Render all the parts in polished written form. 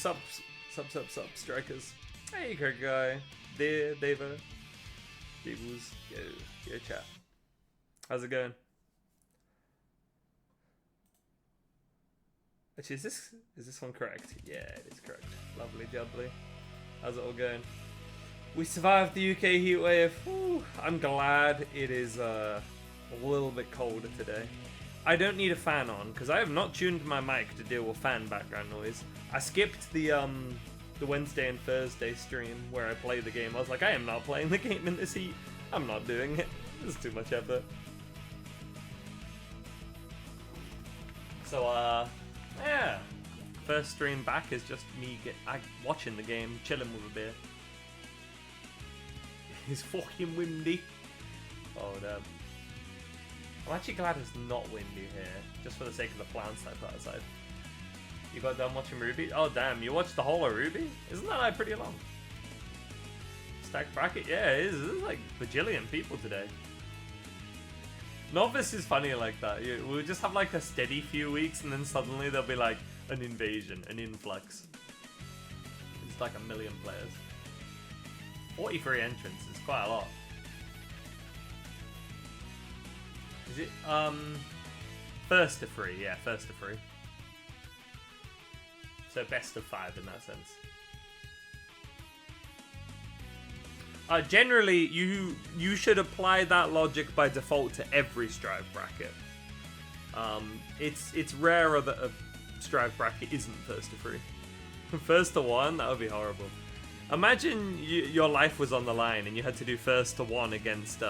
Sup, strikers. Hey, Kirk guy. There, Devo. Devos. Yo, chat. How's it going? Actually, is this one correct? Yeah, it is correct. Lovely jubbly. How's it all going? We survived the UK heatwave. Whew, I'm glad it is a little bit colder today. I don't need a fan on because I have not tuned my mic to deal with fan background noise. I skipped the Wednesday and Thursday stream where I play the game. I was like, I am not playing the game in this heat. I'm not doing it. It's too much effort. So yeah. First stream back is just me watching the game, chilling with a beer. It's fucking windy. Oh damn. I'm actually glad it's not windy here, just for the sake of the plants I put outside. You got done watching Ruby? Oh damn, you watched the whole of Ruby? Isn't that like pretty long? Stacked bracket? Yeah, it is. There's like bajillion people today. Novice is funny like that. We'll just have like a steady few weeks and then suddenly there'll be like an invasion, an influx. It's like 1 million players. 43 entrants is quite a lot. Is it, first to 3, yeah, first to 3. So best of 5 in that sense. Generally, you should apply that logic by default to every Strive bracket. It's rarer that a Strive bracket isn't first to 3. First to 1, that would be horrible. Imagine your life was on the line and you had to do first to 1 against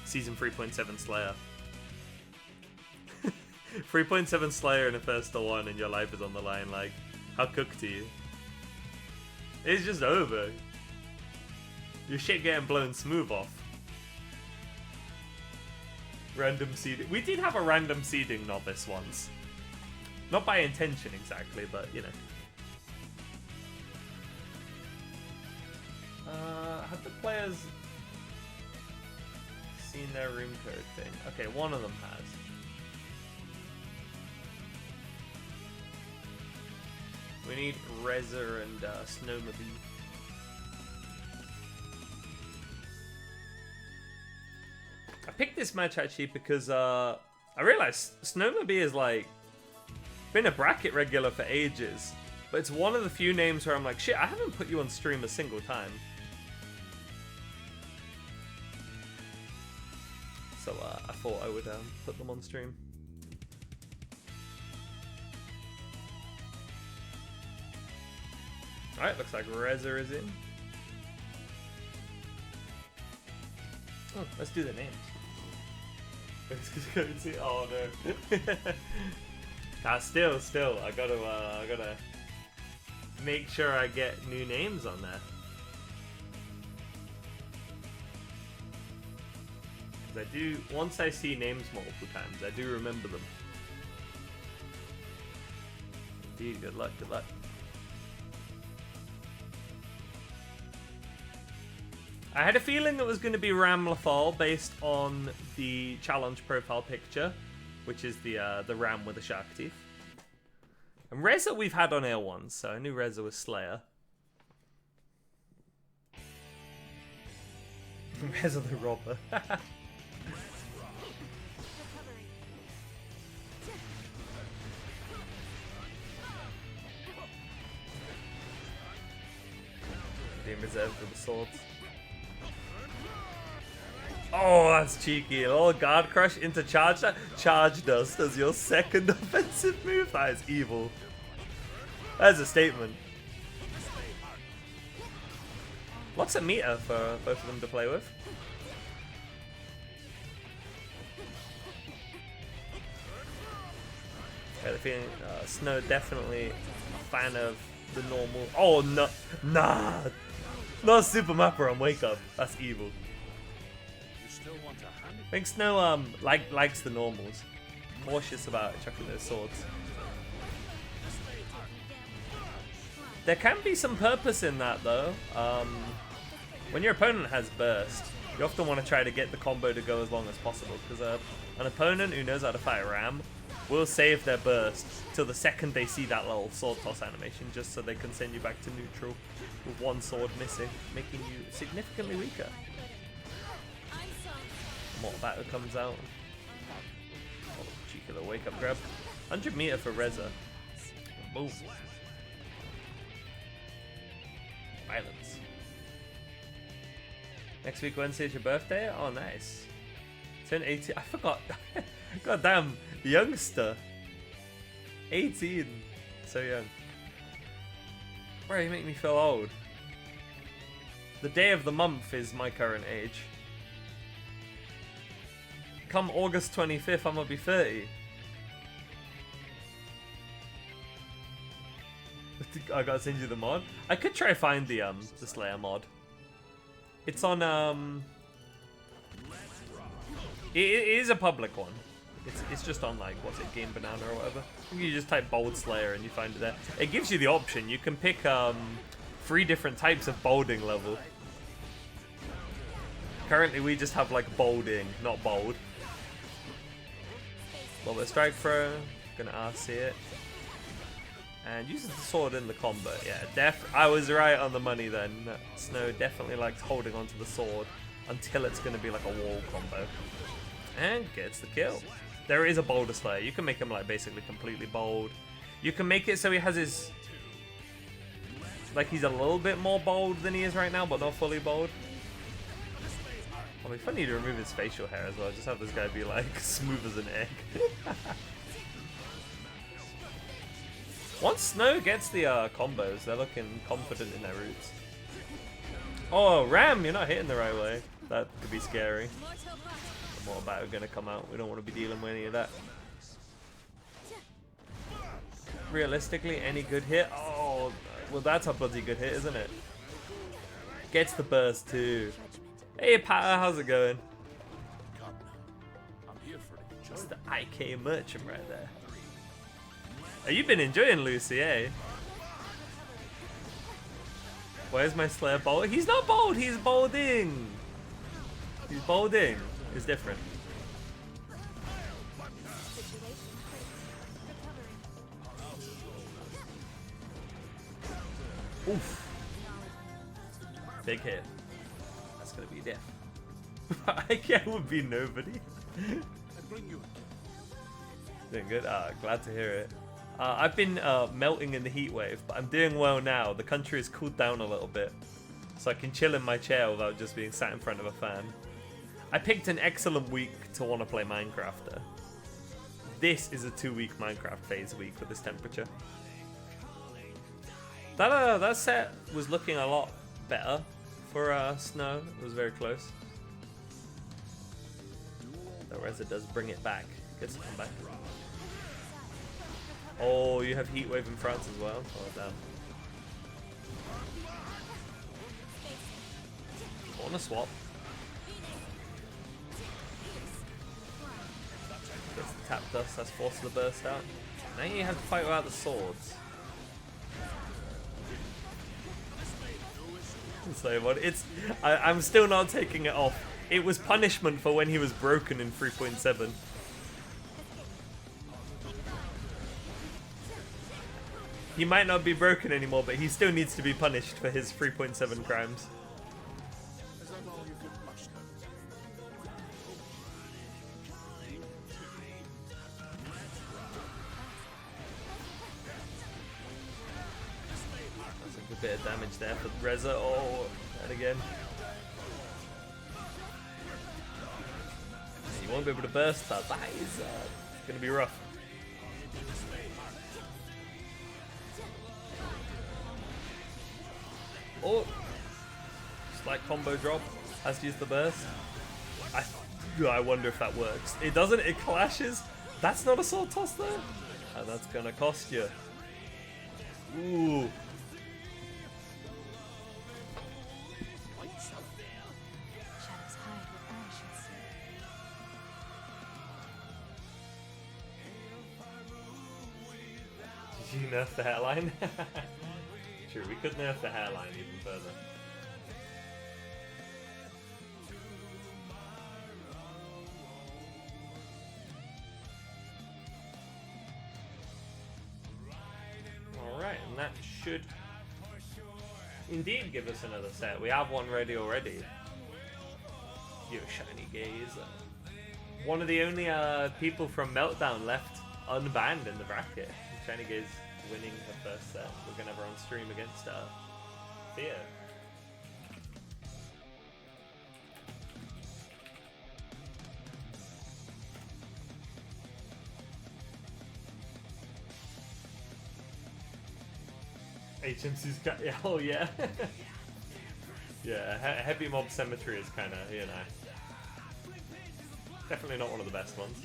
Season 3.7 Slayer. 3.7 Slayer in a first to 1 and your life is on the line. Like, how cooked are you? It's just over. Your shit getting blown smooth off. Random seeding. We did have a random seeding Novice once. Not by intention exactly, but you know. Have the players seen their room code thing? Okay, one of them has. We need Reza and Snowmobile. I picked this match actually because I realized Snowmobile is like been a bracket regular for ages, but it's one of the few names where I'm like, shit, I haven't put you on stream a single time. So I thought I would put them on stream. Alright, looks like Reza is in. Oh, let's do the names. Oh no. Still, I gotta make sure I get new names on there. Because I do, once I see names multiple times, I do remember them. Indeed, good luck, good luck. I had a feeling it was going to be Ram Lafal based on the challenge profile picture, which is the Ram with the shark teeth. And Reza we've had on air once, so I knew Reza was Slayer. Reza the robber. Being reserved for the swords. Oh, that's cheeky. A little guard crush into charge dust as your second offensive move. That is evil. That is a statement. Lots of meter for both of them to play with. I had a feeling Snow definitely a fan of the normal. Oh no, nah, not Super Mapper on Wake Up. That's evil. I think Snow likes the normals. Cautious about chucking those swords. There can be some purpose in that though. When your opponent has burst, you often want to try to get the combo to go as long as possible because an opponent who knows how to fight Ram will save their burst till the second they see that little sword toss animation, just so they can send you back to neutral with one sword missing, making you significantly weaker. More batter comes out. Oh, cheeky little wake up grab. 100 meter for Reza. Boom. Violence. Next week Wednesday is your birthday? Oh, nice. Turn 18. I forgot. Goddamn, youngster. 18. So young. Bro, you make me feel old. The day of the month is my current age. Come August 25th, I'm gonna be 30. I gotta send you the mod. I could try find the Slayer mod. It's on It is a public one. It's just on like what's it, Game Banana or whatever. You just type Bold Slayer and you find it there. It gives you the option. You can pick 3 different types of bolding level. Currently we just have like bolding, not bold. Little bit of strike throw. Gonna RC it. And uses the sword in the combo. Yeah, I was right on the money then. Snow definitely likes holding onto the sword until it's going to be like a wall combo. And gets the kill. There is a bolder Slayer. You can make him like basically completely bold. You can make it so he has his... like he's a little bit more bold than he is right now, but not fully bold. It'll be funny to remove his facial hair as well. Just have this guy be like smooth as an egg. Once Snow gets the combos, they're looking confident in their roots. Oh, Ram, you're not hitting the right way. That could be scary. The more battle gonna come out. We don't want to be dealing with any of that. Realistically, any good hit? Oh, well, that's a bloody good hit, isn't it? Gets the burst too. Hey, Patter, how's it going? That's the IK merchant right there. Oh, you've been enjoying Lucy, eh? Where's my Slayer bold? He's not bold, he's bolding! He's bolding. It's different. Oof. Big hit. That's gonna be death. IK would be nobody. Doing good? Glad to hear it. I've been melting in the heat wave, but I'm doing well now. The country has cooled down a little bit, so I can chill in my chair without just being sat in front of a fan. I picked an excellent week to want to play Minecraft. This is a 2-week Minecraft phase week with this temperature. That set was looking a lot better for Snow. It was very close. The Reza does bring it back. Gets to come back. Oh, you have Heatwave in France as well? Oh, damn. Corner swap. Gets the tap dust, that's forced the burst out. Now you have to fight without the swords. So what? I'm still not taking it off. It was punishment for when he was broken in 3.7. He might not be broken anymore, but he still needs to be punished for his 3.7 crimes. That's a good bit of damage there for Reza. Oh, and again. You won't be able to burst that. That is going to be rough. Oh, slight combo drop. Has to use the burst. I wonder if that works. It doesn't. It clashes. That's not a sword toss there. And that's gonna cost you. Ooh. Did you nerf the hairline? True, we could nerf the hairline even further. that should indeed give us another set. We have one ready already. Yo, shiny gaze. One of the only people from Meltdown left unbanned in the bracket. Shiny gaze winning the first set. We're gonna have our own stream against Fear. HMC's got, yeah, oh yeah. Yeah, Heavy Mob Cemetery is kind of, you know, definitely not one of the best ones.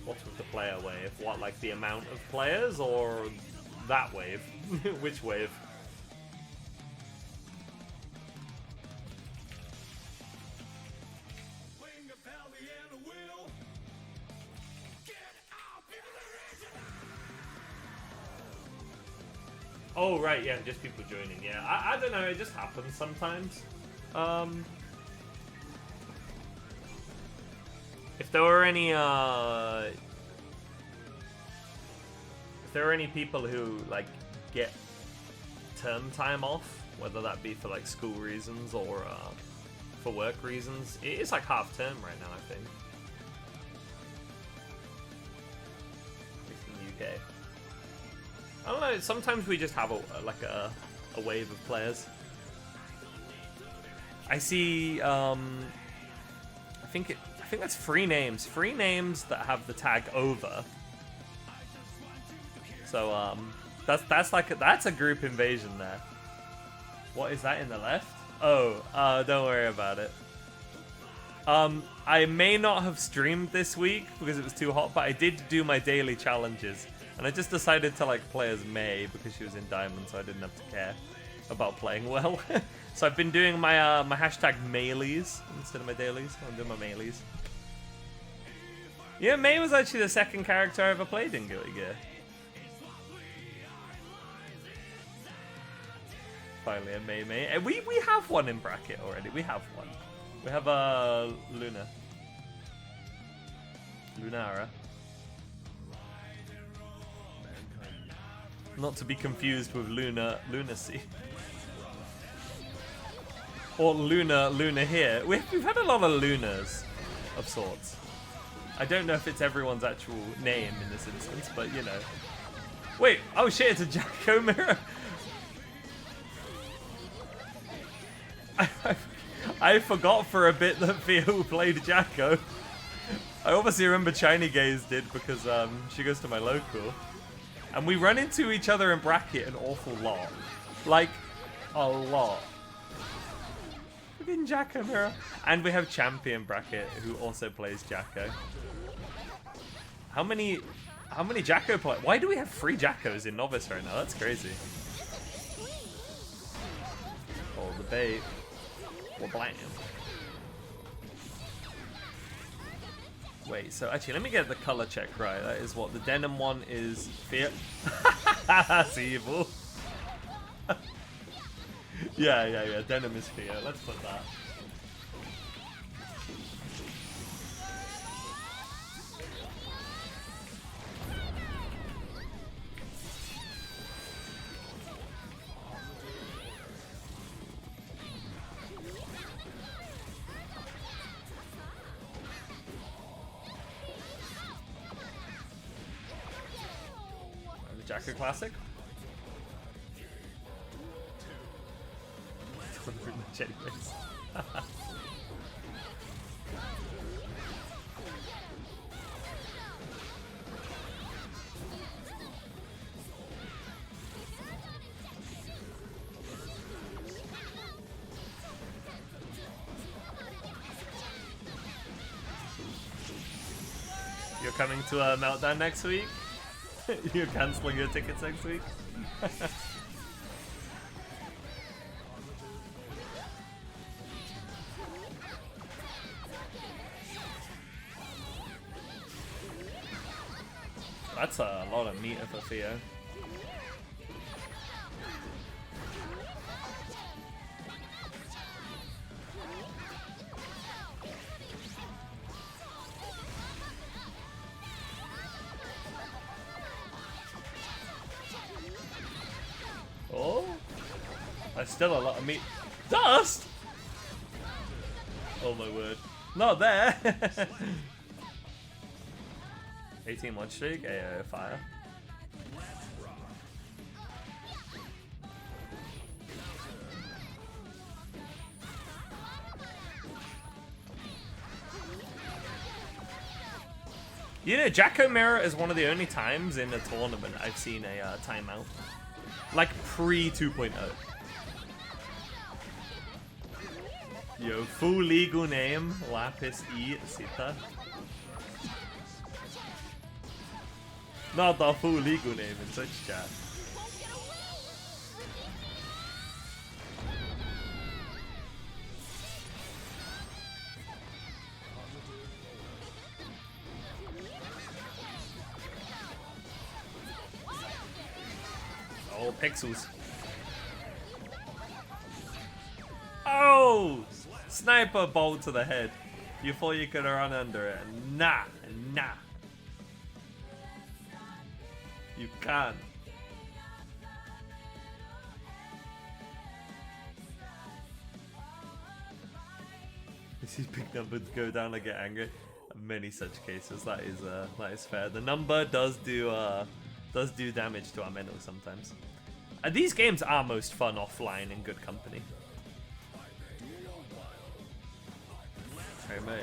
What's with the player wave? What, like the amount of players or that wave? Which wave? Oh right, yeah, just people joining. Yeah, I don't know. It just happens sometimes. If there were any, people who like get term time off, whether that be for like school reasons or for work reasons, it is like half term right now. I think. At least in the UK. I don't know, sometimes we just have a wave of players. I see, I think that's free names that have the tag over. So, that's a group invasion there. What is that in the left? Oh, don't worry about it. I may not have streamed this week because it was too hot, but I did do my daily challenges. And I just decided to like play as May because she was in Diamond, so I didn't have to care about playing well. So I've been doing my my hashtag Mayleys instead of my dailies. I'm doing my Mayleys. Yeah, May was actually the second character I ever played in Guilty Gear. Finally a May. And we have one in bracket already. We have one. We have Lunara. Not to be confused with Lunacy. Or Luna here. We've had a lot of Lunas of sorts. I don't know if it's everyone's actual name in this instance, but you know. Wait, oh shit, it's a Jacko mirror. I forgot for a bit that Theo played Jacko. I obviously remember Shiny Gaze did because she goes to my local. And we run into each other in bracket an awful lot. Like, a lot. Fucking Jacko mirror. And we have Champion bracket who also plays Jacko. How many Jacko play? Why do we have 3 Jackos in Novice right now? That's crazy. Oh, the bait. Well, blam. Wait, so actually, let me get the color check right. That is what the denim one is. Fear. That's evil. yeah. Denim is fear. Let's put that. Jacko Classic. You're coming to a Meltdown next week? You're cancelling your tickets next week? That's a lot of meat for Theo. That's still a lot of meat. Dust? Oh my word. Not there. 18 watch streak, AO fire. You know, Jacko Mirror is one of the only times in a tournament I've seen a timeout. Like pre 2.0. Yo, full legal name, Lapis E Sita. Not the full legal name in such chat. Oh, pixels. Oh! Sniper bolt to the head. You thought you could run under it. Nah, nah. You can't. You see big numbers go down and get angry. Many such cases. That is fair. The number does do damage to our mental sometimes. These games are most fun offline in good company. I'm a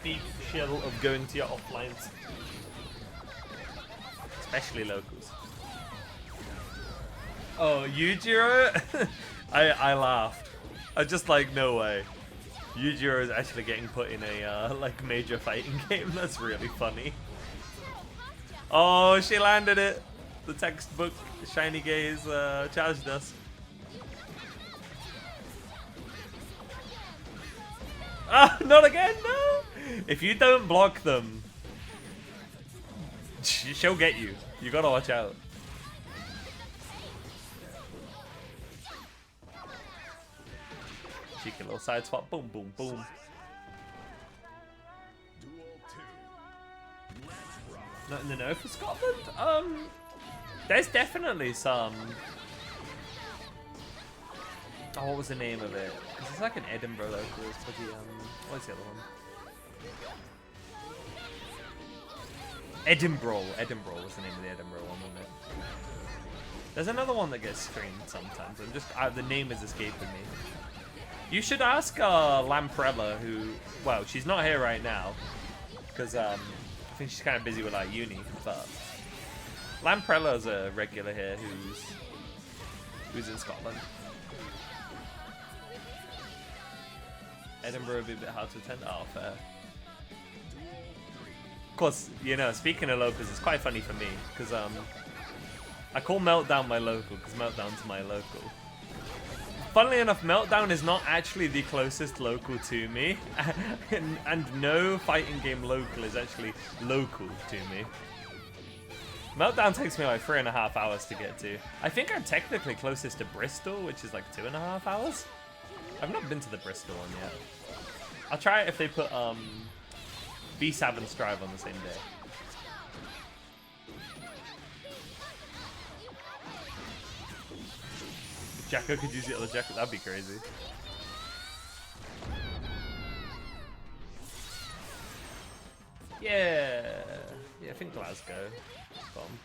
big shill of going to your offlines. Especially locals. Oh, Yujiro? I laughed. I just like, no way. Yujiro is actually getting put in a like major fighting game. That's really funny. Oh, she landed it. The textbook shiny gaze charged us. Ah, not again, no! If you don't block them, she'll get you. You gotta watch out. Cheeky little side swap. Boom, boom, boom. Not in the know for Scotland? There's definitely some. Oh, what was the name of it? Because it's like an Edinburgh local. It's for the, what's the other one? Edinburgh was the name of the Edinburgh one, wasn't it? There's another one that gets streamed sometimes. I'm just, the name is escaping me. You should ask Lamprella, who, well, she's not here right now, because I think she's kind of busy with like uni. But Lamprella's a regular here who's in Scotland. Edinburgh would be a bit hard to attend. Oh, fair. Of course, you know, speaking of locals, it's quite funny for me, because I call Meltdown my local, because Meltdown's my local. Funnily enough, Meltdown is not actually the closest local to me, and no fighting game local is actually local to me. Meltdown takes me like 3.5 hours to get to. I think I'm technically closest to Bristol, which is like 2.5 hours. I've not been to the Bristol one yet. I'll try it if they put V7 and Strive on the same day. If Jacko could use the other Jacko, that'd be crazy. Yeah, I think Glasgow. Bomb.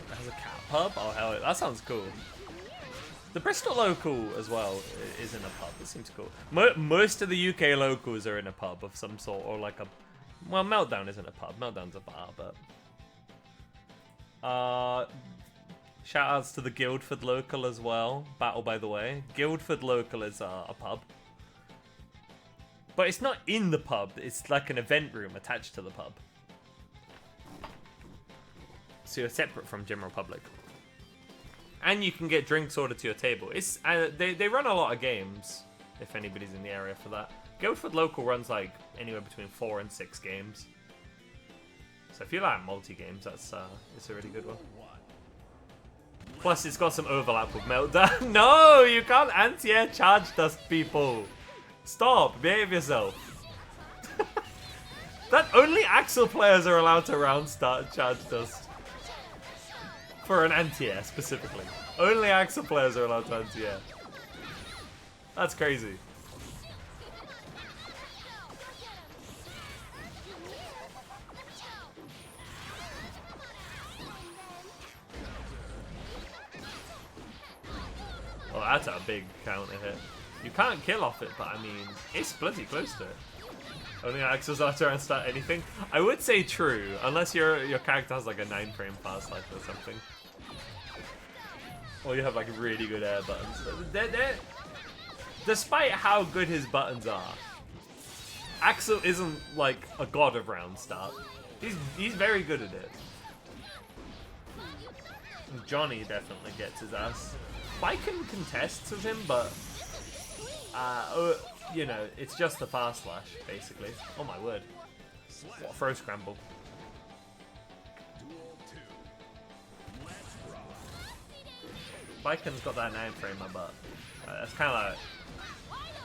That has a cat pub? Oh hell, that sounds cool. The Bristol local as well is in a pub. It seems cool. Most of the UK locals are in a pub of some sort, or like a, well, Meltdown isn't a pub. Meltdown's a bar, but shout outs to the Guildford local as well. Battle by the way. Guildford local is a pub, but it's not in the pub. It's like an event room attached to the pub, so you're separate from Gym Republic. And you can get drinks ordered to your table. It's they run a lot of games, if anybody's in the area for that. Guildford local runs like anywhere between 4 and 6 games. So if you like multi-games, that's it's a really good one. Plus, it's got some overlap with Meltdown. No, you can't anti-air charge dust people. Stop, behave yourself. That only Axel players are allowed to round start charge dust. for an anti-air specifically. Only Axel players are allowed to anti-air. That's crazy. Oh, that's a big counter hit. You can't kill off it, but I mean, it's bloody close to it. Only Axel's allowed to start anything. I would say true, unless your character has like a 9-frame fast life or something. Or you have like really good air buttons. Despite how good his buttons are, Axel isn't like a god of round start. He's very good at it. Johnny definitely gets his ass. Viken contests with him, but you know, it's just the fast slash, basically. Oh my word. What a throw scramble. Viken's got that 9-frame in my butt. That's kind of like...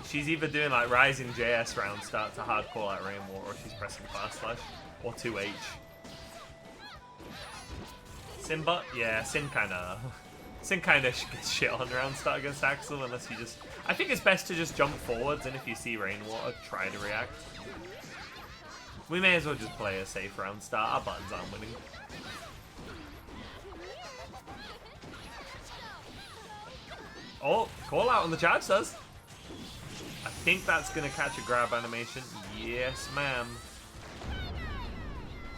She's either doing like Rising JS round start to hardcore like Rainwater, or she's pressing fast slash, or 2H. Sin butt? Yeah, Sin kind of gets shit on round start against Axel unless you just... I think it's best to just jump forwards, and if you see Rainwater, try to react. We may as well just play a safe round start. Our buttons aren't winning. Oh, call out on the charge does. I think that's going to catch a grab animation. Yes, ma'am.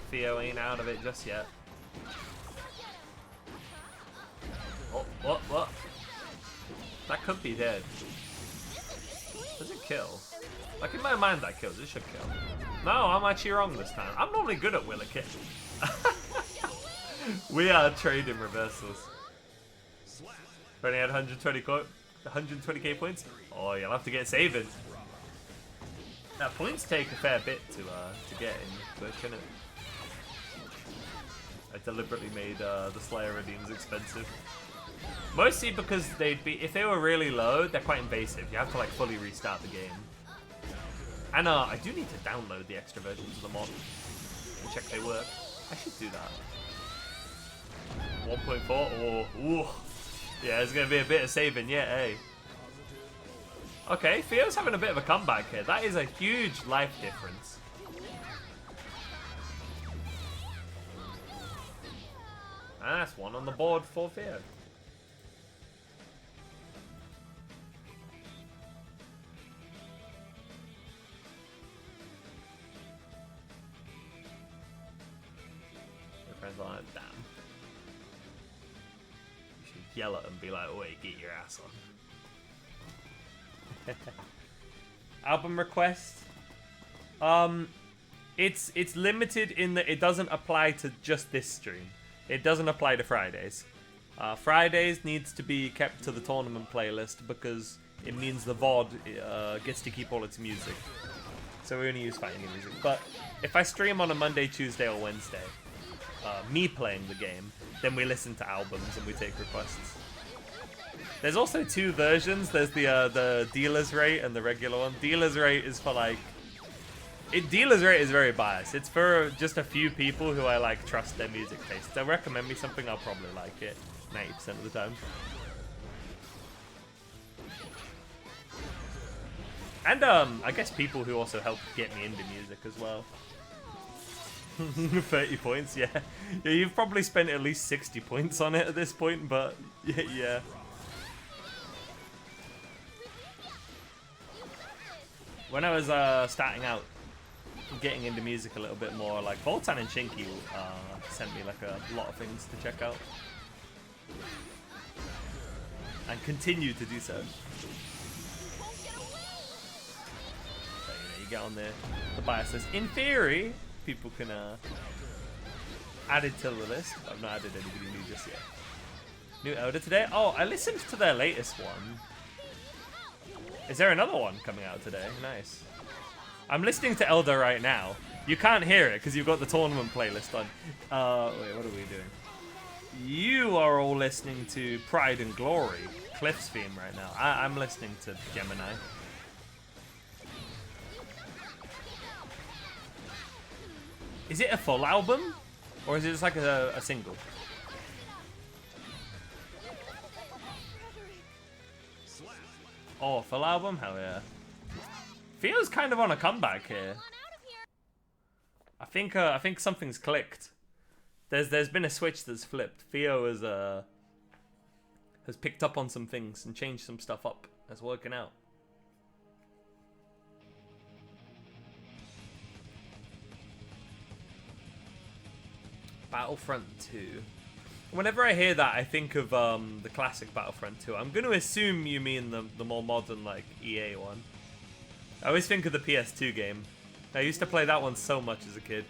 Theo ain't out of it just yet. Oh, what? That could be dead. Does it kill? Like, in my mind that kills. It should kill. No, I'm actually wrong this time. I'm normally good at Willa Kick. We are trading reversals. Only had 120k points. Oh, you'll have to get saving. Now, points take a fair bit to get in Twitch, innit? I deliberately made the Slayer redeems expensive. Mostly because if they were really low, they're quite invasive. You have to like fully restart the game. And I do need to download the extra versions of the mod and check they work. I should do that. 1.4. Oh, ooh. Yeah, there's gonna be a bit of saving yet, eh? Okay, Theo's having a bit of a comeback here. That is a huge life difference. And that's one on the board for Theo. Your friends are like, damn. You should yell at them and be like, wait, get your ass on. Album request. It's limited in that it doesn't apply to just this stream. It doesn't apply to Fridays. Fridays needs to be kept to the tournament playlist because it means the VOD gets to keep all its music. So we only use fighting music. But if I stream on a Monday, Tuesday, or Wednesday, me playing the game, then we listen to albums and we take requests. There's also two versions. There's the dealer's rate and the regular one. Dealer's rate is for like... Dealer's rate is very biased. It's for just a few people who I like trust their music taste. They'll recommend me something, I'll probably like it 90% of the time. And I guess people who also help get me into music as well. 30 points, yeah. Yeah, you've probably spent at least 60 points on it at this point, but yeah. When I was starting out, getting into music a little bit more, like Voltan and Shinky sent me like a lot of things to check out. And continue to do so. So you get on the bias list. In theory, people can add it to the list. I've not added anybody new just yet. New Elder today? Oh, I listened to their latest one. Is there another one coming out today? Nice. I'm listening to Elder right now. You can't hear it because you've got the tournament playlist on. Wait, what are we doing? You are all listening to Pride and Glory, Cliff's theme right now. I'm listening to Gemini. Is it a full album? Or is it just like a single? Oh, full album? Hell yeah. Theo's kind of on a comeback here. I think something's clicked. There's been a switch that's flipped. Theo has picked up on some things and changed some stuff up. That's working out. Battlefront 2. Whenever I hear that, I think of the classic Battlefront 2. I'm going to assume you mean the more modern, like, EA one. I always think of the PS2 game. I used to play that one so much as a kid.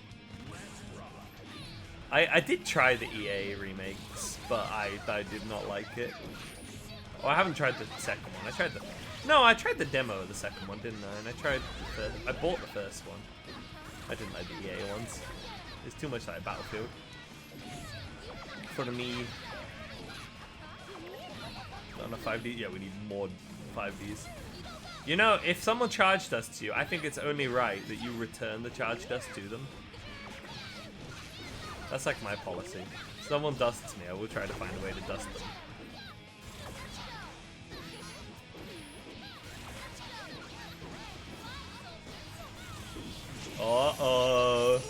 I did try the EA remakes, but I did not like it. Oh, I haven't tried the second one. I tried the demo of the second one, didn't I? And I bought the first one. I didn't like the EA ones. It's too much like Battlefield. For me. Not enough 5D. Yeah, we need more 5Ds. You know, if someone charge dusts you, I think it's only right that you return the charge dust to them. That's like my policy. If someone dusts me, I will try to find a way to dust them. Uh-oh.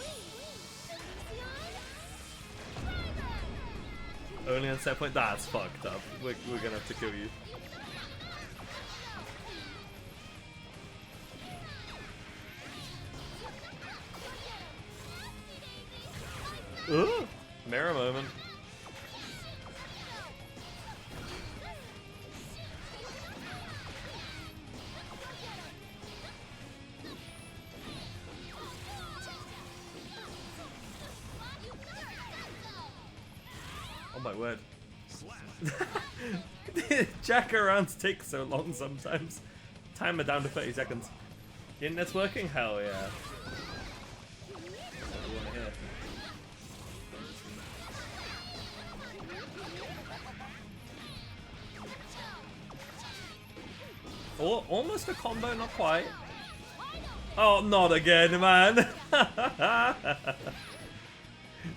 Only on set point? That's fucked up. We're gonna have to kill you. Ooh! Mirror moment. Oh my word. Jacker rounds take so long sometimes. Timer down to 30 seconds. Internet's working? Hell yeah. That's what we want to hear. Oh, almost a combo, not quite. Oh, not again, man.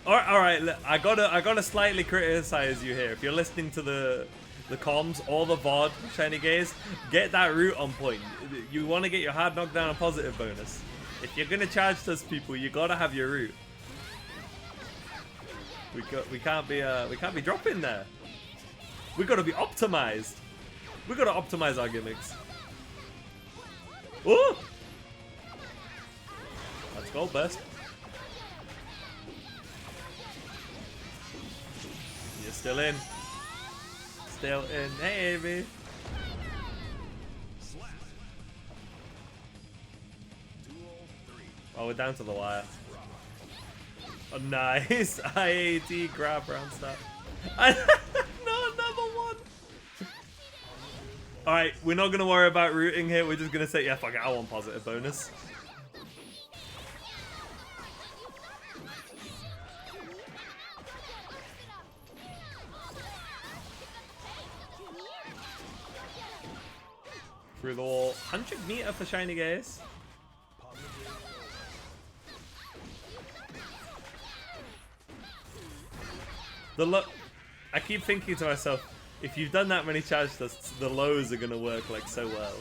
Alright, I gotta slightly criticize you here. If you're listening to the comms or the VOD, Shiny Gaze, get that root on point. You want to get your hard knockdown and positive bonus. If you're gonna charge those people, you gotta have your root. We can't be dropping there. We gotta be optimized. We gotta optimize our gimmicks. Ooh! Let's go, burst. You're still in. Still in. Hey, Amy. Oh, we're down to the wire. Oh, nice. IAT grab round stuff. No, another one. Alright, we're not going to worry about rooting here. We're just going to say, yeah, fuck it. I want positive bonus. Through the wall. 100 meter for Shiny Gaze. I keep thinking to myself, if you've done that many charge dusts, the lows are going to work like so well.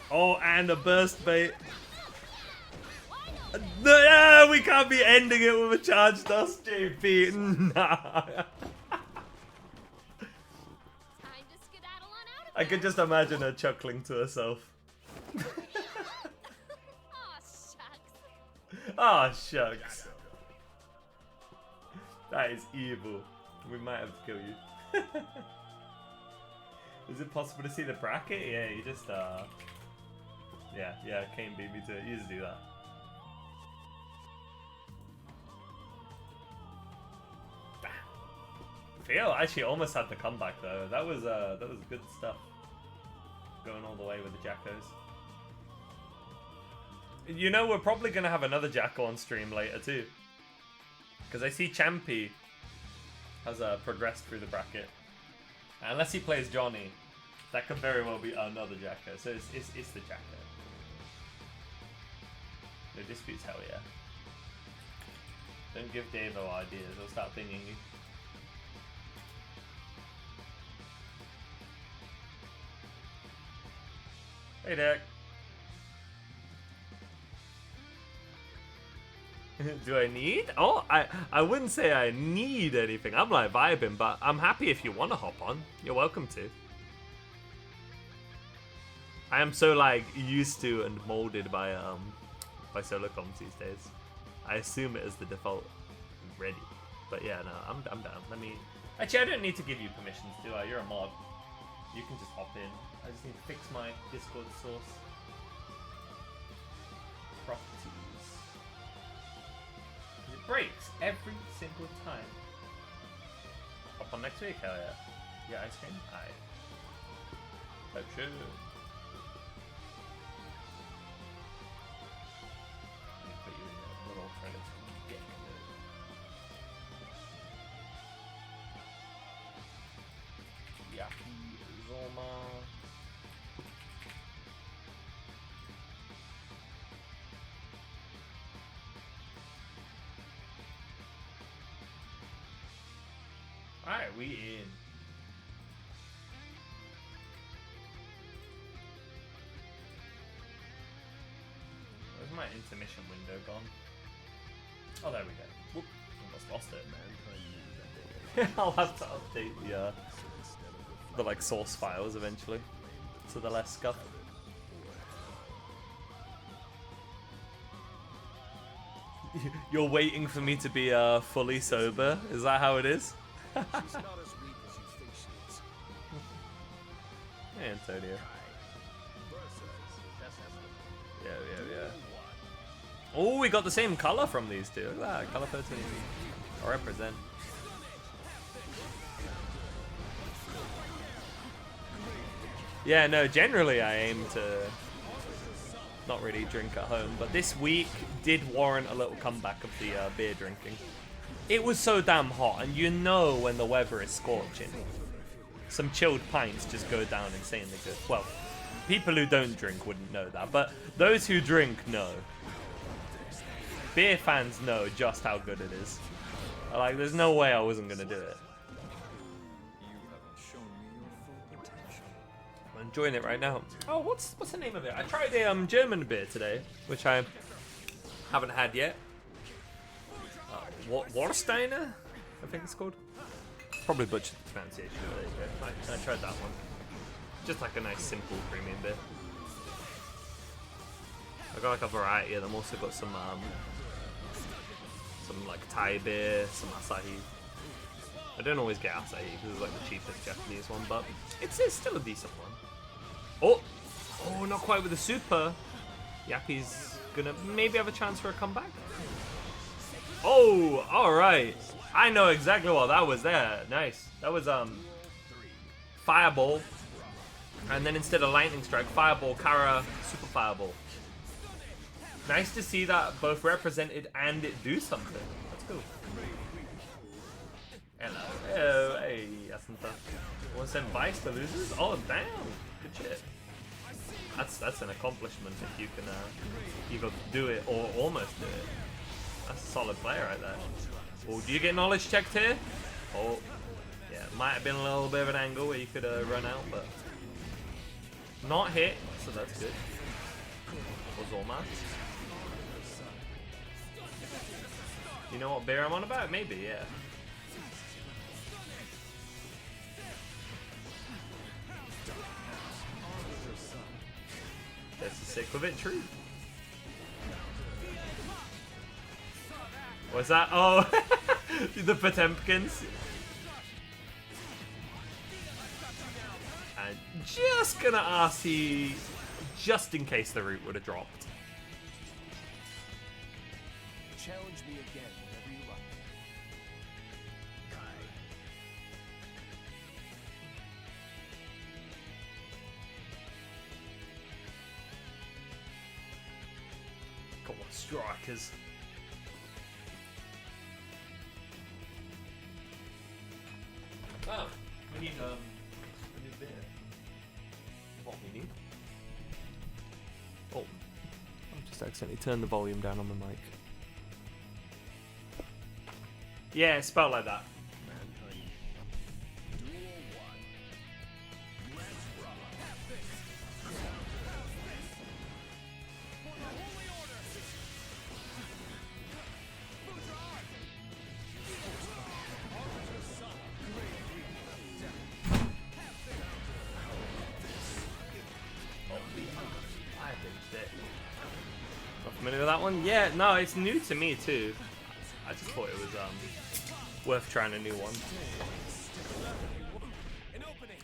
Oh, and a burst bait. No, we can't be ending it with a charge dust, JP. Nah. I could just imagine her chuckling to herself. Aw, shucks. That is evil. We might have to kill you. Is it possible to see the bracket? Yeah, you just, yeah, Kane beat me to it. You just do that. Theo actually almost had the comeback though. That was good stuff. Going all the way with the Jackos. You know, we're probably gonna have another Jacko on stream later too. Because I see Champy has progressed through the bracket. Unless he plays Johnny, that could very well be another Jacko. So it's the Jacko. No disputes, hell yeah. Don't give Davo ideas, he'll start pinging you. Hey, Derek. Do I need? Oh, I wouldn't say I need anything. I'm like vibing, but I'm happy if you want to hop on. You're welcome to. I am so like used to and molded by solo comms these days. I assume it is the default ready. But yeah, no, I'm down. Let me. Actually, I don't need to give you permissions, do I? You're a mod. You can just hop in. I just need to fix my Discord source. Properties. It breaks every single time. Hop on next week, hell yeah. Yeah, ice cream? Aye. Oh, true. Let me put you in the little credits. Get Yaki Zoma. Alright, we in. Where's my intermission window gone? Oh, there we go. Whoop. Almost lost it, man. I'll have to update the like source files eventually, so the less scuff. You're waiting for me to be fully sober? Is that how it is? Hey, Antonio. Yeah. Oh, we got the same color from these two. Look at that, color 13. I represent. Yeah, no, generally I aim to not really drink at home, but this week did warrant a little comeback of the beer drinking. It was so damn hot, and you know when the weather is scorching, some chilled pints just go down insanely good. Well, people who don't drink wouldn't know that, but those who drink know. Beer fans know just how good it is. Like, there's no way I wasn't gonna do it. I'm enjoying it right now. Oh, what's the name of it? I tried a German beer today, which I haven't had yet. Warsteiner, I think it's called. Probably butchered the pronunciation, but there you go. I tried that one. Just like a nice simple premium beer. I got like a variety of them. Also got some like Thai beer, some Asahi. I don't always get Asahi because it's like the cheapest Japanese one, but it's still a decent one. Oh, not quite with the super. Yappy's gonna maybe have a chance for a comeback. Oh, all right. I know exactly what that was there. Nice. That was Fireball, and then instead of Lightning Strike, Fireball, Kara, Super Fireball. Nice to see that both represented and it do something. That's cool. Hello. Oh, hey, Asanta. Want to send Vice to losers? Oh, damn. Good shit. That's an accomplishment if you can either do it or almost do it. That's a solid play right there. Oh, do you get knowledge checked here? Oh, yeah. Might have been a little bit of an angle where you could run out, but not hit, so that's good. Was Orma. You know what beer I'm on about? Maybe, yeah. That's a sick of it, true. What's that? Oh, the Potemkins. And just gonna ask he, just in case the root would have dropped. Challenge me again whenever you like. Come on, strikers. Oh, we need a new beer. What we need? Oh, I just accidentally turned the volume down on the mic. Yeah, it's spelled like that. one? Yeah, no, it's new to me too. I just thought it was worth trying a new one.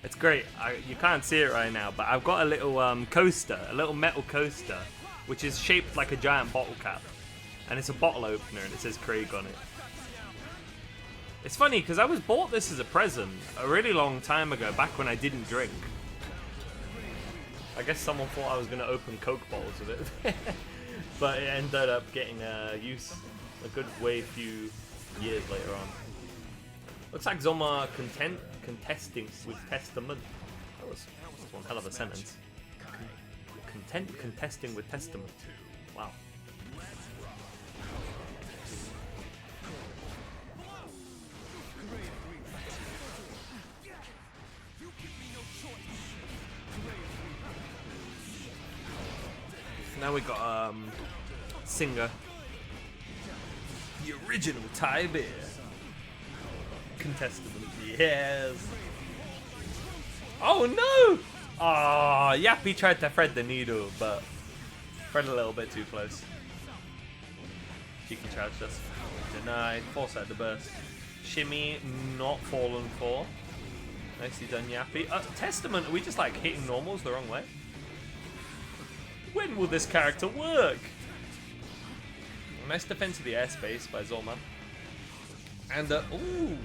It's great. You can't see it right now, but I've got a little coaster, a little metal coaster, which is shaped like a giant bottle cap. And it's a bottle opener and it says Craig on it. It's funny because I was bought this as a present a really long time ago, back when I didn't drink. I guess someone thought I was going to open Coke bottles with it. But it ended up getting use a good way few years later on. Looks like Zoma contesting with Testament. That was one hell of a sentence. Contesting with Testament. Wow. Now we got Singer, the original Thai beer contestant. Yes. Oh no! Ah, Yappy tried to thread the needle, but thread a little bit too close. Cheeky charge just denied. Force out the burst. Shimmy not fallen for. Nicely done, Yappy. Testament. Are we just like hitting normals the wrong way? When will this character work? Nice defense of the airspace by Zolman. And ooh,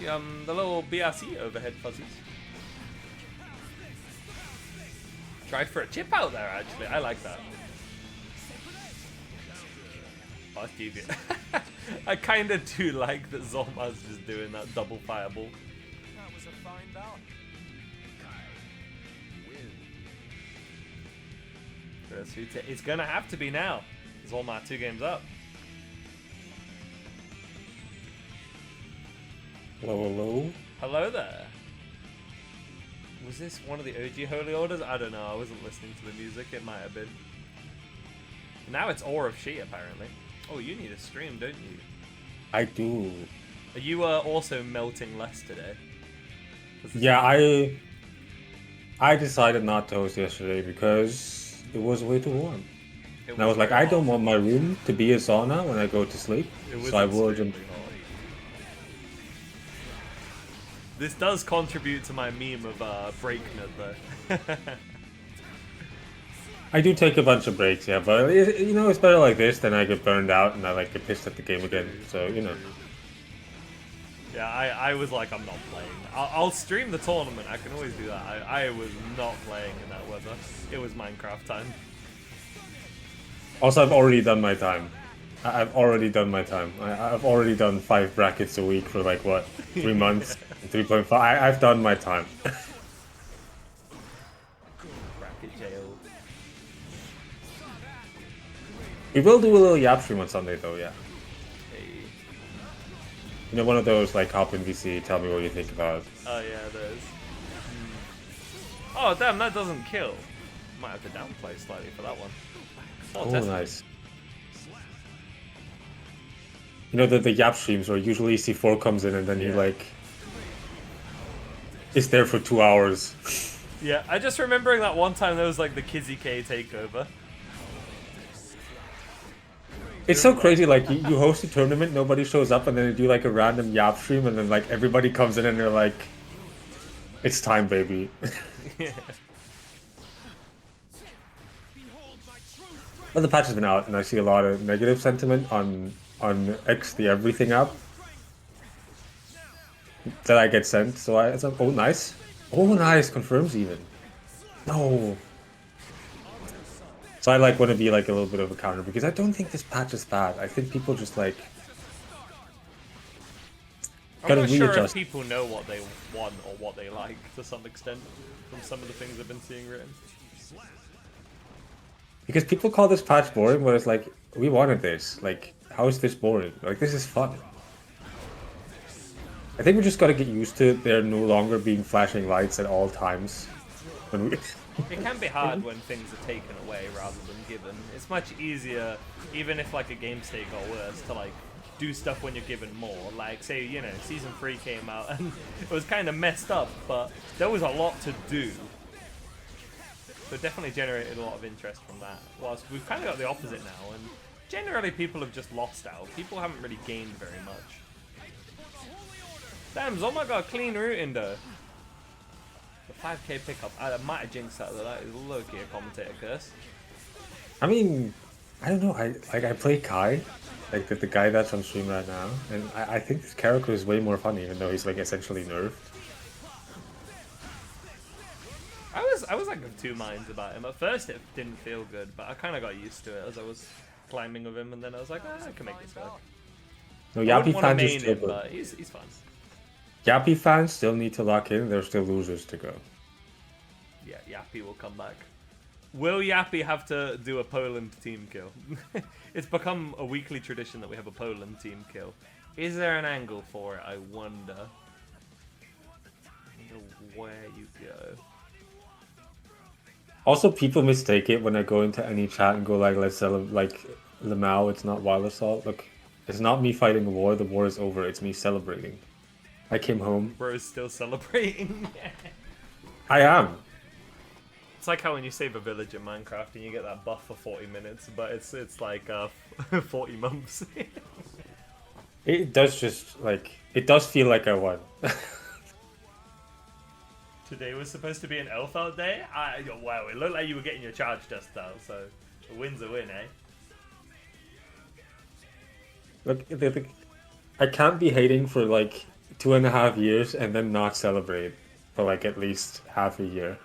the little BRC overhead fuzzies. Tried for a chip out there. Actually, I like that. Oh, that's deviant. I kind of do like that Zolman's just doing that double fireball. That was a fine bout. It's gonna have to be now. Zolma 2 games up. Hello, hello. Hello there. Was this one of the OG Holy Orders? I don't know. I wasn't listening to the music. It might have been. Now it's Awe of She, apparently. Oh, you need a stream, don't you? I do. Are you also melting less today? Yeah, I decided not to host yesterday because it was way too warm. And I was like, I don't want my room to be a sauna when I go to sleep, so I will jump. This does contribute to my meme of Breaknut, though. I do take a bunch of breaks, yeah, but you know, it's better like this than I get burned out and I like get pissed at the game again. So you know. Yeah, I was like, I'm not playing. I'll stream the tournament. I can always do that. I was not playing in that weather. It was Minecraft time. Also, I've already done my time. I've already done my time. I've already done 5 brackets a week for like what, 3 months, 3.5. I've done my time. Bracket jail. We will do a little Yap stream on Sunday though, yeah. Hey. You know, one of those like hop in VC, tell me what you think about it. Oh yeah, there's. Oh damn, that doesn't kill. Might have to downplay slightly for that one. Oh, nice. You know the Yap streams where usually C4 comes in and then he like is there for 2 hours. Yeah, I just remembering that one time there was like the Kizzy K takeover. It's so crazy, like you host a tournament, nobody shows up, and then you do like a random Yap stream, and then like everybody comes in and they're like, it's time, baby. Yeah. Well, the patch has been out, and I see a lot of negative sentiment on X, the everything app, that I get sent. So it's like, oh nice, confirms even. No. So I like want to be like a little bit of a counter because I don't think this patch is bad. I think people just like I'm not sure if people know what they want or what they like to some extent from some of the things I've been seeing written. Because people call this patch boring, but it's like, we wanted this. Like, how is this boring? Like, this is fun. I think we just gotta get used to there no longer being flashing lights at all times. When we... It can be hard when things are taken away rather than given. It's much easier, even if like a game state got worse, to like do stuff when you're given more. Like, say, you know, Season 3 came out and it was kind of messed up, but there was a lot to do. So it definitely generated a lot of interest from that. Whilst we've kind of got the opposite now, and generally people have just lost out. People haven't really gained very much. Damn, Zoma got a clean routing though. The 5k pickup. I might have jinxed that though. That is low-key a commentator curse. I mean, I don't know. I play Kai, like the guy that's on stream right now, and I think this character is way more fun, even though he's like essentially nerfed. I was like of two minds about him. At first it didn't feel good, but I kind of got used to it as I was climbing with him, and then I was like, I can make this work. No, I Yappy wouldn't want fans to are main still him, good. but he's fun. Yappy fans still need to lock in. There's still losers to go. Yeah, Yappy will come back. Will Yappy have to do a Poland team kill? It's become a weekly tradition that we have a Poland team kill. Is there an angle for it? I wonder. I wonder where you go. Also, people mistake it when I go into any chat and go like, let's celebrate, like, Lamau, it's not Wild Assault. Look, it's not me fighting a war, the war is over, it's me celebrating. I came home. Bro's still celebrating. I am. It's like how when you save a village in Minecraft and you get that buff for 40 minutes, but it's like 40 months. It does just, like, it does feel like I won. Today was supposed to be an elf out day. Wow, it looked like you were getting your charge dust out, so a win's a win, eh? Look, I can't be hating for like 2.5 years and then not celebrate for like at least half a year.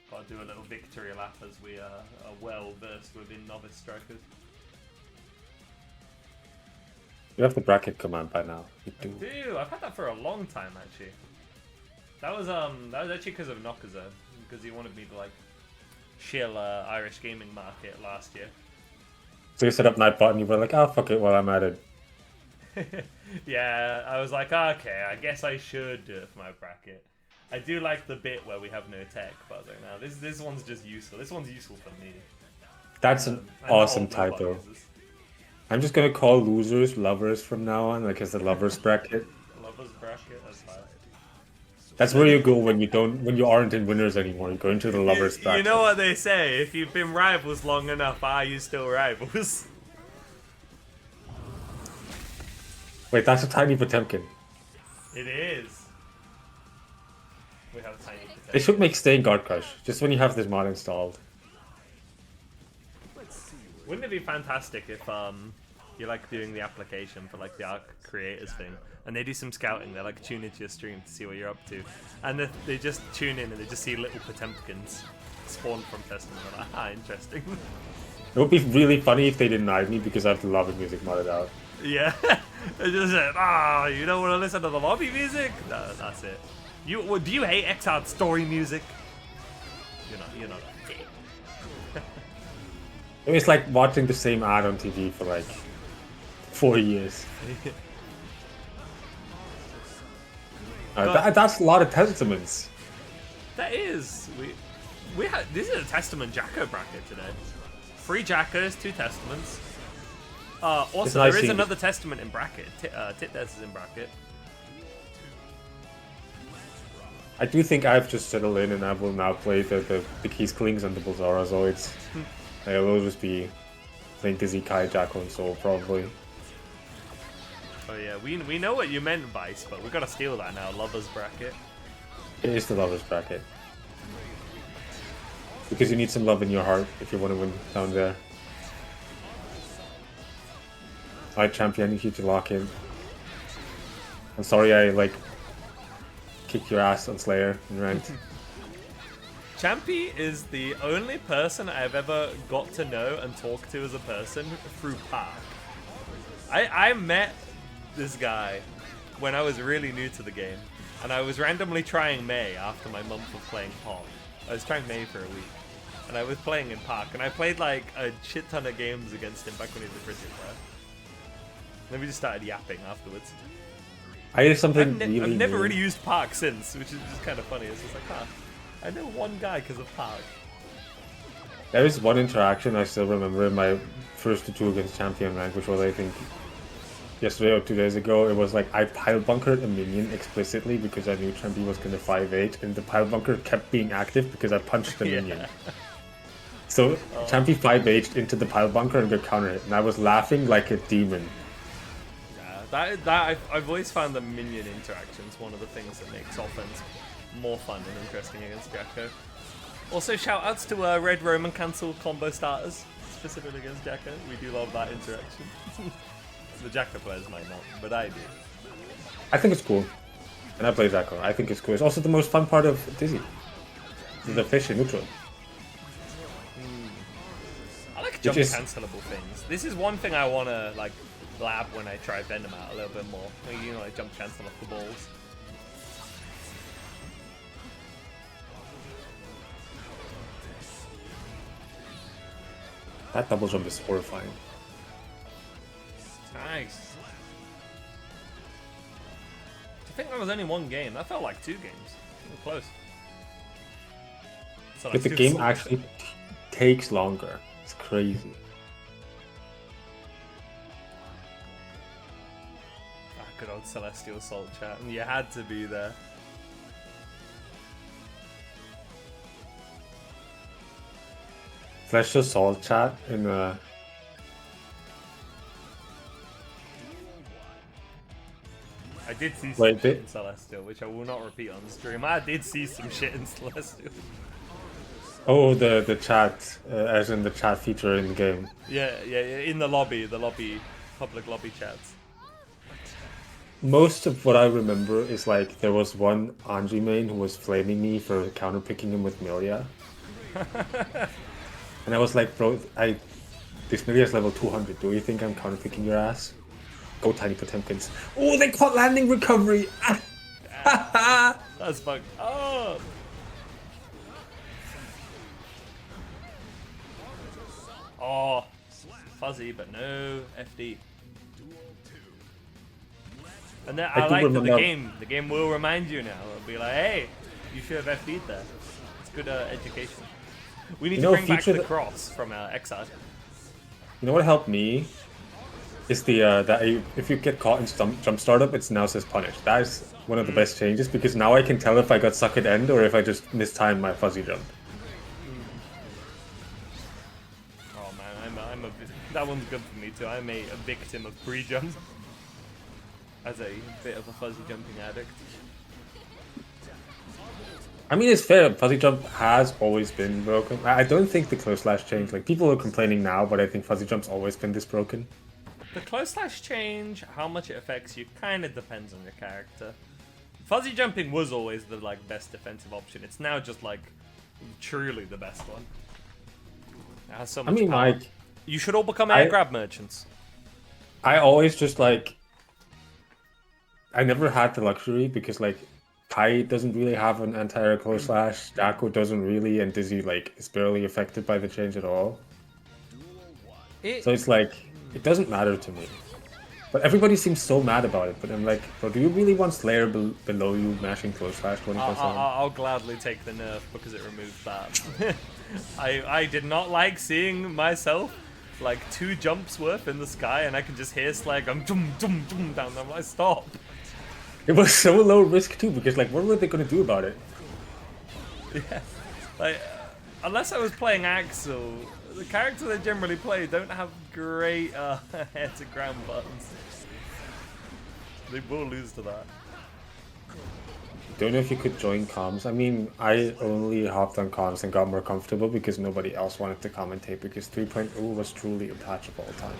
Gotta do a little victory lap as we are well versed within Novice strikers. You have the bracket command by now. You do. Dude, I've had that for a long time actually. That was actually because of Nokazo, because he wanted me to like shill Irish gaming market last year. So you set up Nightbot and you were like, oh fuck it while I'm at it. Yeah, I was like, okay, I guess I should do it for my bracket. I do like the bit where we have no tech, but I was like, no, this one's just useful. This one's useful for me. That's an awesome title. I'm just gonna call losers lovers from now on, like as the lovers bracket. Lovers bracket, that's fine. That's where you go when you aren't in winners anymore. You go into the lovers bracket. You know what they say, if you've been rivals long enough, are you still rivals? Wait, that's a tiny Potemkin. It is. We have a tiny Potemkin. They should make Staying Guard Crush, just when you have this mod installed. Wouldn't it be fantastic if you're like doing the application for like the Arc Creators thing, and they do some scouting, they like tune into your stream to see what you're up to, and they just tune in and they just see little Potemkins spawn from Testament. They're like, ah, interesting. It would be really funny if they denied me because I have the lobby music modded out. Yeah, they just said, you don't want to listen to the lobby music? No, that's it. Do you hate X-Art story music? You're not. It's like watching the same ad on TV for like 4 years. That's a lot of testaments. That is. We had this is a Testament Jacko bracket today. 3 Jackos, 2 Testaments. Also, there is another Testament in bracket. Titdes is in bracket. I do think I've just settled in and I will now play the Keys Klings and the Bulzarazoids. I will just be playing Dizzy Kai, Jacko, and Soul probably. Oh yeah, we know what you meant, Vice, but we gotta steal that now. Lovers bracket. It is the lovers bracket. Because you need some love in your heart if you want to win down there. Alright, champion, I need you to lock in. I'm sorry I like kicked your ass on Slayer in ranked. Champy is the only person I've ever got to know and talk to as a person through Park. I met this guy when I was really new to the game, and I was randomly trying May after my month of playing Pong. I was trying May for a week, and I was playing in Park, and I played like a shit ton of games against him back when he was a British player. Then we just started yapping afterwards. I have something I've never really used Park since, which is just kind of funny. It's just like, I know one guy because of Park. There is one interaction I still remember in my first 2 against champion rank, which was I think yesterday or 2 days ago, it was like I pile bunkered a minion explicitly because I knew Champy was gonna 5-8, and the pile bunker kept being active because I punched the minion. So Champy 5-8'd into the pile bunker and got counter hit, and I was laughing like a demon. Yeah, I've always found the minion interactions one of the things that makes offense more fun and interesting against Jacko. Also, shout outs to Red Roman cancel combo starters, specifically against Jacko. We do love that interaction. The Jacko players might not, but I do. I think it's cool. And I play Jacko. I think it's cool. It's also the most fun part of Dizzy. The fish in neutral. I like jump cancelable things. This is one thing I want to like lab when I try Venom out a little bit more. You know, like jump cancel off the balls. That double jump is horrifying. Nice. I think that was only one game. That felt like 2 games. Close. So, like, But the game actually takes longer. It's crazy. Good old Celestial Salt chat. And you had to be there. Celestial Salt chat in I did see some shit in Celestial, which I will not repeat on the stream. I did see some shit in Celestial. Oh, the chat, as in the chat feature in the game. Yeah, in the lobby, public lobby chats. Most of what I remember is like there was one Anji main who was flaming me for counterpicking him with Milia. And I was like, bro, this Milia is level 200. Do you think I'm counterpicking your ass? Go Tiny Potemkins. Oh, they caught landing recovery! That's fucked up. Oh, fuzzy, but no FD. And then I like that the game will remind you now. It'll be like, hey, you should have FD'd there. It's good education. We need to bring back the cross from Exile. You know what helped me? Is the that if you get caught in jump startup, it now says punish. That is one of the best changes because now I can tell if I got suck at end or if I just mistimed my fuzzy jump. Oh man, that one's good for me too. I'm a victim of pre-jump as a bit of a fuzzy jumping addict. I mean, it's fair. Fuzzy jump has always been broken. I don't think the close slash changed. Like people are complaining now, but I think fuzzy jump's always been this broken. The close slash change, how much it affects you, kind of depends on your character. Fuzzy jumping was always the like best defensive option. It's now just like truly the best one. It has so much power. Like you should all become air grab merchants. I always just like I never had the luxury because like Kai doesn't really have an anti-air close slash. Dako doesn't really, and Dizzy like is barely affected by the change at all. So it's like. It doesn't matter to me. But everybody seems so mad about it. But I'm like, bro, do you really want Slayer below you mashing close slash 24/7? I'll gladly take the nerf because it removes that. I did not like seeing myself like 2 jumps worth in the sky and I can just hear Slag down there. I'm like, stop. It was so low risk too because like, what were they gonna do about it? Yeah, like unless I was playing Axel. The characters I generally play don't have great head-to-ground buttons. They will lose to that. Don't know if you could join comms. I mean, I only hopped on comms and got more comfortable because nobody else wanted to commentate because 3.0 was truly untouchable all the time.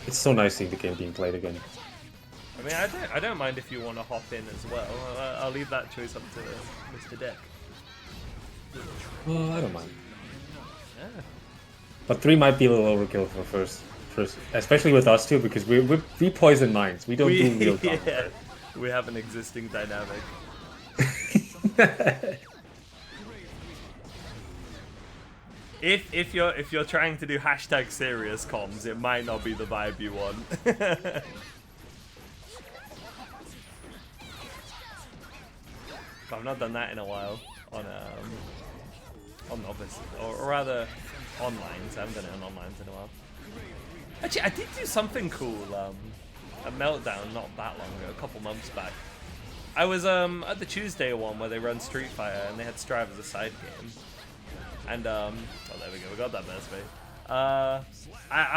It's so nice seeing the game being played again. I mean, I don't mind if you want to hop in as well. I'll leave that choice up to Mr. Deck. Well, I don't mind. Yeah. But 3 might be a little overkill for first, especially with us too, because we poison minds. We don't do real combat. Yeah, we have an existing dynamic. If you're trying to do hashtag serious comms, it might not be the vibe you want. I've not done that in a while on on Novice, or rather online. So I haven't done it on online in a while. Actually, I did do something cool. A Meltdown not that long ago, a couple months back. I was at the Tuesday one where they run Street Fighter and they had Strive as a side game. And oh, there we go, we got that best way. I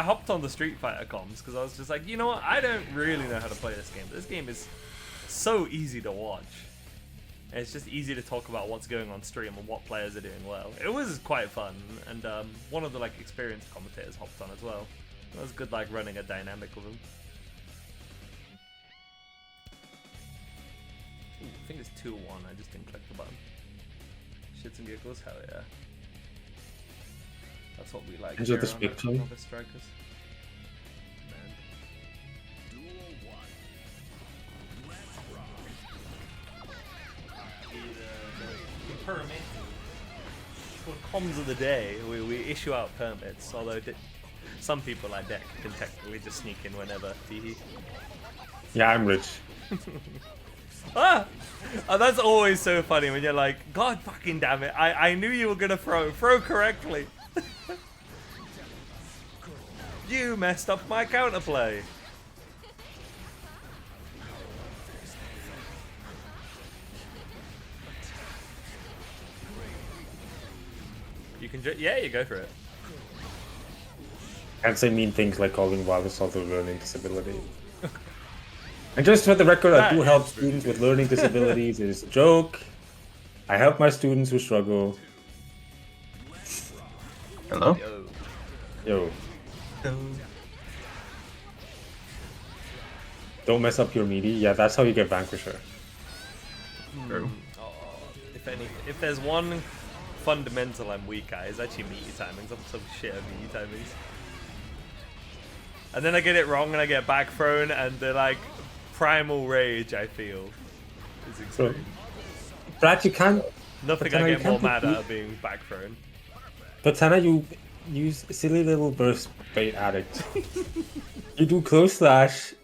hopped on the Street Fighter comms because I was just like, you know what, I don't really know how to play this game. But this game is so easy to watch. And it's just easy to talk about what's going on stream and what players are doing well. It was quite fun, and one of the like experienced commentators hopped on as well. It was good, like running a dynamic with him. Ooh, I think it's 2-1. I just didn't click the button. Shits and giggles, hell yeah. That's what we like. Enjoy the spectrum. Novice strikers. Man. Permit. For comms of the day, we issue out permits, although some people like Deck can technically just sneak in whenever. Yeah, I'm rich. Ah! Oh, that's always so funny when you're like, God fucking damn it, I knew you were gonna throw correctly. You messed up my counterplay. You can yeah, you go for it. Can't say mean things like calling WoW assault a learning disability. And just for the record, I do help students with learning disabilities. It is a joke. I help my students who struggle. Hello? Yo. Don't mess up your meaty. Yeah, that's how you get Vanquisher. True. Oh, if there's one fundamental I'm weak at, is actually meaty timings. I'm so shit at meaty timings. And then I get it wrong and I get back thrown, and the like primal rage I feel is extreme. So, Brad, you can't. Nothing I get more mad at being back thrown. But Tana, you silly little burst bait addict. You do close slash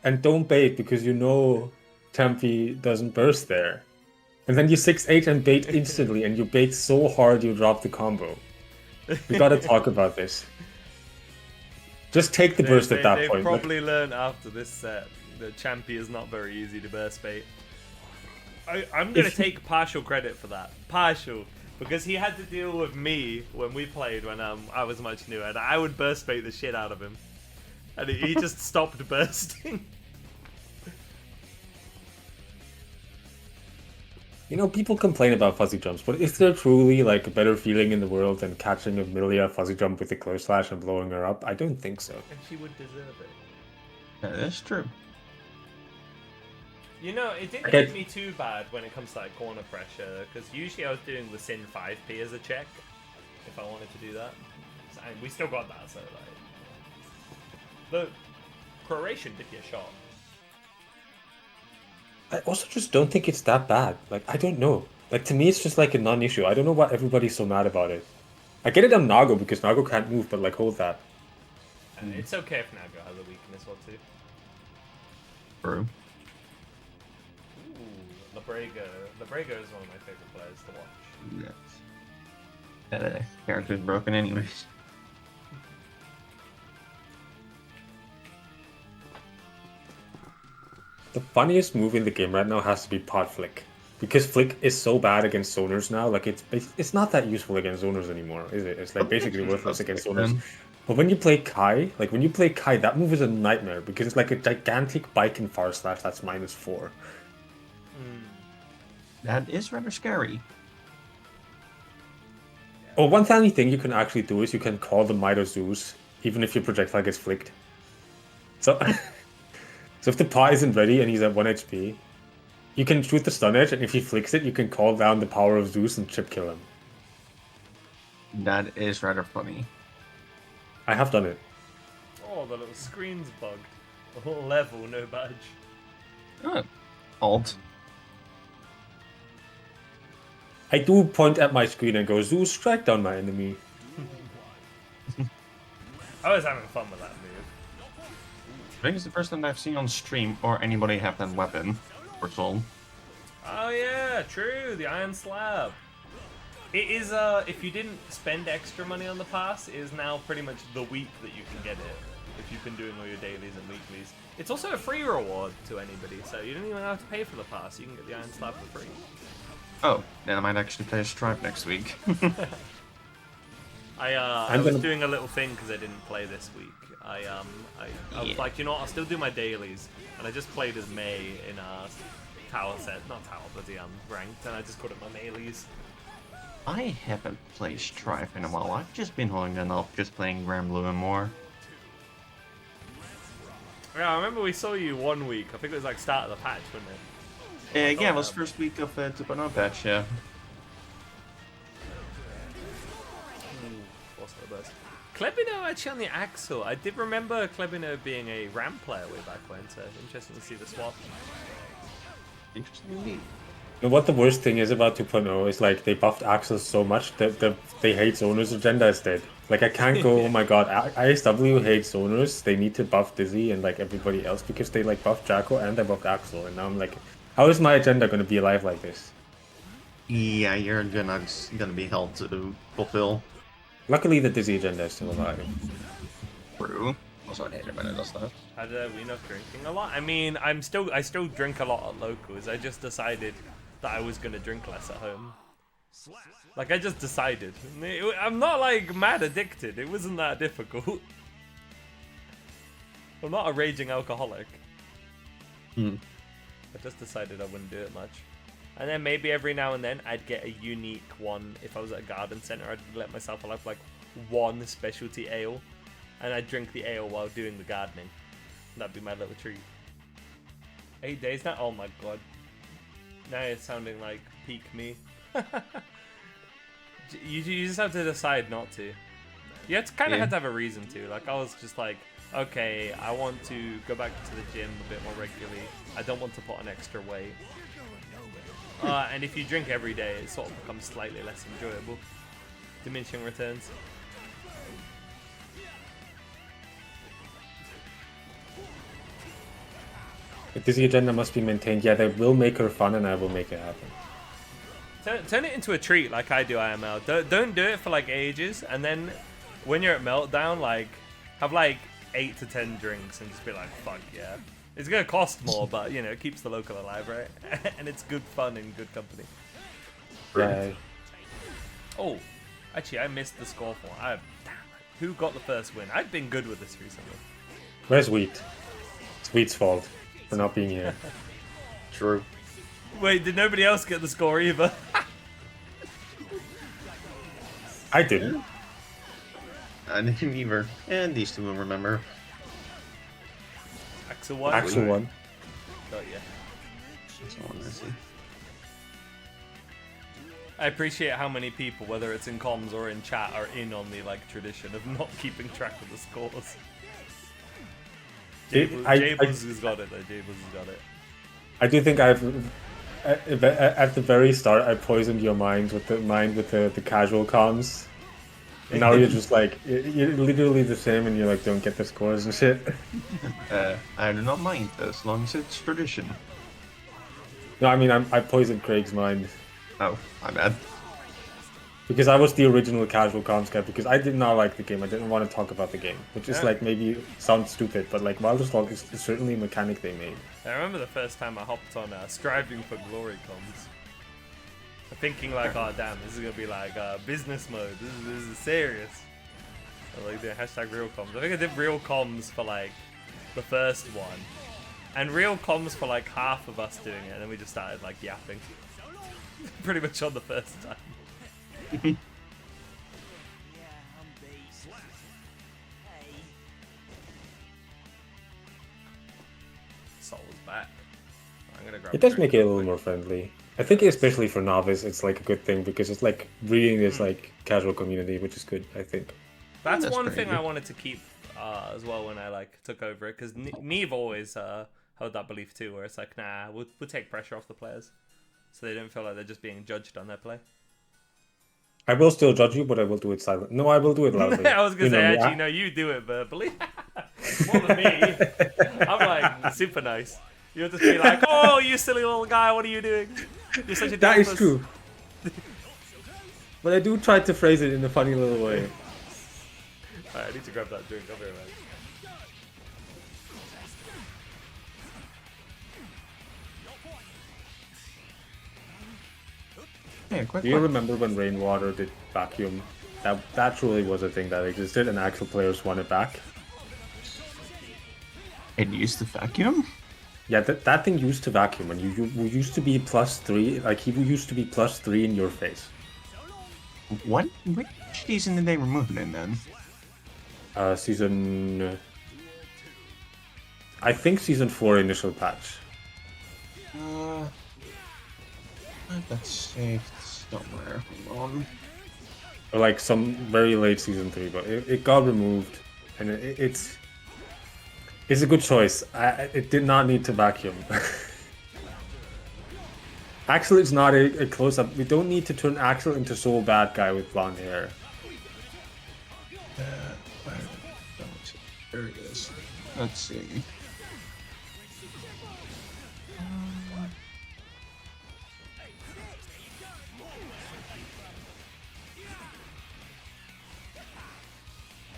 and don't bait because you know Tempe doesn't burst there. And then you 6-8 and bait instantly, and you bait so hard you drop the combo. We gotta talk about this. Just take the burst at that point. They've probably learned after this set that Champy is not very easy to burst bait. I'm going to take partial credit for that. Partial. Because he had to deal with me when we played when I was much newer. And I would burst bait the shit out of him. And he just stopped bursting. You know, people complain about fuzzy jumps, but is there truly like a better feeling in the world than catching a Milia fuzzy jump with a close slash and blowing her up? I don't think so. And she would deserve it. That is true. You know, it didn't hit me too bad when it comes to like corner pressure, because usually I was doing the Sin 5p as a check if I wanted to do that. And we still got that, so like the Croatian did get shot. I also just don't think it's that bad. Like, I don't know. Like, to me, it's just like a non-issue. I don't know why everybody's so mad about it. I get it on Nago because Nago can't move, but like, hold that. And it's okay if Nago has a weakness or two. True. Ooh, Labrego. Labrego is one of my favorite players to watch. Yes. That character's broken anyways. The funniest move in the game right now has to be Pot Flick. Because Flick is so bad against zoners now, like it's not that useful against zoners anymore, is it? It's like basically worthless against zoners. But when you play Kai, that move is a nightmare because it's like a gigantic bike and far slash that's -4. That is rather scary. Oh, one tiny thing you can actually do is you can call the Might of Zeus, even if your projectile gets flicked. So, so if the pot isn't ready and he's at 1 HP, you can shoot the stun edge, and if he flicks it, you can call down the power of Zeus and chip kill him. That is rather funny. I have done it. Oh, the little screen's bugged. The whole level, no badge. Alt. I do point at my screen and go, Zeus, strike down my enemy. I was having fun with that move. I think it's the first time I've seen on stream or anybody have that weapon or soul. Oh yeah, true, the Iron Slab. It is, if you didn't spend extra money on the pass, it is now pretty much the week that you can get it, if you've been doing all your dailies and weeklies. It's also a free reward to anybody, so you don't even have to pay for the pass, you can get the Iron Slab for free. Oh, then I might actually play Stripe next week. I was doing a little thing because I didn't play this week. I was like, you know what, I'll still do my dailies, and I just played as May in a tower set, not tower, but the ranked, and I just called it my Melees. I haven't played Stripe in a while. I've just been holding it off, just playing Grand Blue and more. Yeah, I remember we saw you one week. I think it was like start of the patch, wasn't it? Yeah, it was first week of 2.0 patch, yeah. What's the best? Klebino actually on the Axel. I did remember Klebino being a ramp player way back when, so interesting to see the swap. Interesting indeed. And what the worst thing is about 2.0 is like they buffed Axel so much that they hate Zoners agenda instead. Like I can't go, oh my god, ISW hates Zoners, they need to buff Dizzy and like everybody else because they like buffed Jacko and they buffed Axel, and now I'm like, how is my agenda gonna be alive like this? Yeah, you're gonna be held to fulfill. Luckily the Dizzy agenda is still alive. True. Also, I hate it when it does that. Had we not drinking a lot? I mean, I still drink a lot at locals. I just decided that I was gonna drink less at home. Like I just decided. I'm not like mad addicted. It wasn't that difficult. I'm not a raging alcoholic. I just decided I wouldn't do it much. And then maybe every now and then I'd get a unique one. If I was at a garden center, I'd let myself have like one specialty ale, and I'd drink the ale while doing the gardening. That'd be my little treat. 8 days now? Oh my god. Now it's sounding like peak me. you just have to decide not to. You have to kind of have to have a reason to. Like I was just like, okay, I want to go back to the gym a bit more regularly. I don't want to put on extra weight. And if you drink every day, it sort of becomes slightly less enjoyable. Diminishing returns. The Dizzy agenda must be maintained. Yeah, they will make her fun and I will make it happen. Turn it into a treat like I do IML. Don't do it for like ages, and then when you're at Meltdown, like have like 8 to 10 drinks and just be like, fuck yeah. It's gonna cost more, but you know, it keeps the local alive, right? And it's good fun and good company. Right. Oh, actually, I missed the score for one. Damn, who got the first win? I've been good with this recently. Where's Wheat? It's Wheat's fault for not being here. True. Wait, did nobody else get the score either? I didn't. I didn't either. And these two will remember. Axel won? Axel won. Got ya. That's all I see. I appreciate how many people, whether it's in comms or in chat, are in on the like tradition of not keeping track of the scores. Jables has got it though. Jables has got it. I do think at the very start I poisoned your mind with the casual comms. And now you're just like, you're literally the same and you like don't get the scores and shit. I do not mind as long as it's tradition. No, I mean I poisoned Craig's mind. Oh, my bad. Because I was the original casual comms guy, because I did not like the game. I didn't want to talk about the game, which is like maybe sounds stupid, but like Wilder's Log is certainly a mechanic they made. I remember the first time I hopped on Striving for Glory comms. Thinking like, oh damn, this is gonna be like business mode. This is serious. I like doing hashtag real comms. I think I did real comms for like the first one, and real comms for like half of us doing it, and then we just started like yapping. Pretty much on the first time. Soul's back. I'm gonna grab It does make it a little more friendly. I think especially for novice, it's like a good thing because it's like breeding this like casual community, which is good. I think. That's one thing I wanted to keep as well when I like took over it, because Neve always held that belief too, where it's like, nah, we'll take pressure off the players, so they don't feel like they're just being judged on their play. I will still judge you, but I will do it silently. No, I will do it loudly. I was gonna say, actually, no, you do it verbally. More than me. I'm like super nice. You'll just be like, oh, you silly little guy, what are you doing? You're such a That is doofus." true. But I do try to phrase it in a funny little way. Alright, I need to grab that drink. I'll be right back. Yeah, quick Do you one. remember when rainwater did vacuum? That truly was a thing that existed, and actual players won it back. It used to vacuum? Yeah, that thing used to vacuum, and you used to be +3. Like he used to be +3 in your face. What? Which season did they remove it in then? Season. I think season 4 initial patch. That's saved somewhere. Hold on. Or like some very late season 3, but it got removed, and it's a good choice. It did not need to vacuum. Axel is not a close-up. We don't need to turn Axel into so bad guy with blonde hair. There it is. Let's see.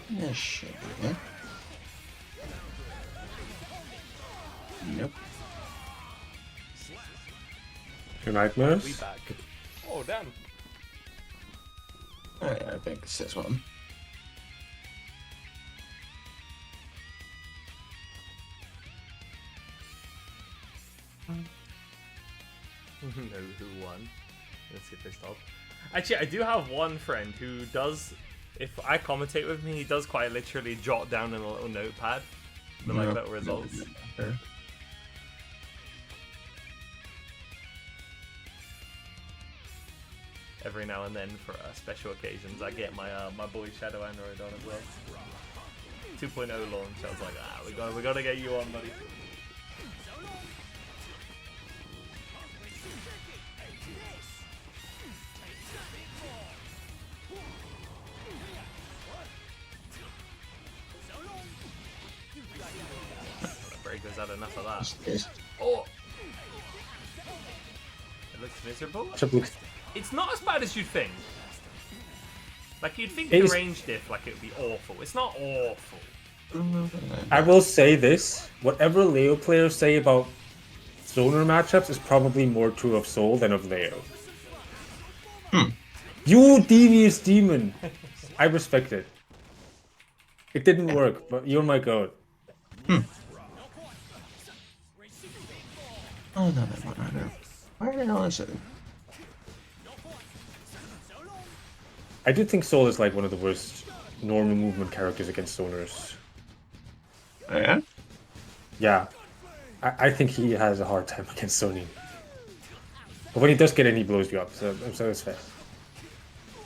This should be it. Nope. Your nightmares? We back. Oh, damn. Oh, yeah, I think it's this one. No, who won? Let's see if they stop. Actually, I do have one friend who does. If I commentate with me, he does quite literally jot down in a little notepad the like little results. Every now and then for special occasions, I get my my boy Shadow Android on as well. 2.0 launch. I was like, we gotta get you on, buddy. Breaker's had enough of that. Oh! It looks miserable. It's not as bad as you'd think. Like, you'd think the range diff, like, it would be awful. It's not awful. I will say this. Whatever Leo players say about Zoner matchups is probably more true of Soul than of Leo. You devious demon! I respect it. It didn't work, but you're my goat. Oh, no. Where the hell is it? I do think Soul is like one of the worst normal movement characters against Zoners. Oh, yeah? Yeah. I think he has a hard time against Sony. But when he does get in, he blows you up, so it's fair.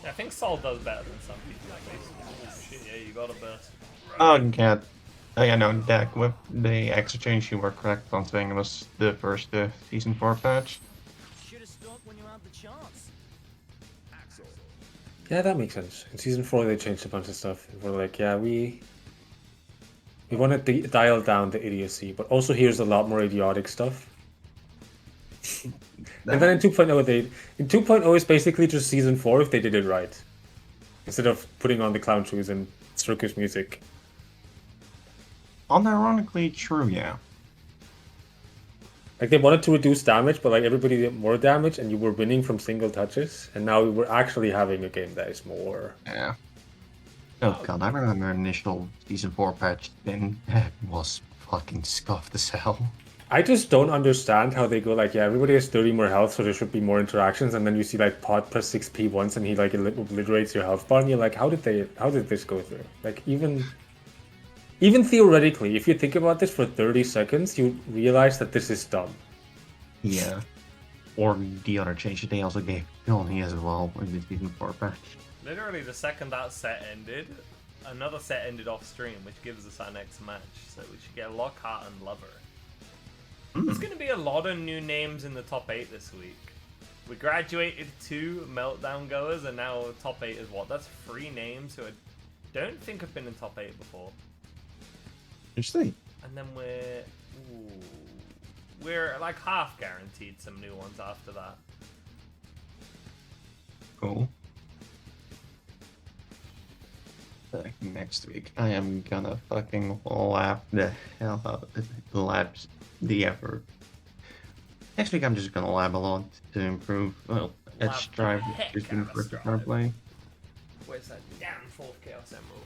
Yeah, I think Sol does better than some people, at least. Oh, shit, yeah, you got a burst. Oh, cat. Oh, yeah, no, Dak, with the extra change, you were correct on saying it was the first Season 4 patch. Should have stopped when you had the chance. Yeah, that makes sense. In Season 4, they changed a bunch of stuff. We're like, yeah, we want to dial down the idiocy, but also here's a lot more idiotic stuff. And then in 2.0, in 2.0 is basically just Season 4 if they did it right. Instead of putting on the clown shoes and circus music. Unironically true, yeah. Like, they wanted to reduce damage, but like everybody did more damage, and you were winning from single touches, and now we're actually having a game that is more... Yeah. Oh god, I remember initial Season 4 patch, then that was fucking scuffed as hell. I just don't understand how they go like, yeah, everybody has 30 more health, so there should be more interactions, and then you see like Pot press 6p once, and he like obliterates your health bar, and you're like, how did this go through? Like, even theoretically, if you think about this for 30 seconds, you realize that this is dumb. Yeah. Or the other change that they also gave Tony as well in the Season 4 patch. Literally, the second that set ended, another set ended off stream, which gives us our next match. So we should get Lockhart and Lover. There's going to be a lot of new names in the top 8 this week. We graduated 2 Meltdown goers, and now top 8 is what? That's 3 names who I don't think have been in top 8 before. Interesting. And then we're like half guaranteed some new ones after that. Cool. next week. I am gonna fucking lap the hell out lap the effort. Next week I'm just gonna lab a lot to improve. Well, Lab edge drive the heck is been out of perfect Strive. play. Where's that damn fourth Chaos Emerald?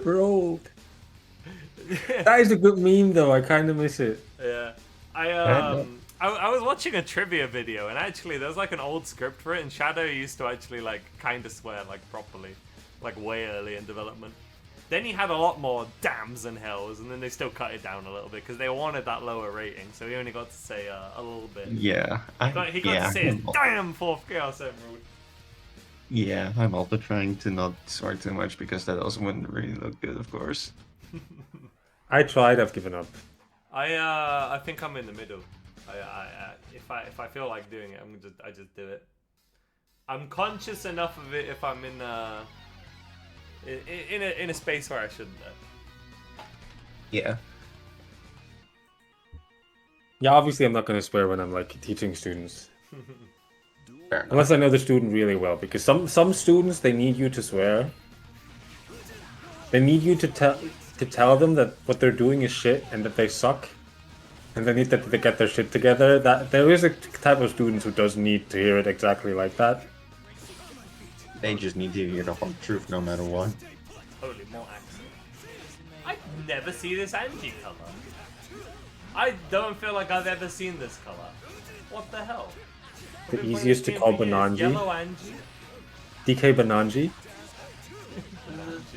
We're old. That is a good meme though. I kind of miss it. Yeah. I was watching a trivia video, and actually there's like an old script for it, and Shadow used to actually like kind of swear like properly, like way early in development. Then he had a lot more dams and hells, and then they still cut it down a little bit because they wanted that lower rating, so he only got to say a little bit. Yeah, He got to say his damn fourth Chaos Emerald. Yeah, I'm also trying to not swear too much because that also wouldn't really look good, of course. I tried. I've given up. I think I'm in the middle. If I feel like doing it, I just do it. I'm conscious enough of it if I'm in a space where I shouldn't. Yeah. Yeah, obviously I'm not going to swear when I'm like teaching students. Fair enough. Unless I know the student really well, because some students, they need you to swear. They need you to tell them that what they're doing is shit and that they suck, and they need that they get their shit together. That there is a type of students who does need to hear it exactly like that. They just need to hear the whole truth no matter what. Holy more accent. I never see this Angie color. I don't feel like I've ever seen this color. What the hell? The easiest to call Bananji. Yellow Angie. DK Bananji.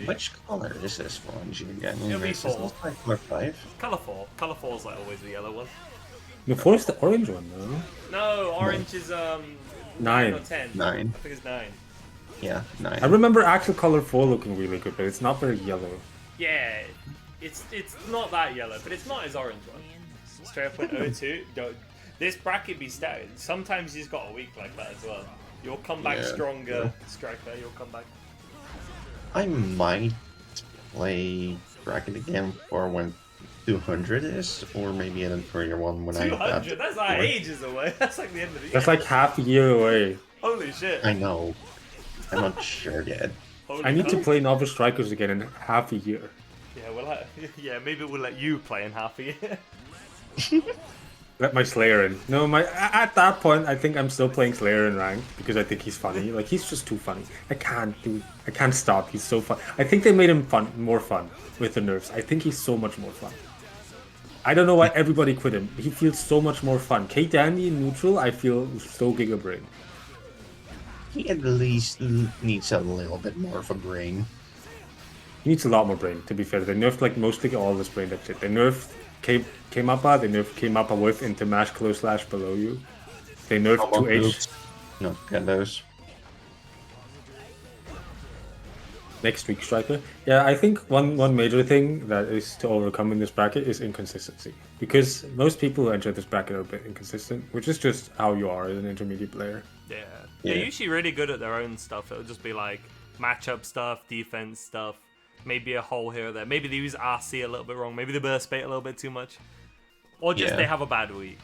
Which color is this one again? It'll be This is four. like color 5. Color 4. Color 4 is like always the yellow one. No, 4 is the orange one, though. No, orange is 9 or 10. 9. I think it's 9. Yeah, 9. I remember actual color 4 looking really good, but it's not very yellow. Yeah, it's not that yellow, but it's not his orange one. Straight up with 02. This bracket be static. Sometimes he's got a week like that as well. You'll come back stronger, striker. You'll come back. I might play bracket again for when 200 is, or maybe an inferior one when 200. That's like ages away. That's like the end of the year. That's like half a year away. Holy shit. I know. I'm not sure yet. Holy I need to hell. play Novice Strikers again in half a year. Yeah, maybe we'll let you play in half a year. Let my Slayer in. No, at that point, I think I'm still playing Slayer in rank because I think he's funny. Like, he's just too funny. I can't stop. He's so fun. I think they made him more fun with the nerfs. I think he's so much more fun. I don't know why everybody quit him. He feels so much more fun. Kate Dandy in neutral, I feel so Giga Brain. He at least needs a little bit more of a brain. He needs a lot more brain, to be fair. They nerfed like mostly all this brain, that's it. They nerfed K-Mappa, they nerfed K-Mappa with into mash close slash below you. They nerfed 2H No, get those. next week striker. Yeah, I think one major thing that is to overcome in this bracket is inconsistency. Because most people who enter this bracket are a bit inconsistent, which is just how you are as an intermediate player. Yeah. Yeah. They're usually really good at their own stuff. It'll just be like matchup stuff, defense stuff, maybe a hole here or there. Maybe they use RC a little bit wrong. Maybe they burst bait a little bit too much. Or just they have a bad week.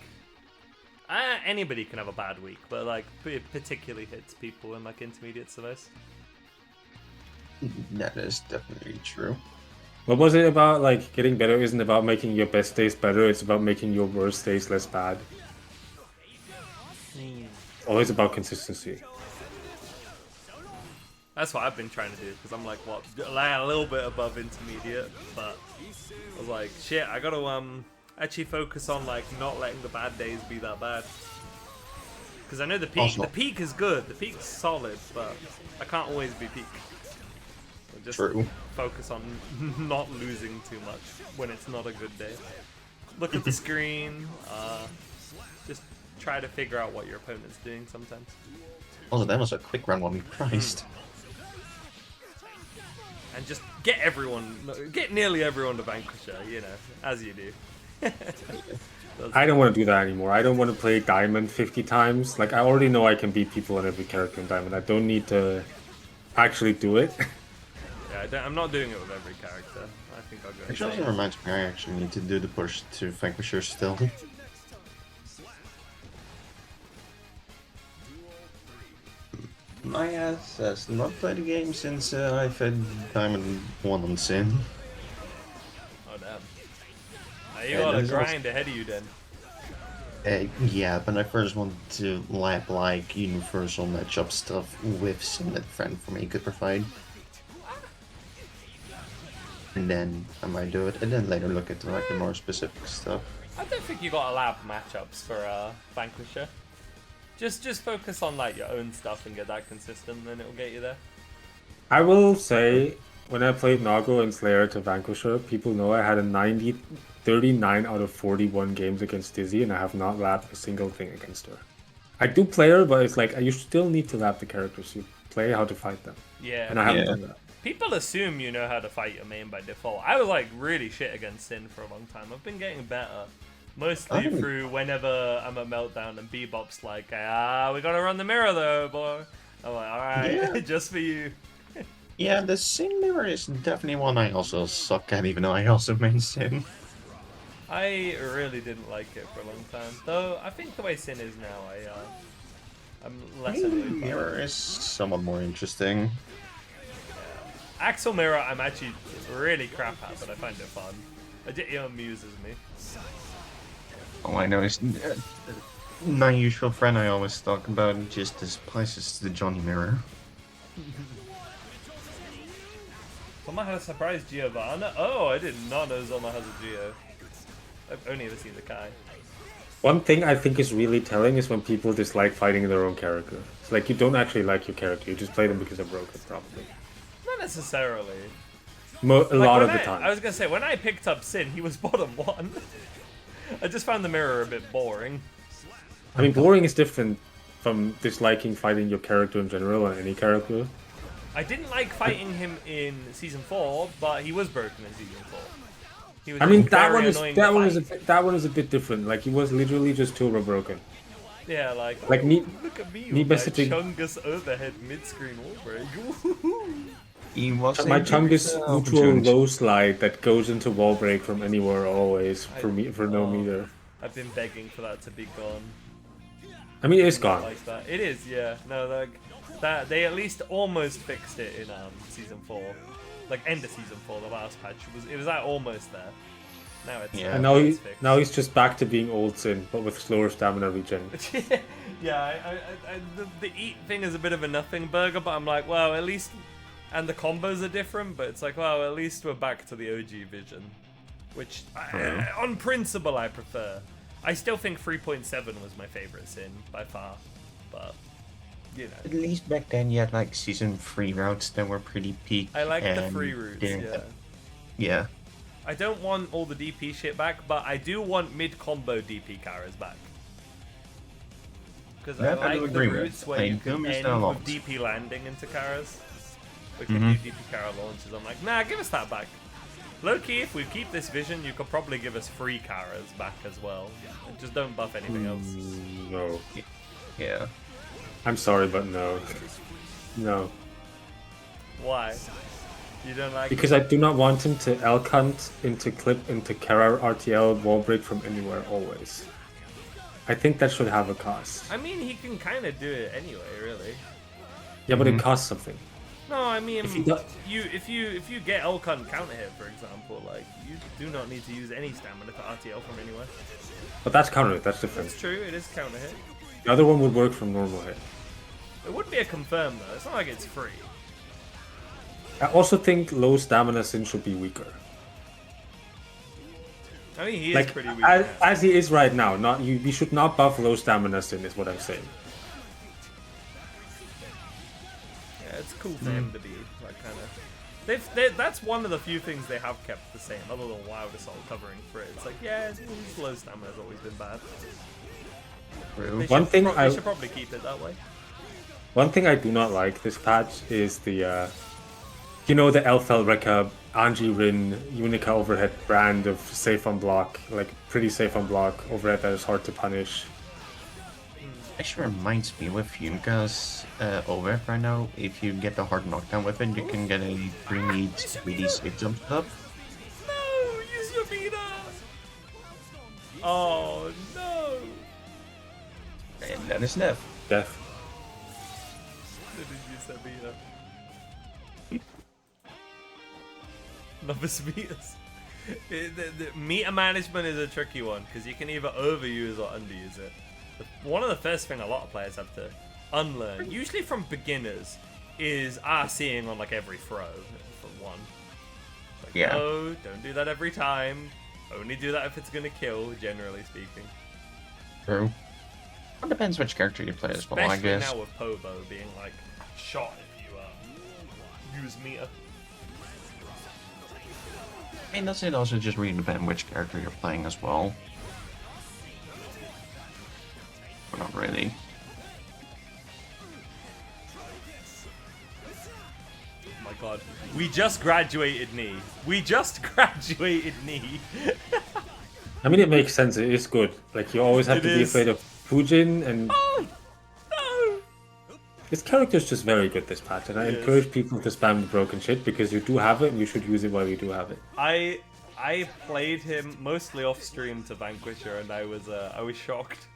Anybody can have a bad week, but like it particularly hits people in like intermediates the most. That is definitely true. What was it about, like, getting better isn't about making your best days better, it's about making your worst days less bad. Always about consistency. That's what I've been trying to do, because I'm like, what, a little bit above intermediate, but I was like, shit, I gotta actually focus on like not letting the bad days be that bad. Because I know the peak is good, the peak's solid, but I can't always be peak. So just focus on not losing too much when it's not a good day. Look at the screen, just try to figure out what your opponent's doing sometimes. Also, that was a quick run one. Christ. And just get nearly everyone to Vanquisher, you know, as you do. I don't want to do that anymore. I don't want to play Diamond 50 times. Like, I already know I can beat people on every character in Diamond. I don't need to actually do it. Yeah, I'm not doing it with every character. I think I'll go. Actually, also reminds me, I actually need to do the push to Vanquisher still. My ass has not played the game since I've had Diamond 1 on Sin. Oh damn. You Yeah, got a there's also- grind ahead of you then. Yeah, but I first wanted to lab like universal matchup stuff with Sin that friend for me could provide. And then I might do it, and then later look at like the more specific stuff. I don't think you got to lab matchups for Vanquisher. Just focus on like your own stuff and get that consistent, and then it'll get you there. I will say, when I played Nago and Slayer to Vanquisher, people know I had a 39 out of 41 games against Dizzy, and I have not labbed a single thing against her. I do play her, but it's like you still need to lab the characters you play, how to fight them. Yeah. And I haven't Yeah. done that. People assume you know how to fight your main by default. I was like really shit against Sin for a long time. I've been getting better. Mostly through whenever I'm at Meltdown and Bebop's like, we gotta run the mirror though, boy. I'm like, alright, Yeah. just for you. Yeah, the Sin mirror is definitely one I also suck at, even though I also main Sin. I really didn't like it for a long time. Though, I think the way Sin is now, I'm less annoyed by it. Mirror is somewhat more interesting. Axel Mirror, I'm actually really crap at, but I find it fun. It amuses me. All I know is my usual friend I always talk about just despises the Johnny Mirror. Zoma has a surprise Giovanna? Oh, I did not know Zoma has a Geo. I've only ever seen the Kai. One thing I think is really telling is when people dislike fighting their own character. It's like you don't actually like your character, you just play them because they're broken, probably. Not necessarily. A lot of when the time. I was gonna say, when I picked up Sin, he was bottom 1. I just found the mirror a bit boring. I mean, boring is different from disliking fighting your character in general or any character. I didn't like fighting him in Season 4, but he was broken in Season 4. He was I mean, just that very one is annoying that to one is fight. that one is a bit different. Like he was literally just turbo broken. Yeah, like me- look at me me with my messaging- Chungus overhead mid-screen wall break. He was My able chunk to is neutral opportunity. low slide that goes into wall break from anywhere always for me for no Oh. meter. I've been begging for that to be gone. I mean, it's Not gone. like that. It is, yeah. No, like that. They at least almost fixed it in Season 4, like end of Season 4. The last patch it was almost there. Now it's Yeah. And now it's fixed. now he's just back to being old Sin, but with slower stamina regen. Yeah, the eat thing is a bit of a nothing burger, but I'm like, well, at least, and the combos are different, but it's like, well, at least we're back to the OG vision, which on principle I prefer. I still think 3.7 was my favorite Sin by far, but you know, At least back then you had like Season 3 routes that were pretty peak. I like the and free routes. didn't- Yeah, Yeah. I don't want all the DP shit back, but I do want mid combo DP carries back. Because I That I do like the agree with. routes where I you do can miss end that a lot. with DP landing into Karas. Like Mhm. if you DP Kara launches, I'm like, nah, give us that back. Low-key, if we keep this vision, you could probably give us free Karas back as well. And just don't buff anything else. No, Yeah. I'm sorry, but no, no. Why? You don't like Because I do not want him to elk hunt into clip into Kara RTL wall break from anywhere always. I think that should have a cost. I mean, he can kind of do it anyway, really. Yeah, but it costs something. No, I mean, If he do- if you get Elkon counter hit, for example, like you do not need to use any stamina to RTL from anywhere. But that's counter hit, that's different. That's true. It is counter hit. The other one would work from normal hit. It would be a confirm though. It's not like it's free. I also think low stamina Sin should be weaker. I mean, he is Like pretty weak. as he is right now. Not you. We should not buff low stamina Sin, is what I'm saying. Yeah, it's cool for him to be like kind of. That's one of the few things they have kept the same, other than Wild Assault covering for it. It's like, yeah, his low stamina has always been bad. True. They One should thing they should probably keep it that way. One thing I do not like this patch is the, you know, the Elfel Rekka Anji Rin Unica overhead brand of safe on block, like pretty safe on block overhead that is hard to punish. Actually reminds me with Yunka's overhead right now, if you get the hard knockdown with it, you can get a 3D jump up. No, use your meter. Oh no. And that is Nev. Death. did you say meter? Novice meters. The meter management is a tricky one because you can either overuse or underuse it. One of the first thing a lot of players have to unlearn, usually from beginners, is RCing on like every throw for one. Like, Yeah. no, don't do that every time. Only do that if it's gonna kill, generally speaking. True. It depends which character you play as well, I Especially guess. now with Pobo being like shot if you use meter. I mean, that's it. Also, just really depend which character you're playing as well. But not really. Oh my god. We just graduated knee. We just graduated knee. I mean, it makes sense. It is good. Like, you always have It to be is. afraid of Fujin, and Oh! No! his character's just very good this patch. And I Yes. encourage people to spam the broken shit because you do have it, and you should use it while you do have it. I played him mostly off stream to Vanquisher, and I was shocked.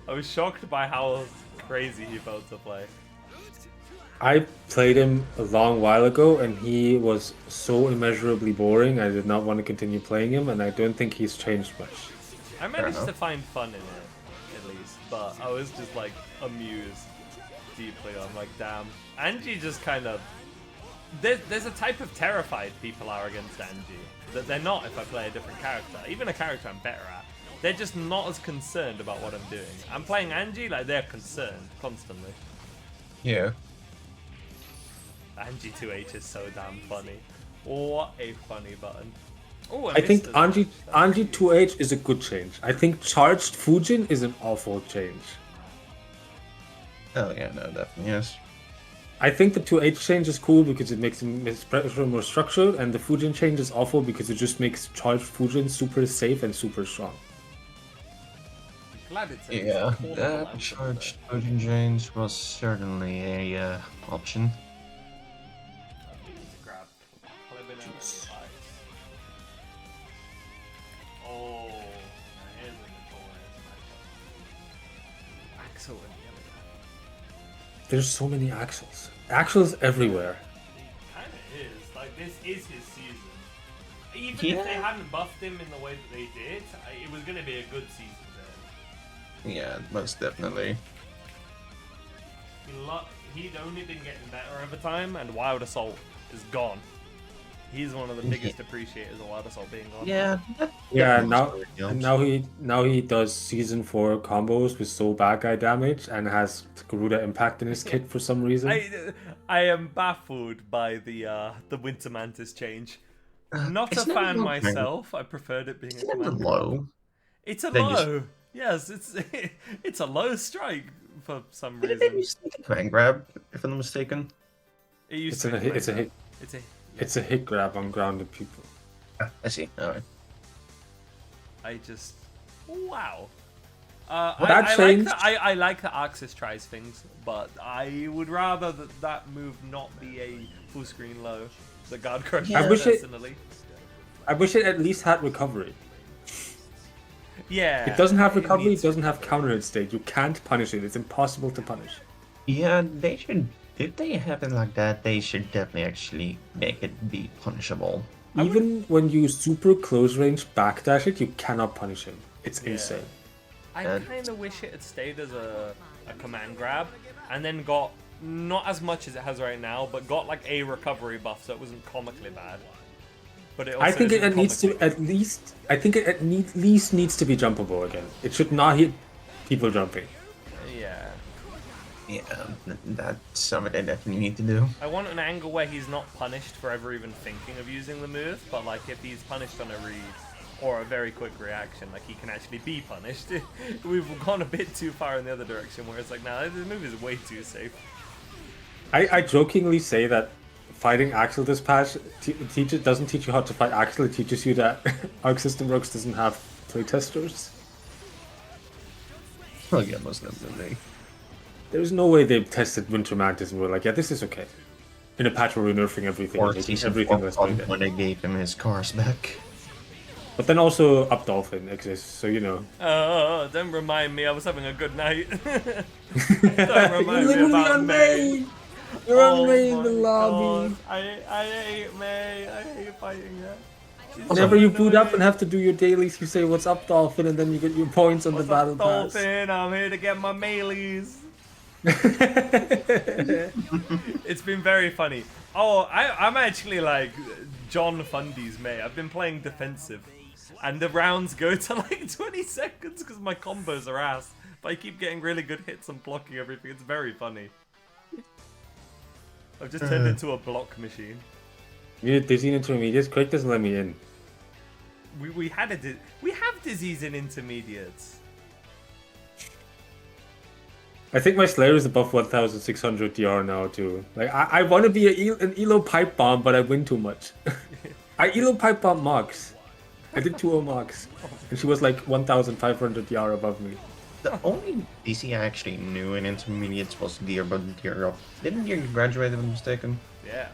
I was shocked by how crazy he felt to play. I played him a long while ago, and he was so immeasurably boring. I did not want to continue playing him, and I don't think he's changed much. I managed enough. to find fun in it, at least, but I was just like amused deeply. I'm like, damn. Angie just kind of. There's a type of terrified people are against Angie that they're not if I play a different character, even a character I'm better at. They're just not as concerned about what I'm doing. I'm playing Angie, like they're concerned constantly. Yeah. Angie 2H is so damn funny. What a funny button. Oh, I think Angie 2H is a good change. I think charged Fujin is an awful change. Oh yeah, no, definitely yes. I think the 2H change is cool because it makes his pressure more structured, and the Fujin change is awful because it just makes charged Fujin super safe and super strong. Glad it's Yeah, it's that affordable charged Odin James was certainly a option. Grab. Clipping out the lights. Oh, here's a notorious matchup. Axel and the other guy. There's so many Axels. Axels everywhere. Kinda is. Like, this is his season. Even if they hadn't buffed him in the way that they did, it was gonna be a good season for him. Yeah, most definitely. He'd only been getting better over time, and Wild Assault is gone. He's one of the biggest appreciators of Wild Assault being gone. Yeah. Yeah, definitely now he does season 4 combos with soul bad guy damage and has Garuda impact in his kit for some reason. I am baffled by the Winter Mantis change. Not a It's not fan low, myself. I preferred it being It's a not commander. low. It's a They low. Yes, it's a low strike for some Did they reason. sneak a command grab, if I'm not mistaken? It used It's to a be hit. It's a commander. hit. It's a hit grab on grounded people. I see. Alright. I just wow. That I changed. I like that Axis tries things, but I would rather that move not be a full screen low. The guard crush Yeah. I wish it- personally. I wish it at least had recovery. Yeah. It doesn't have recovery. It needs doesn't have counter hit state. You can't punish it. It's impossible to punish. Yeah, they should. If they have it like that, they should definitely actually make it be punishable. Even when you super close range backdash it, you cannot punish him. It's Yeah. insane. I Uh, kind of wish it had stayed as a command grab, and then got not as much as it has right now, but got like a recovery buff, so it wasn't comically bad. But it also I think it isn't needs to comically at least. I think it at least needs to be jumpable again. It should not hit people jumping. good. Yeah. Yeah, that's something they definitely need to do. I want an angle where he's not punished for ever even thinking of using the move, but like if he's punished on a read or a very quick reaction, like he can actually be punished. We've gone a bit too far in the other direction where it's like, nah, this move is way too safe. I jokingly say that fighting Axel this patch doesn't teach you how to fight Axel. It teaches you that Arc System Works doesn't have playtesters. Well, yeah, most definitely. There's no way they tested Winter Mantis and were like, yeah, this is okay. In a patch where we're nerfing everything, Or making season everything 4 less played. when they gave him his cars back. But then also Up Dolphin exists, so you know. Don't remind me. I was having a good night. Don't remind me literally about on May. May! You're on May in the my lobby. God. I hate May. I hate fighting her. She's Whenever so you boot up and annoying. have to do your dailies, you say, "What's up, Dolphin?" and then you get your points on What's the battle up, pass. Dolphin? I'm here to get my mailies. It's been very funny. Oh, I'm actually like John Fundy's May. I've been playing defensive. And the rounds go to like 20 seconds because my combos are ass. But I keep getting really good hits and blocking everything. It's very funny. I've just turned into a block machine. You need Dizzy intermediates. Craig doesn't let me in. We have Dizzies in intermediates. I think my Slayer is above 1,600 DR now too. Like I want to be an Elo pipe bomb, but I win too much. I Elo pipe bomb Mox. I did 2-0 Mox, and she was like 1,500 DR above me. The only DC I actually knew in intermediates was Deer, but Deer. Didn't you graduate if I'm mistaken? Yeah.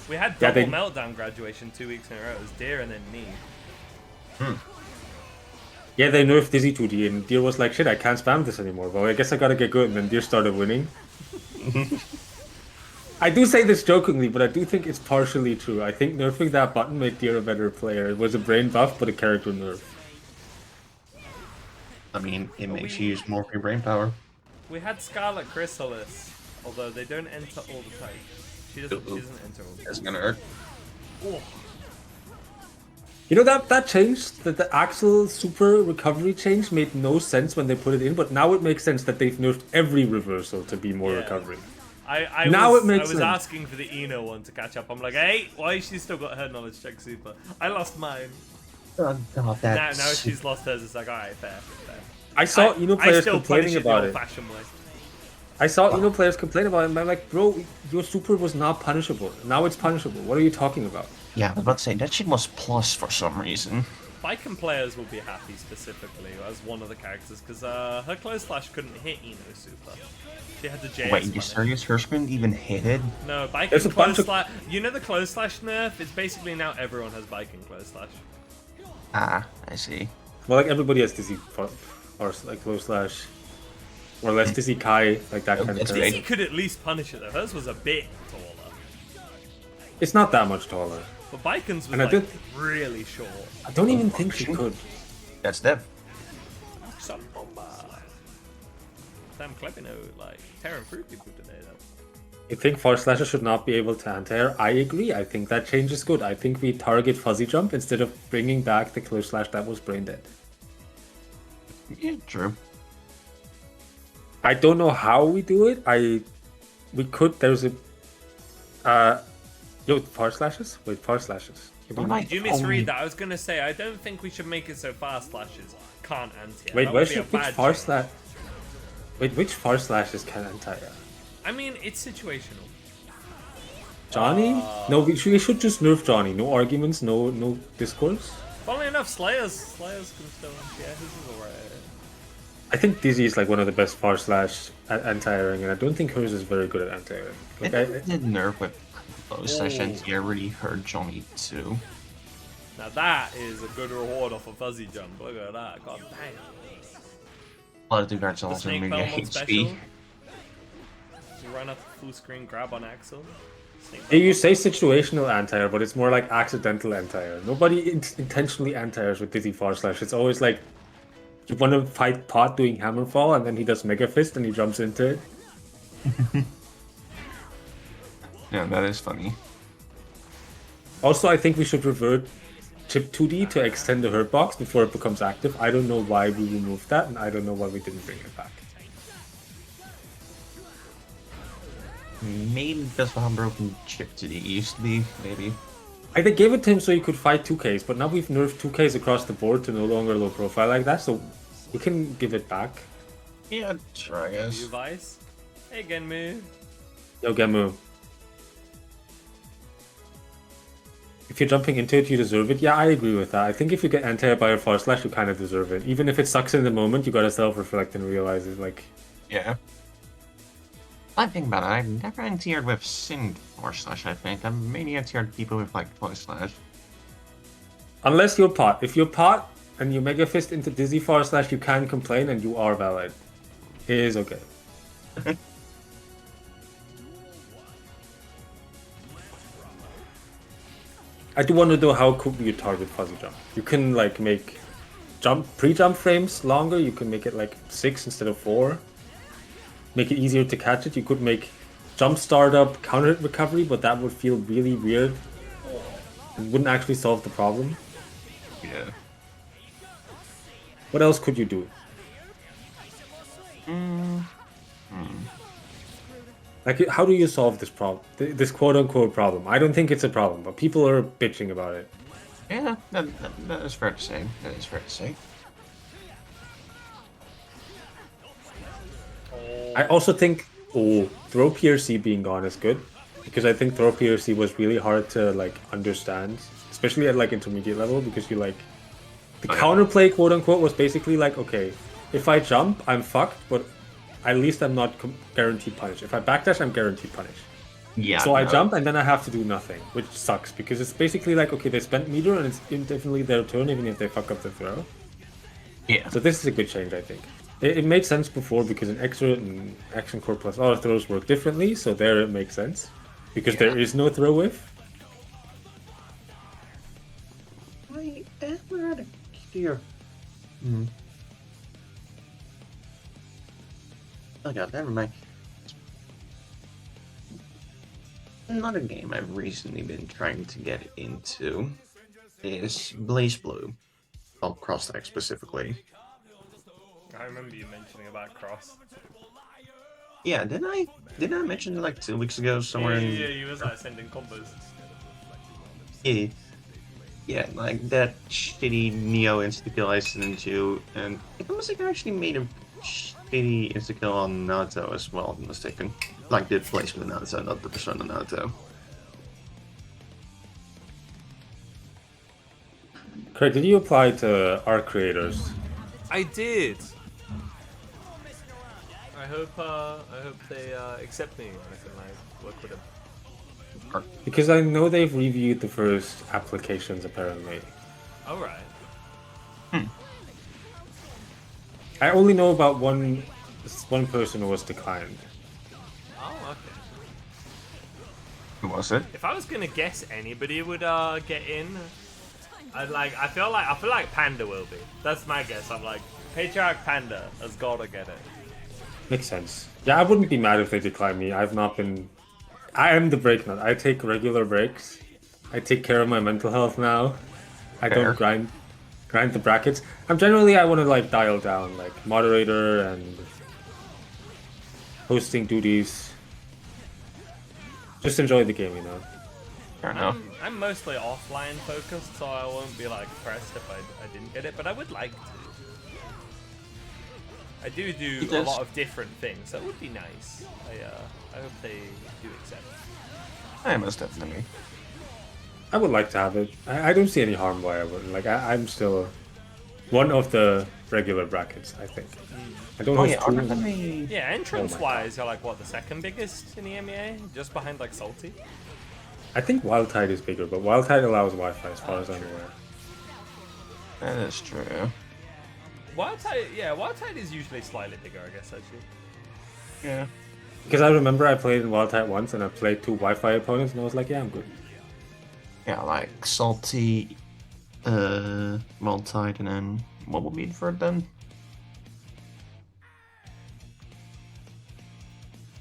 We had Yeah, double they- meltdown graduation 2 weeks in a row. It was Deer and then me. Yeah, they nerfed Dizzy 2D, and Deer was like, "Shit, I can't spam this anymore." Well, I guess I gotta get good, and then Deer started winning. I do say this jokingly, but I do think it's partially true. I think nerfing that button made Deer a better player. It was a brain buff, but a character nerf. I mean, it makes you use more of your brain power. We had Scarlet Chrysalis, although they don't enter all the time. She doesn't enter all the It's time. gonna hurt. Oh, You know that change, that the Axel super recovery change made no sense when they put it in, but now it makes sense that they've nerfed every reversal to be more Yeah. recovery. I Now was, it makes I was sense. asking for the Eno one to catch up. I'm like, hey, why has she still got her knowledge check super? I lost mine. Oh, God, Now that's... she's lost hers. It's like, alright, fair. I saw Eno players still complaining punish it the about it. old-fashioned way. I saw Eno players complain about it, and I'm like, bro, your super was not punishable. Now it's punishable. What are you talking about? Yeah, I was about to say, that shit was plus for some reason. Viking players will be happy specifically as one of the characters because her close slash couldn't hit Eno super. She had to JS. Wait, you punish. serious? Her screen even hit it? No, Viking There's a close bunch of- slash. You know the close slash nerf? It's basically now everyone has Viking close slash. Ah, I see. Well, like everybody has Dizzy or like low slash, or less Dizzy Kai, like that kind of It's character. Dizzy could at least punish it though. Hers was a bit taller. It's not that much taller. But Vikings was And I like did- really short. I don't even think she could. That's Dev. Some bomba. Damn Clevino, like tearing through people today though. You think Force Slasher should not be able to anti-air? I agree. I think that change is good. I think we target Fuzzy Jump instead of bringing back the close slash that was brain dead. Yeah, true. I don't know how we do it. We could. There's a. Yo, Force Slashes? Wait, Force Slashes. Did you misread that? I was gonna say I don't think we should make it so fast slashes can't anti-air. Wait, That where would be a should which bad Force change. Slash? Wait, which Force Slashes can anti-air? I mean, it's situational. Johnny? No, we should just nerf Johnny. No arguments, no discourse. Funnily enough, Slayers can still anti-air. His is alright. I think Dizzy is like one of the best Force Slash at anti-airing, and I don't think hers is very good at anti-airing. Like, I did nerf with close sessions. Ooh. Yeah, really hurt Johnny too. Now that is a good reward off a fuzzy jump. Look at that. God damn. A lot of dudes The also Snake maybe Belmont HP. special. You run up full screen grab on Axel. Snake yeah, you Belmont. say situational anti-air, but it's more like accidental anti-air. Nobody intentionally anti-airs with Dizzy Force Slash. It's always like you want to fight Pot doing Hammerfall, and then he does Mega Fist, and he jumps into it. Yeah, that is funny. Also, I think we should revert Chip 2D to extend the hurt box before it becomes active. I don't know why we removed that, and I don't know why we didn't bring it back. Maybe because of how broken Chip 2D used to be, maybe. They gave it to him so he could fight 2Ks, but now we've nerfed 2Ks across the board to no longer low profile like that, so we can give it back. Yeah, sure, I guess. You Vice? Hey, Genmu. Yo, Gemu. If you're jumping into it, you deserve it. Yeah, I agree with that. I think if you get anti-air by a Force Slash, you kind of deserve it. Even if it sucks in the moment, you gotta self-reflect and realize it, like... Yeah. I think about it, I've never anti-aired with Sin Force Slash, I think. I've mainly anti-aired people with, like, Force Slash. Unless you're pot. If you're pot and you Mega Fist into Dizzy / you can complain and you are valid. It is okay. I do wonder though, how could you target fuzzy jump? You can like make pre-jump frames longer. You can make it like 6 instead of 4. Make it easier to catch it. You could make jump startup counter hit recovery, but that would feel really weird. It wouldn't actually solve the problem. Yeah. What else could you do? Like, how do you solve this problem? This quote-unquote problem? I don't think it's a problem, but people are bitching about it. Yeah, that is fair to say. That is fair to say. I also think throw PRC being gone is good, because I think throw PRC was really hard to like understand, especially at like intermediate level, because you like the counterplay quote-unquote was basically like, okay, if I jump, I'm fucked, but at least I'm not guaranteed punish. If I backdash, I'm guaranteed punish. Yeah. So I jump and then I have to do nothing, which sucks because it's basically like, okay, they spent meter and it's indefinitely their turn even if they fuck up the throw. Yeah. So this is a good change, I think. It made sense before because in Extra and Action Core Plus auto throws work differently, so there it makes sense. Because there is no throw whiff. I am out of here. Oh god, never mind. Another game I've recently been trying to get into is Blaze Blue. Well, Cross Tag specifically. I remember you mentioning about Cross. Yeah, didn't I mention it like 2 weeks ago somewhere? Yeah, you was like sending combos. Yeah. Yeah, like that shitty Neo insta-kill I sent into, and it almost like I actually made a shitty insta-kill on Naruto as well, if I'm mistaken. Like the placement of Naruto, not the persona Naruto. Craig, did you apply to art creators? I did. I hope they accept me or anything like work with them. Because I know they've reviewed the first applications apparently. All right. I only know about one person who was declined. Oh, okay. Who was it? If I was gonna guess anybody would get in, I feel like Panda will be. That's my guess. I'm like Patriarch Panda has gotta get it. Makes sense. Yeah, I wouldn't be mad if they decline me. I am the break nut. I take regular breaks. I take care of my mental health now. I don't grind the brackets. I want to like dial down like moderator and hosting duties. Just enjoy the game, you know. Fair enough. I'm mostly offline focused, so I won't be like pressed if I didn't get it, but I would like to. I do a lot of different things, so it would be nice. I hope they do accept. I most definitely. I would like to have it. I don't see any harm why I wouldn't. Like I'm still one of the regular brackets, I think. I don't host two. Yeah, entrance-wise, you're like what, the second biggest in the MEA, just behind like Salty. I think Wild Tide is bigger, but Wild Tide allows Wi-Fi as far as I'm aware. That is true. Wild Tide is usually slightly bigger, I guess, actually. Yeah. Because I remember I played in Wild Tide once and I played 2 Wi-Fi opponents and I was like, yeah, I'm good. Yeah, like Salty, Wild Tide, and then what would be the third then?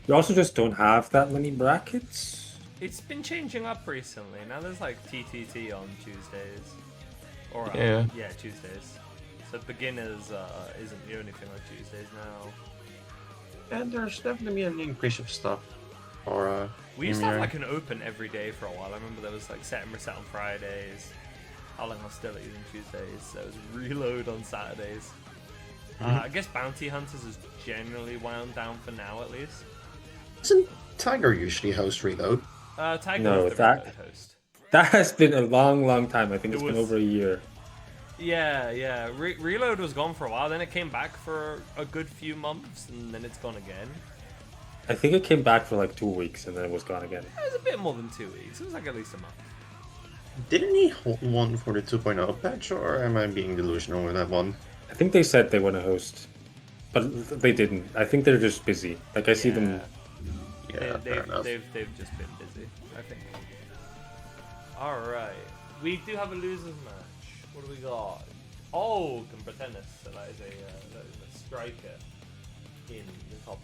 You also just don't have that many brackets. It's been changing up recently. Now there's like TTT on Tuesdays. Or yeah, Tuesdays. So beginners isn't the only thing on Tuesdays now. And there's definitely an increase of stuff. Or we used to have like an open every day for a while. I remember there was like set and reset on Fridays, Howling Hostilities on Tuesdays. There was reload on Saturdays. I guess Bounty Hunters is generally wound down for now, at least. Doesn't Tiger usually host reload? Tiger No, is the reload host. That has been a long time. I think it's been over a year. Yeah. Reload was gone for a while, then it came back for a good few months, and then it's gone again. I think it came back for like 2 weeks and then it was gone again. It was a bit more than 2 weeks. It was like at least a month. Didn't he hold one for the 2.0 patch, or am I being delusional with that one? I think they said they want to host, but they didn't. I think they're just busy. Like I see them. Yeah, fair enough. They've just been busy, I think. Alright. We do have a losers match. What do we got? Oh, can pretend so that is a striker in the top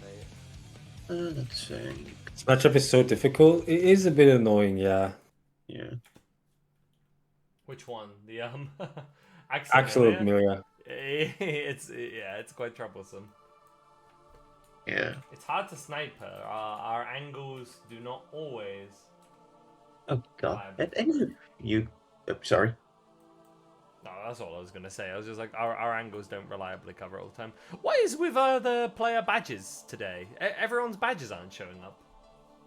8. Let's see. This matchup is so difficult. It is a bit annoying, yeah. Yeah. Which one? The Axel Amelia. it's quite troublesome. Yeah. It's hard to snipe her. Our angles do not always. Oh god. And you. Sorry. No, that's all I was gonna say. I was just like, our angles don't reliably cover all the time. What is with the player badges today? Everyone's badges aren't showing up.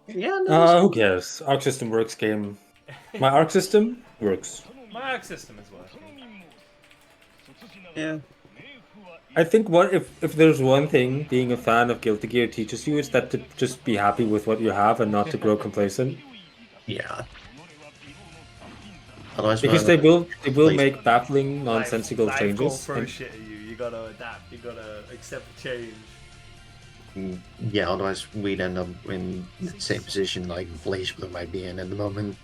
Yeah. No. Who cares? Arc system works. Game. My arc system works. My arc system is working. Yeah. I think what if there's one thing being a fan of Guilty Gear teaches you is that to just be happy with what you have and not to grow complacent. Yeah. Otherwise, Because they will make baffling, nonsensical Life changes. will throw shit at you. You gotta adapt. You gotta accept change. Yeah, otherwise we'd end up in the same position like Blaze Blue might be in at the moment.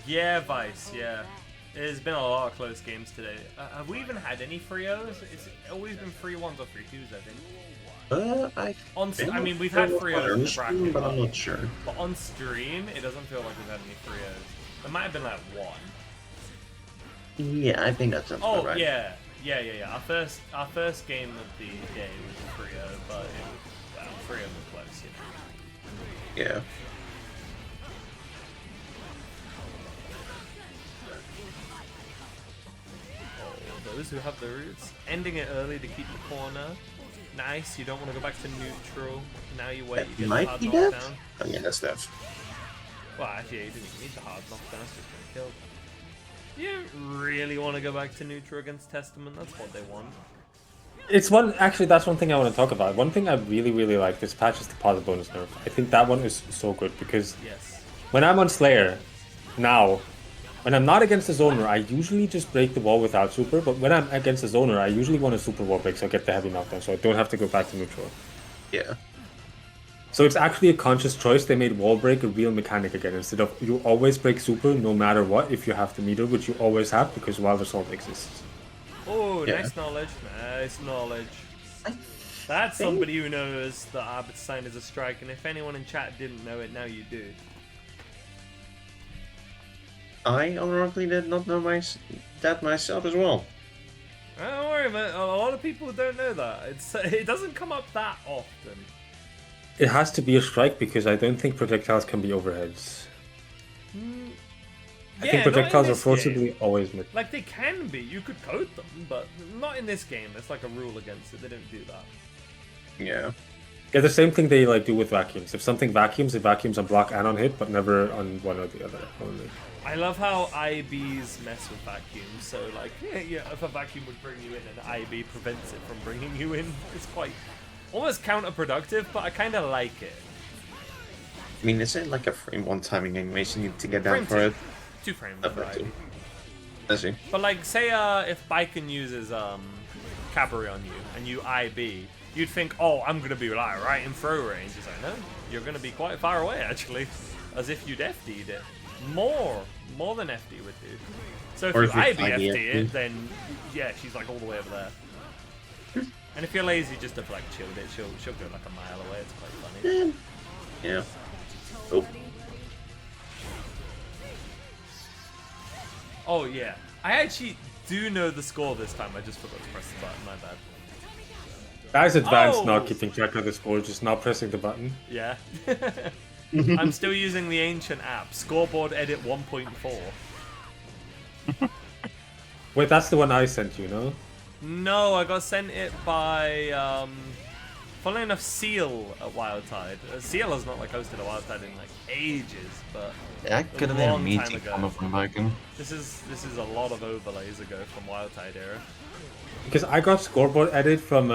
Yeah, Vice. Yeah. There's been a lot of close games today. Have we even had any 3-0s? It's always been 3-1s or 3-2s, I think. I mean, we've had 3-0s in the bracket, but I'm not sure. But on stream, it doesn't feel like we've had any 3-0s. There might have been like one. Yeah, I think that sounds about right. Yeah. Our first game of the day was a 3-0, but it was, 3-0 was close, you know. Yeah. Those who have the roots, ending it early to keep the corner. Nice, you don't want to go back to neutral. Now you wait, you get the hard knockdown. Oh yeah, that's death. Well, actually, you didn't need the hard knockdown, it's just gonna kill. You don't really want to go back to neutral against Testament, that's what they want. It's actually, that's one thing I want to talk about. One thing I really like this patch is the positive bonus nerf. I think that one is so good because when I'm on Slayer, now, when I'm not against the zoner, I usually just break the wall without super, but when I'm against the zoner, I usually want a super wall break so I get the heavy knockdown, so I don't have to go back to neutral. Yeah. So it's actually a conscious choice. They made wall break a real mechanic again, instead of you always break super no matter what if you have the meter, which you always have because Wild Assault exists. Oh, nice knowledge. Nice knowledge. That's somebody who knows that Arbiter Sign is a strike, and if anyone in chat didn't know it, now you do. I ironically did not know that myself as well. Don't worry, man. A lot of people don't know that. It doesn't come up that often. It has to be a strike because I don't think projectiles can be overheads. I think projectiles are forcibly always mid. Like, they can be. You could code them, but not in this game. There's like a rule against it. They don't do that. Yeah. Yeah, the same thing they like do with vacuums. If something vacuums, it vacuums on block and on hit, but never on one or the other only. I love how IBs mess with vacuums. So, like, yeah, if a vacuum would bring you in and IB prevents it from bringing you in, it's quite almost counterproductive, but I kind of like it. I mean, is it like a frame one timing animation you need to get down for it? 2 frames for IB. I see. But, like, say if Baiken uses Cavalry on you and you IB, you'd think, oh, I'm going to be like right in throw range. It's like, no, you're going to be quite far away, actually. As if you'd FD'd it. More than FD would do. So if you IB FD it, then yeah, she's like all the way over there. And if you're lazy, just deflect shield it. She'll go like a mile away. It's quite funny. Yeah. Oh. Oh yeah, I actually do know the score this time. I just forgot to press the button. My bad. Guys, advanced not keeping track of the score, just not pressing the button. Yeah. I'm still using the ancient app, Scoreboard Edit 1.4. Wait, that's the one I sent you, no? No, I got sent it by, funnily enough, Seal at Wildtide. Seal has not like hosted a Wildtide in like ages, but Yeah, I could have been a meeting coming from Viking. This is a lot of overlays ago from Wildtide era. Because I got Scoreboard Edit from,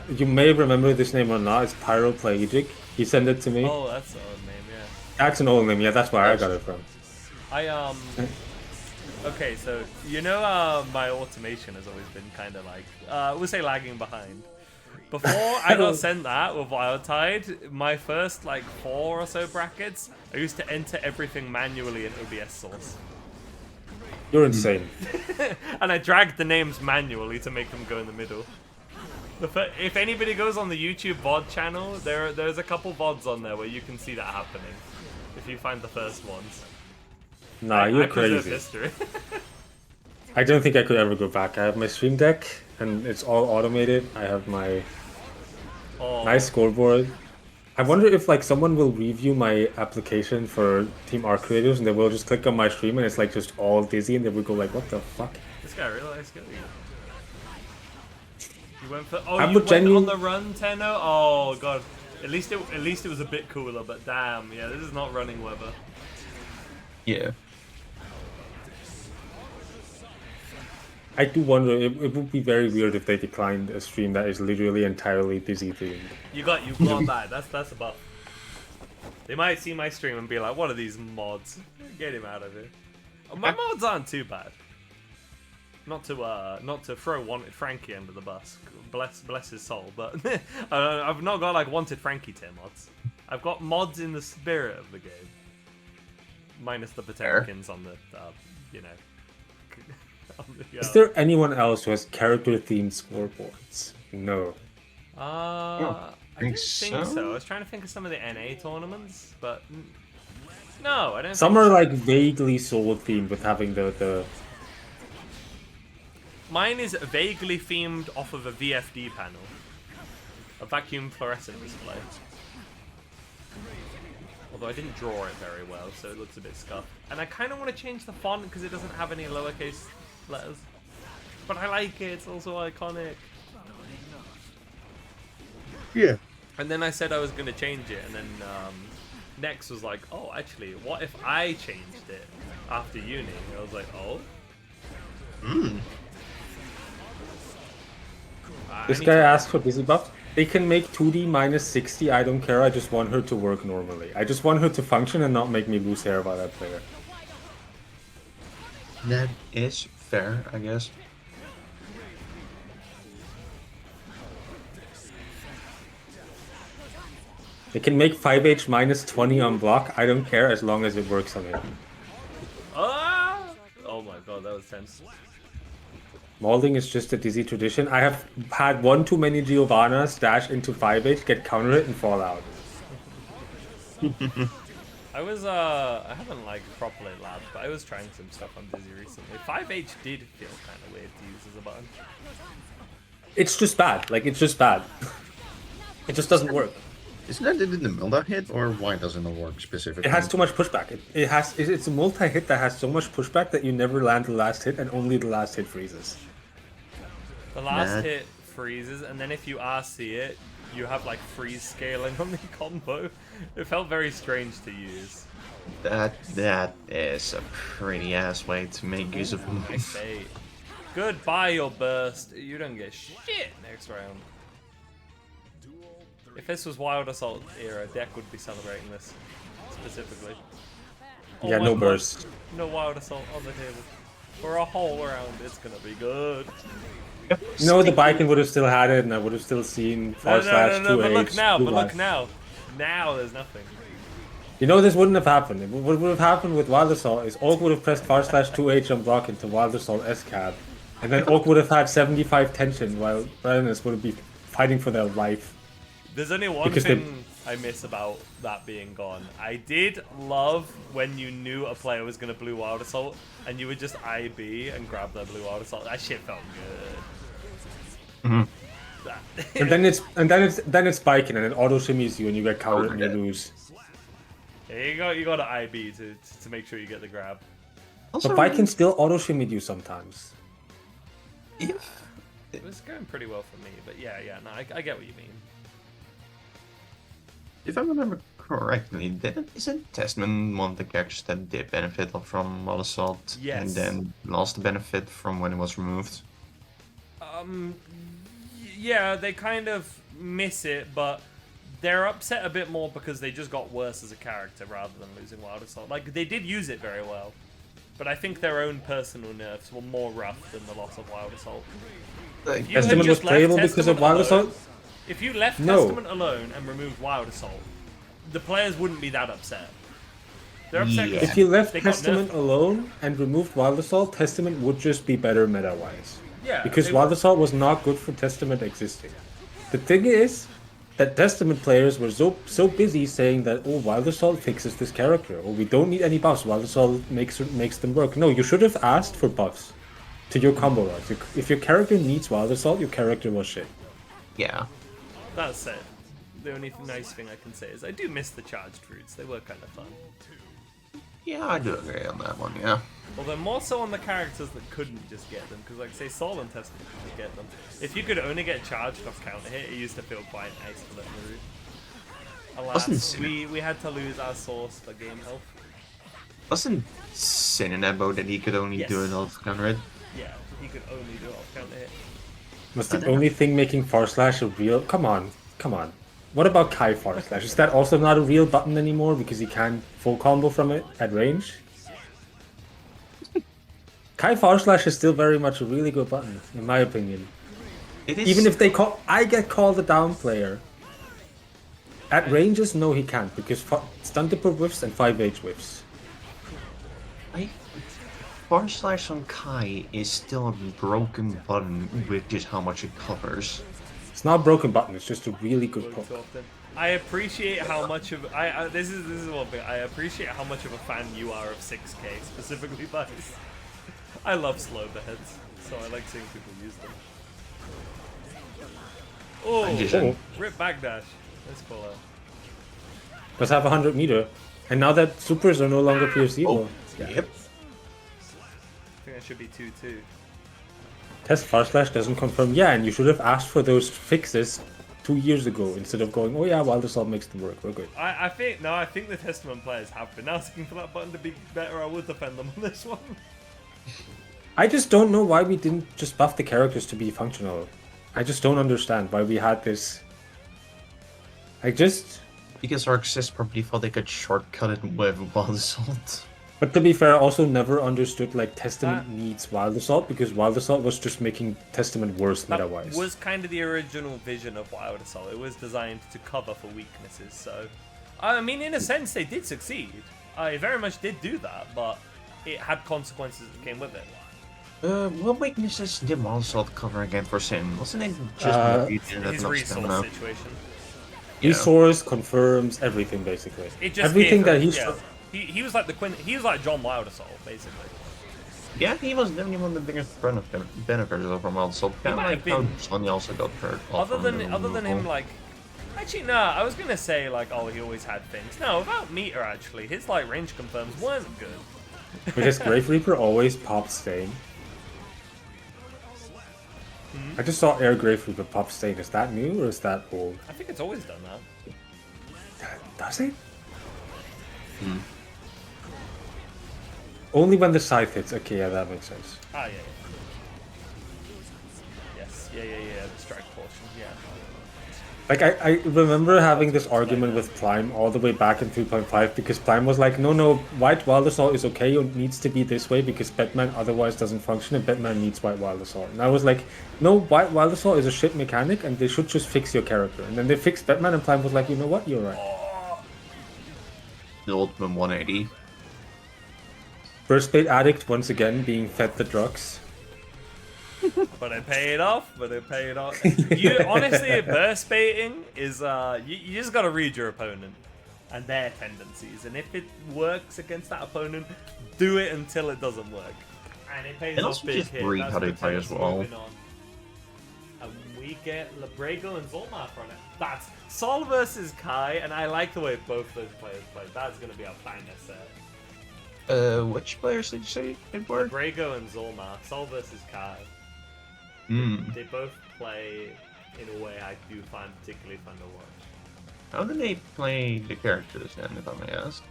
you may remember this name or not, it's Pyroplegic. He sent it to me. Oh, that's an old name, yeah. That's an old name, yeah, that's where I got it from. Okay, so you know my automation has always been kind of like we'll say lagging behind. Before I got sent that with Wild Tide, my first like 4 or so brackets, I used to enter everything manually in OBS Source. You're insane. And I dragged the names manually to make them go in the middle. If anybody goes on the YouTube VOD channel, there's a couple VODs on there where you can see that happening. If you find the first ones. Nah, you're I preserve crazy. history. I don't think I could ever go back. I have my stream deck, and it's all automated. I have my nice scoreboard. I wonder if like someone will review my application for Team Arc creators, and they will just click on my stream, and it's like just all dizzy, and they will go like, "What the fuck?" This guy really likes killing you. You went for I'm you a went genuine- on the run, Tenno. Oh god. At least it was a bit cooler, but damn, yeah, this is not running weather. Yeah. I do wonder. It would be very weird if they declined a stream that is literally entirely dizzy themed. You got that. That's a buff. They might see my stream and be like, "What are these mods? Get him out of here." My mods aren't too bad. Not to throw Wanted Frankie under the bus. Bless his soul, but I've not got like Wanted Frankie tier mods. I've got mods in the spirit of the game, minus the Potemkins on the you know. Is there anyone else who has character-themed scoreboards? No. I don't think so. I was trying to think of some of the NA tournaments, but no, I don't. Some are like vaguely soul-themed with having the. Mine is vaguely themed off of a VFD panel, a vacuum fluorescent display. Although I didn't draw it very well, so it looks a bit scuffed. And I kind of want to change the font because it doesn't have any lowercase letters. But I like it, it's also iconic. Yeah. And then I said I was going to change it, and then Nex was like, oh, actually, what if I changed it after uni? I was like, oh? This guy asked for Busy Buff. They can make 2D minus 60, I don't care, I just want her to work normally. I just want her to function and not make me lose hair about that player. That is fair, I guess. They can make 5H minus 20 on block, I don't care as long as it works on him. Ah! Oh my god, that was tense. Molding is just a dizzy tradition. I have had one too many Giovannas dash into 5H, get counter hit, and fall out. I haven't like properly labbed, but I was trying some stuff on Dizzy recently. 5H did feel kind of weird to use as a button. It's just bad. Like, it's just bad. It just doesn't work. Isn't that in the Milda hit, or why doesn't it work specifically? It has too much pushback. It's a multi-hit that has so much pushback that you never land the last hit, and only the last hit freezes. The last hit freezes, and then if you RC it, you have like freeze scaling on the combo. It felt very strange to use. That is a pretty ass way to make use of him. I say, goodbye your burst. You don't get shit next round. If this was Wild Assault era, Deck would be celebrating this specifically. Yeah, no burst. No Wild Assault on the table. For a whole round, it's gonna be good. No, the Viking would have still had it, and I would have still seen No, /2H. but look now, Now there's nothing. You know this wouldn't have happened. What would have happened with Wild Assault is Orc would have pressed /2H on block into Wild Assault SCAB, and then Orc would have had 75 tension while Brennus would be fighting for their life. There's only one thing I miss about that being gone. I did love when you knew a player was going to blue Wild Assault, and you would just IB and grab their blue Wild Assault. That shit felt good. Mm-hmm. and then it's biking, and it auto shimmies you, and you get countered and you lose. Yeah, you got to IB to make sure you get the grab. Also, But Viking still auto shimmied you sometimes. It was going pretty well for me, but yeah, no, I get what you mean. if I remember correctly, isn't Testament one of the characters that did benefit from Wild Assault Yes. and then lost the benefit from when it was removed? Yeah, they kind of miss it, but they're upset a bit more because they just got worse as a character rather than losing Wild Assault. Like, they did use it very well, but I think their own personal nerfs were more rough than the loss of Wild Assault. If you had Testament was just left playable because of Testament Wild alone- Assault? If you left No. Testament alone and removed Wild Assault, the players wouldn't be that upset. They're upset Yeah. 'cause If you left they got Testament nerfed. alone and removed Wild Assault, Testament would just be better meta-wise. Yeah, Because they Wild would. Assault was not good for Testament existing. The thing is that Testament players were so busy saying that, oh, Wild Assault fixes this character, or we don't need any buffs, Wild Assault makes them work. No, you should have asked for buffs to your combo runs. If your character needs Wild Assault, your character was shit. Yeah. That said, the only nice thing I can say is I do miss the charged roots. They were kind of fun. Yeah, I do agree on that one, yeah. Although more so on the characters that couldn't just get them, because like say Sol and Testament could just get them. If you could only get charged off counter hit, it used to feel quite nice to let the root. Alas, Wasn't we had to lose our source for game health. Wasn't Sin in that boat that he could only do Yes. it off counter? Yeah, he could only do it off counter hit. Was the only thing making Far Slash a real... Come on. What about Kai Far Slash? Is that also not a real button anymore because he can't full combo from it at range? Kai Far Slash is still very much a really good button, in my opinion. It is. Even if they call... I get called a down player. At ranges, no he can't, because stun dipper whiffs and 5H whiffs. Bar Slash on Kai is still a broken button with just how much it covers. It's not a broken button, it's just a really good Too poke. often. I appreciate how much of this is one thing. I appreciate how much of a fan you are of 6K, specifically Vice. I love slow beheads, so I like seeing people use them. Oh, just- rip backdash. Let's call out. Does have 100 meter. And now that supers are no longer PFC, Oh, yeah. yep. I think that should be 2-2. Test Far Slash doesn't confirm. Yeah, and you should have asked for those fixes 2 years ago instead of going, oh yeah, Wild Assault makes them work. We're good. I think the Testament players have been asking for that button to be better. I would defend them on this one. I just don't know why we didn't just buff the characters to be functional. I just don't understand why we had this. Because Arxis probably thought they could shortcut it with Wild Assault. But to be fair, I also never understood like Testament needs Wild Assault because Wild Assault was just making Testament worse That meta-wise. was kind of the original vision of Wild Assault. It was designed to cover for weaknesses, so... I mean, in a sense, they did succeed. I very much did do that, but it had consequences that came with it. What weaknesses did Wild Assault cover again for Sin? Wasn't it just that you didn't have His enough resource stamina? situation. Resource confirms everything basically. It just Everything gave that him- he's yeah. He was like he was like John Wild Assault, basically. Yeah, he was definitely one of the biggest benefits from Wild Assault. Kind of might like have been- how Sonny also got hurt. off Other from than the him, removal. like, actually, no. I was gonna say like, oh, he always had things. No, without meter, actually, his like range confirms weren't good. Because Grave Reaper always popped Stain. I just saw Air Grave Reaper pop Stain. Is that new or is that old? I think it's always done that. Does it? Only when the scythe hits. Okay, yeah, that makes sense. Ah, yeah. Yes, yeah. The strike portion, yeah. Like, I remember having this argument with Plime all the way back in 3.5 because Plime was like, no, White Wild Assault is okay, it needs to be this way because Batman otherwise doesn't function and Batman needs White Wild Assault. And I was like, no, White Wild Assault is a shit mechanic and they should just fix your character. And then they fixed Batman and Plime was like, you know what, you're right. The Ultimate 180. Burst Bait Addict once again being fed the drugs. But it paid off. You honestly, burst baiting is you just gotta read your opponent and their tendencies, and if it works against that opponent, do it until it doesn't work, and it pays And off also big just here. read That's how they good play as tennis well. moving on. And we get Labrego and Zolmar from it. That's Sol versus Kai, and I like the way both those players play. That's gonna be a banger set. Which players did you say it were? Labrego and Zolmar. Sol versus Kai. They both play in a way I do find particularly fun to watch. How do they play the characters then, if I may ask?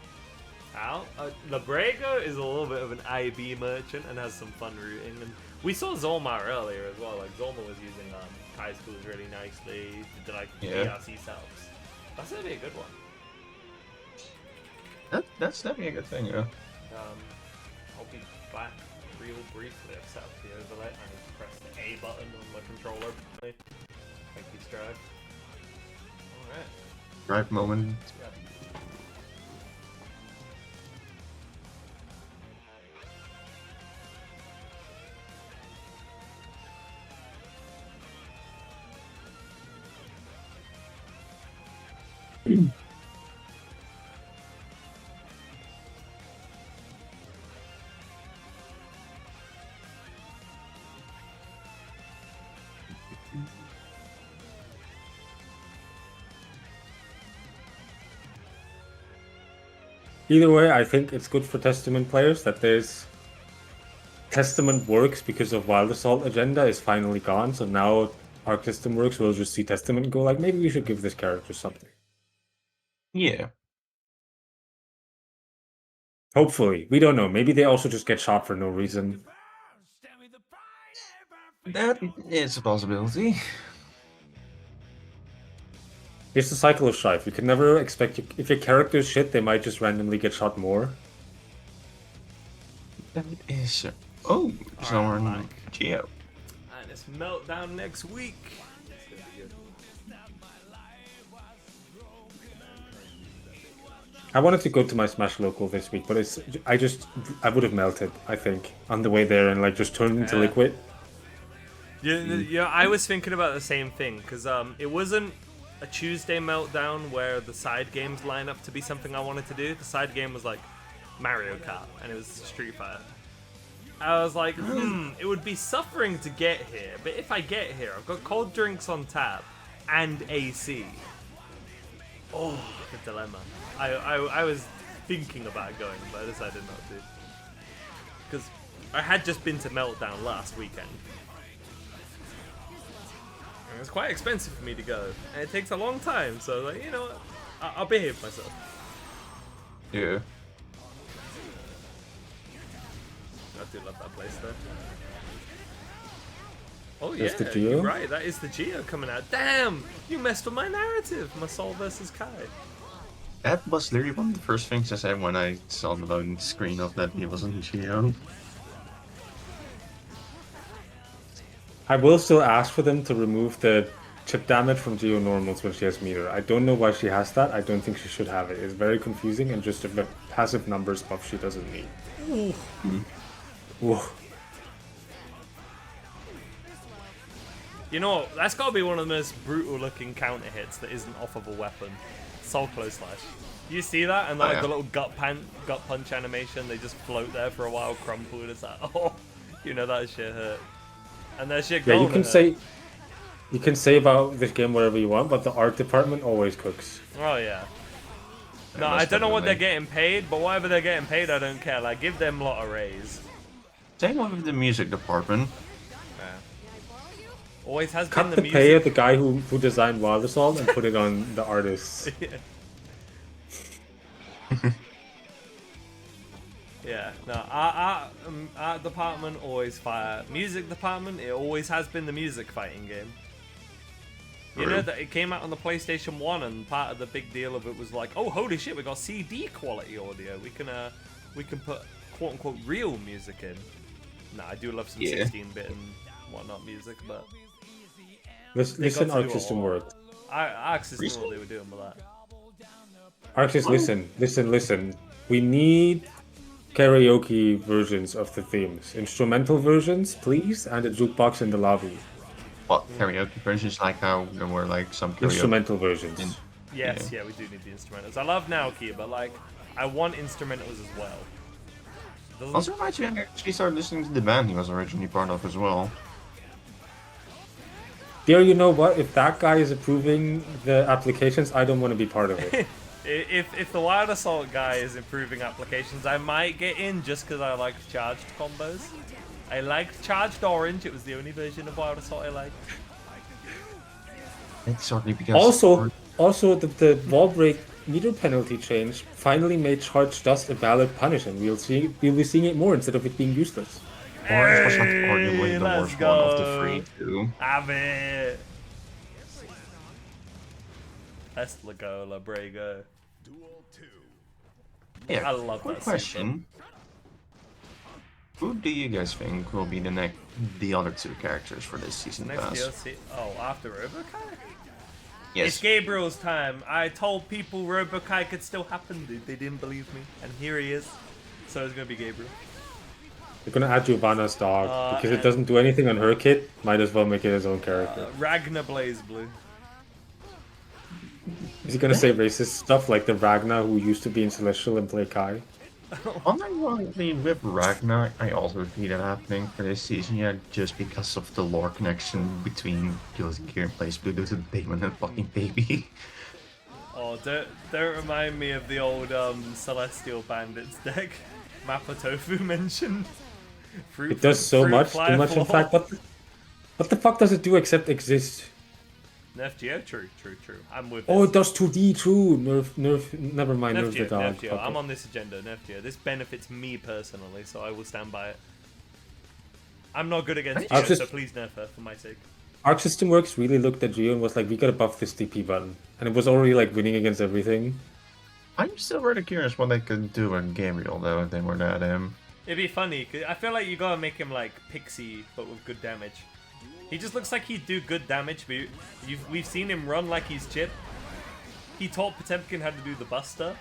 How? Labrego is a little bit of an IB merchant and has some fun rooting. And we saw Zolmar earlier as well. Like, Zolmar was using Kai's tools really nicely. Did like Yeah. DRC setups. That's gonna be a good one. That's definitely a good thing, yeah. I'll be back real briefly. I've set up the overlay and I press the A button on my controller. Thank you, Strive. Alright. Drive moment. Yeah. Either way, I think it's good for Testament players that there's Testament works because of Wild Assault agenda is finally gone. So now Arc System works. We'll just see Testament and go like, maybe we should give this character something. Yeah. Hopefully, we don't know. Maybe they also just get shot for no reason. That is a possibility. It's the cycle of Strife. You can never expect if your character's shit, they might just randomly get shot more. That is. Oh, somewhere in Mike. Geo. And it's Meltdown next week. I wanted to go to my Smash local this week, but I would have melted, I think, on the way there and like just turned into liquid. Yeah, I was thinking about the same thing because it wasn't a Tuesday Meltdown where the side games line up to be something I wanted to do. The side game was like Mario Kart and it was Street Fighter. I was like, it would be suffering to get here, but if I get here, I've got cold drinks on tap and AC. Oh, the dilemma. I was thinking about going, but I decided not to. Because I had just been to Meltdown last weekend. And it's quite expensive for me to go, and it takes a long time, so like, you know what? I'll behave myself. Yeah. I do love that place though. Oh That's yeah, the Geo? you're right, that is the Geo coming out. Damn! You messed with my narrative! Masol versus Kai. That was literally one of the first things I said when I saw the loading screen of that he was in Geo. I will still ask for them to remove the chip damage from Geo normals when she has meter. I don't know why she has that. I don't think she should have it. It's very confusing and just a passive numbers buff she doesn't need. Ooh. Ooh. You know what? That's gotta be one of the most brutal looking counter hits that isn't off of a weapon. Soul Close Slash. You see that? And like the little gut punch animation, they just float there for a while, crumpled. It's like, oh, you know that shit hurt. And that shit Yeah, gone. you can say about this game whatever you want, but the art department always cooks. Oh yeah. No, I don't know what they're getting paid, but whatever they're getting paid, I don't care. Like, give them a lot of raise. Same with the music department. Yeah. Always has Cut been the the pay of music. the guy who designed Wild Assault and put it on the artists. Yeah, no, art department always fire. Music department, it always has been the music fighting game. You know that it came out on the PlayStation 1 and part of the big deal of it was like, oh holy shit, we got CD quality audio. We can put quote unquote real music in. Nah, I do love some 16-bit and whatnot music, but Listen, Arc System worked. Arc System, what they were doing with that. Arc System, listen. We need karaoke versions of the themes. Instrumental versions, please, and a jukebox in the lobby. What, karaoke versions, like how there were like some karaoke... Instrumental versions. Yes, yeah, we do need the instrumentals. I love Naoki, but like, I want instrumentals as well. Also reminds me, I actually started listening to the band he was originally part of as well. Dear, you know what? If that guy is approving the applications, I don't want to be part of it. If the Wild Assault guy is improving applications, I might get in just because I liked charged combos. I liked charged orange. It was the only version of Wild Assault I liked. It's certainly because... Also, the wall break meter penalty change finally made charged dust a valid punish, and we'll be seeing it more instead of it being useless. Orange was arguably the worst one of the three, too. Have it. Let's go, Labrego. Yeah, I love quick that question. Who do you guys think will be the other two characters for this season Next pass? DLC. Oh, after Robokai? Yes. It's Gabriel's time. I told people Robokai could still happen. They didn't believe me. And here he is. So it's going to be Gabriel. They're gonna add Giovanna's dog because it and- doesn't do anything on her kit. Might as well make it his own character. Ragnar Blaze Blue. Is he gonna say racist stuff like the Ragnar who used to be in Celestial and play Kai? Unironically, with Ragnar, I also see that happening for this season, yeah, just because of the lore connection between Guilty Gear and Blaze Blue due to Damon and fucking Baby. Oh, don't remind me of the old Celestial Bandits deck. Mappa Tofu mentioned. It does so much, too much in fact. What the fuck does it do except exist? Nerf Geo? True. I'm with Oh, this. it does 2D, true. Never mind, nerf the Nerf dog. Geo. Fuck I'm it. on this agenda, Nerf Geo. This benefits me personally, so I will stand by it. I'm not good against Geo, so please nerf her for my sake. Arc System Works really looked at Geo and was like, we gotta buff this TP button. And it was already like winning against everything. I'm still really curious what they could do with Gabriel, though, if they were to add him. It'd be funny, cause I feel like you gotta make him like Pixie, but with good damage. He just looks like he'd do good damage, but we've seen him run like he's Chip. He taught Potemkin how to do the Buster.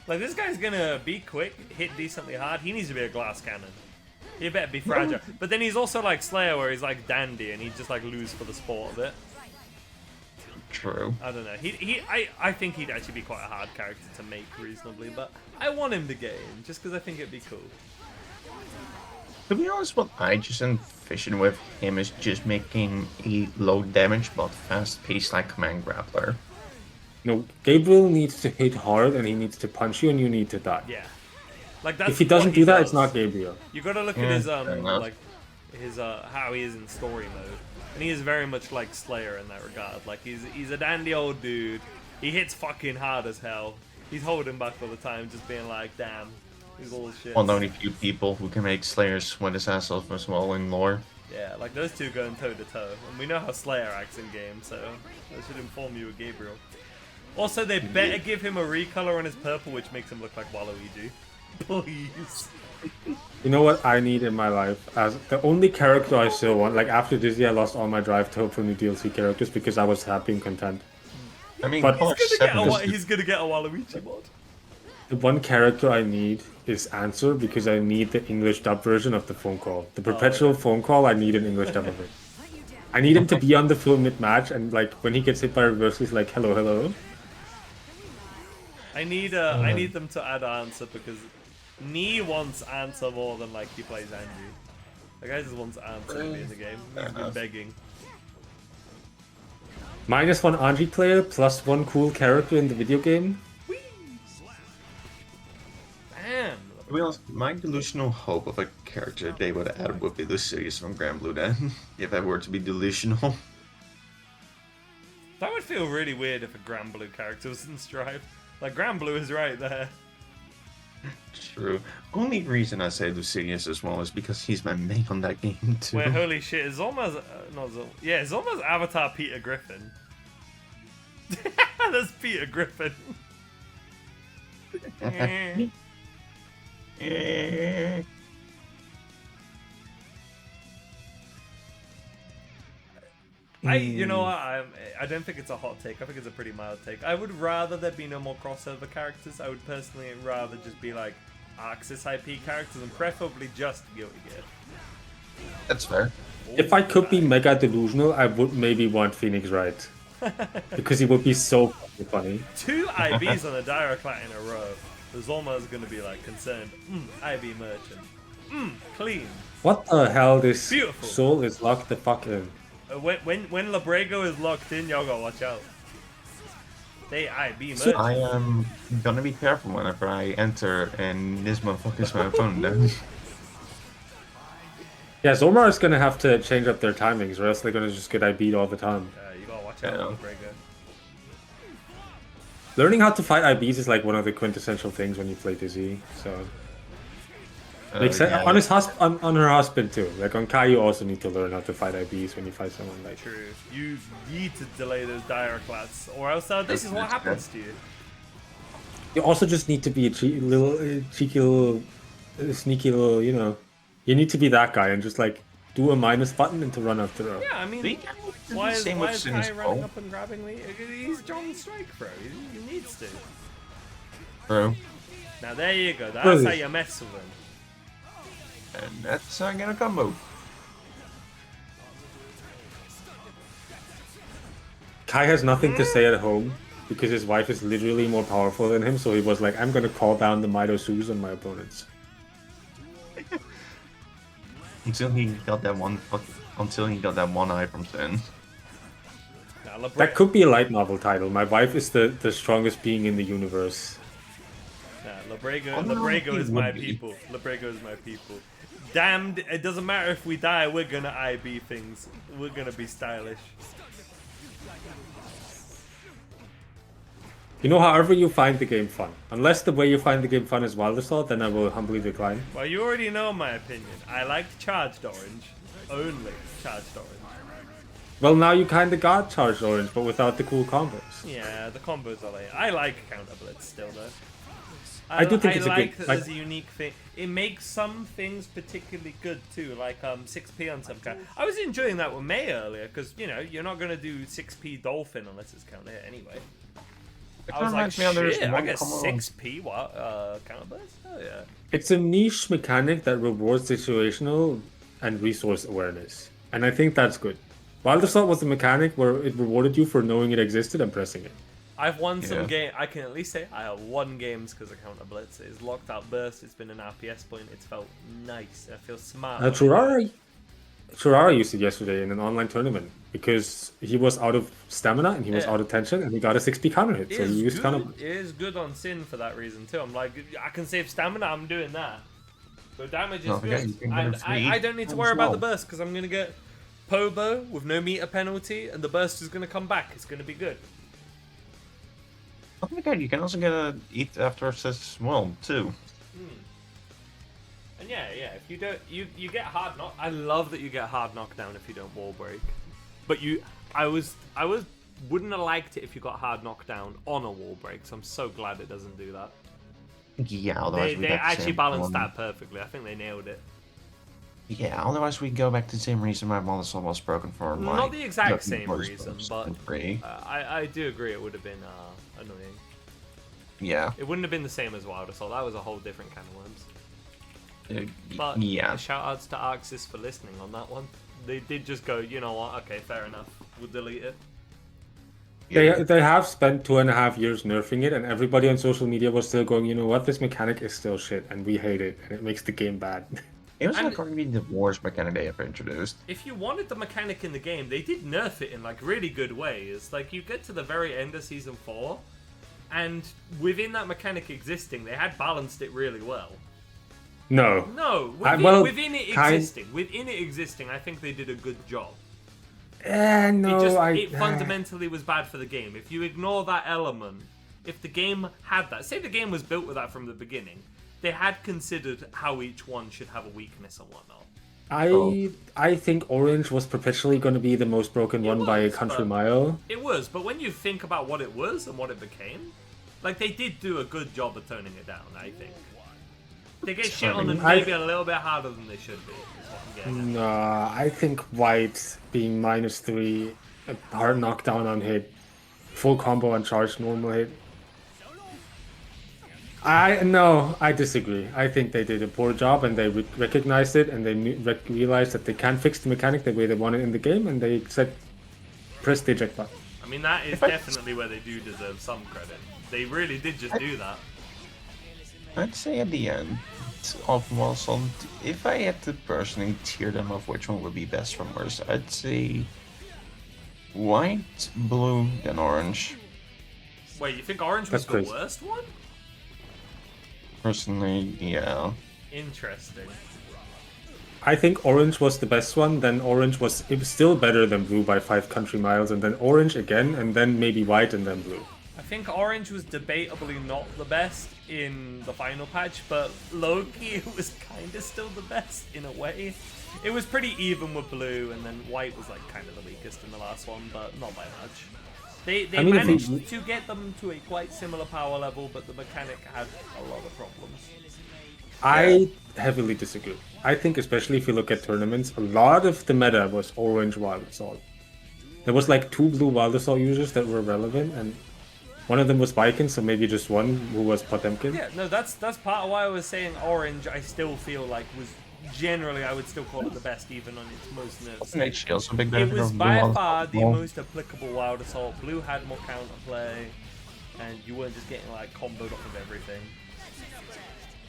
Like, this guy's gonna be quick, hit decently hard. He needs to be a glass cannon. He better be fragile. But then he's also like Slayer, where he's like dandy, and he just like lose for the sport of it. True. I don't know. I think he'd actually be quite a hard character to make reasonably, but I want him to get in, just because I think it'd be cool. To be honest, what I just envision with him is just making a low damage but fast paced like Command Grappler. No, Gabriel needs to hit hard and he needs to punch you and you need to die. Yeah. Like, that's If he what doesn't do that, does. it's not Gabriel. You gotta look Yeah, at his fair enough. like his how he is in story mode, and he is very much like Slayer in that regard. Like, he's a dandy old dude. He hits fucking hard as hell. He's holding back all the time, just being like, damn, he's all shit. One of the only few people who can make Slayer sweat his ass off as well in lore. Yeah, like those two going toe to toe, and we know how Slayer acts in game, so that should inform you of Gabriel. Also, they better give him a recolor on his purple, which makes him look like Waluigi. Please. You know what I need in my life? As the only character I still want, like after Disney, I lost all my drive to hope for new DLC characters because I was happy and content. I mean, But- Color He's 7 gonna get a Waluigi mod. The one character I need is Answer because I need the English dub version of the phone call. The perpetual phone call, I need an English dub of it. I need him to be on the full mid-match and like when he gets hit by reverse, he's like, hello, hello. I need them to add Answer because Nee wants Answer more than like he plays Angie. The guy just wants Answer to be in the game. He's been begging. -1 Anji player plus 1 cool character in the video game. Damn. To be honest, my delusional hope of a character they would add would be Lucius from Grand Blue then, if I were to be delusional. That would feel really weird if a Grand Blue character was in Strive. Like, Grand Blue is right there. True. Only reason I say Lucius as well is because he's my main on that game too. Wait, holy shit, it's almost... it's almost Avatar Peter Griffin. That's Peter Griffin. You know what? I don't think it's a hot take. I think it's a pretty mild take. I would rather there be no more crossover characters. I would personally rather just be like Arxis IP characters and preferably just Guilty Gear. That's fair. If I could be mega delusional, I would maybe want Phoenix Wright. Because he would be so fucking funny. 2 IBs on a Dyroclat in a row. There's almost going to be like concerned. IB merchant. Clean. What the hell? This Beautiful. soul is locked the fuck in. When Labrego is locked in, y'all gotta watch out. They IB merchant. I am gonna be careful whenever I enter and this motherfucker's my opponent then. Yeah, Zomar is gonna have to change up their timings, or else they're gonna just get IB'd all the time. You gotta watch out, Yeah. Labrego. Learning how to fight IBs is like one of the quintessential things when you play Dizzy, so... Makes sense. Yeah. On his on her husband too. Like on Kai, you also need to learn how to fight IBs when you fight someone like. True. You need to delay those Diaroclats, or else this is what happens to you. You also just need to be a cheeky little, sneaky little, you know. You need to be that guy and just like do a minus button and to run after her. Yeah, I mean, why is Kai running up and grabbing me? He's John Strike, bro. He needs to. Bro. Now there you go. That's how you mess with him. And that's how I get a combo. Kai has nothing to say at home because his wife is literally more powerful than him, so he was like, I'm gonna call down the Mido Sus on my opponents. Until he got that one eye from Sin. That could be a light novel title. My wife is the strongest being in the universe. Labrego is my people. Labrego is my people. Damned, it doesn't matter if we die, we're gonna IB things. We're gonna be stylish. You know, however you find the game fun. Unless the way you find the game fun is Wild Assault, then I will humbly decline. Well, you already know my opinion. I liked Charged Orange. Only Charged Orange. Well, now you kinda got Charged Orange, but without the cool combos. Yeah, the combos are like... I like Counter Blitz still, though. I do think it's a like good... that there's a unique thing. It makes some things particularly good, too, like 6p on some kind. I was enjoying that with May earlier, because, you know, you're not going to do 6p Dolphin unless it's counter hit anyway. I was like, shit, I get 6p Counter Blitz? Oh, yeah. It's a niche mechanic that rewards situational and resource awareness. And I think that's good. Wild Assault was a mechanic where it rewarded you for knowing it existed and pressing it. I've won some game. I can at least say I have won games because of Counter Blitz. It's locked out burst. It's been an RPS point. It's felt nice. I feel smart. Churara used it yesterday in an online tournament because he was out of stamina and he was out of tension and he got a 6p counter hit. So he used Counter Blitz. It is good on Sin for that reason too. I'm like, I can save stamina. I'm doing that. So damage is good. And I don't need to worry about the burst because I'm gonna get Pobo with no meter penalty and the burst is gonna come back. It's gonna be good. Oh my god, you can also get a eat after as well too. And yeah, if you don't, you get hard knock. I love that you get hard knockdown if you don't wall break. But I wouldn't have liked it if you got hard knockdown on a wall break. So I'm so glad it doesn't do that. Yeah, otherwise they actually balanced that perfectly. I think they nailed it. Yeah, otherwise we go back to the same reason why Wild Assault was broken for like, not the exact same reason, but I do agree it would have been annoying. Yeah. It wouldn't have been the same as Wild Assault. That was a whole different can of worms. But yeah. Shout outs to Arxis for listening on that one. They did just go, you know what? Okay, fair enough. We'll delete it. They have spent 2.5 years nerfing it, and everybody on social media was still going, you know what? This mechanic is still shit, and we hate it, and it makes the game bad. It was like going to be the worst mechanic they ever introduced. If you wanted the mechanic in the game, they did nerf it in like really good ways. Like you get to the very end of season 4, and within that mechanic existing, they had balanced it really well. No. Within it existing, I think they did a good job. It fundamentally was bad for the game. If you ignore that element, if the game had that, say the game was built with that from the beginning, they had considered how each one should have a weakness and whatnot. I think Orange was perpetually going to be the most broken one by a country mile. It was, but when you think about what it was and what it became, like they did do a good job of toning it down, I think. They get shit on them maybe a little bit harder than they should be. Nah, I think White being -3, a hard knockdown on hit, full combo on charge, normal hit. I disagree. I think they did a poor job and they recognized it and they realized that they can't fix the mechanic the way they want it in the game and they said, press the eject button. I mean, that is definitely where they do deserve some credit. They really did just do that. I'd say at the end of Wilson, if I had to personally tier them of which one would be best from worst, I'd say white, blue, then orange. Wait, you think orange was the worst one? Personally, yeah. Interesting. I think orange was the best one, then orange was still better than blue by 5 country miles, and then orange again, and then maybe white and then blue. I think orange was debatably not the best in the final patch, but low-key it was kind of still the best in a way. It was pretty even with blue, and then white was like kind of the weakest in the last one, but not by much. They managed to get them to a quite similar power level, but the mechanic had a lot of problems. I heavily disagree. I think especially if you look at tournaments, a lot of the meta was orange Wild Assault. There was like 2 blue Wild Assault users that were relevant, and one of them was Viking, so maybe just one who was Potemkin. Yeah, no, that's part of why I was saying orange. I still feel like was generally I would still call it the best, even on its most nerves. It was by far the most applicable Wild Assault. Blue had more counterplay, and you weren't just getting like comboed off of everything.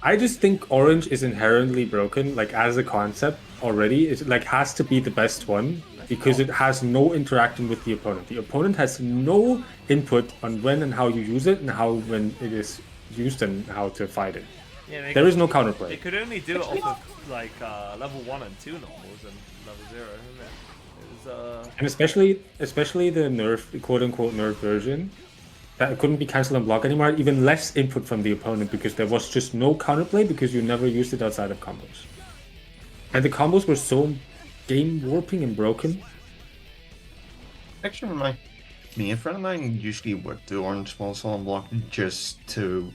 I just think orange is inherently broken, like as a concept already. It like has to be the best one because it has no interaction with the opponent. The opponent has no input on when and how you use it and how when it is used and how to fight it. Yeah, there is no counterplay. They could only do it off of like level 1 and 2 normals and level 0, isn't it? It was, And especially the nerf, quote unquote nerf version. That couldn't be cancelled and blocked anymore, even less input from the opponent because there was just no counterplay because you never used it outside of combos. And the combos were so game warping and broken. Actually, a friend of mine usually would do orange small solid block just to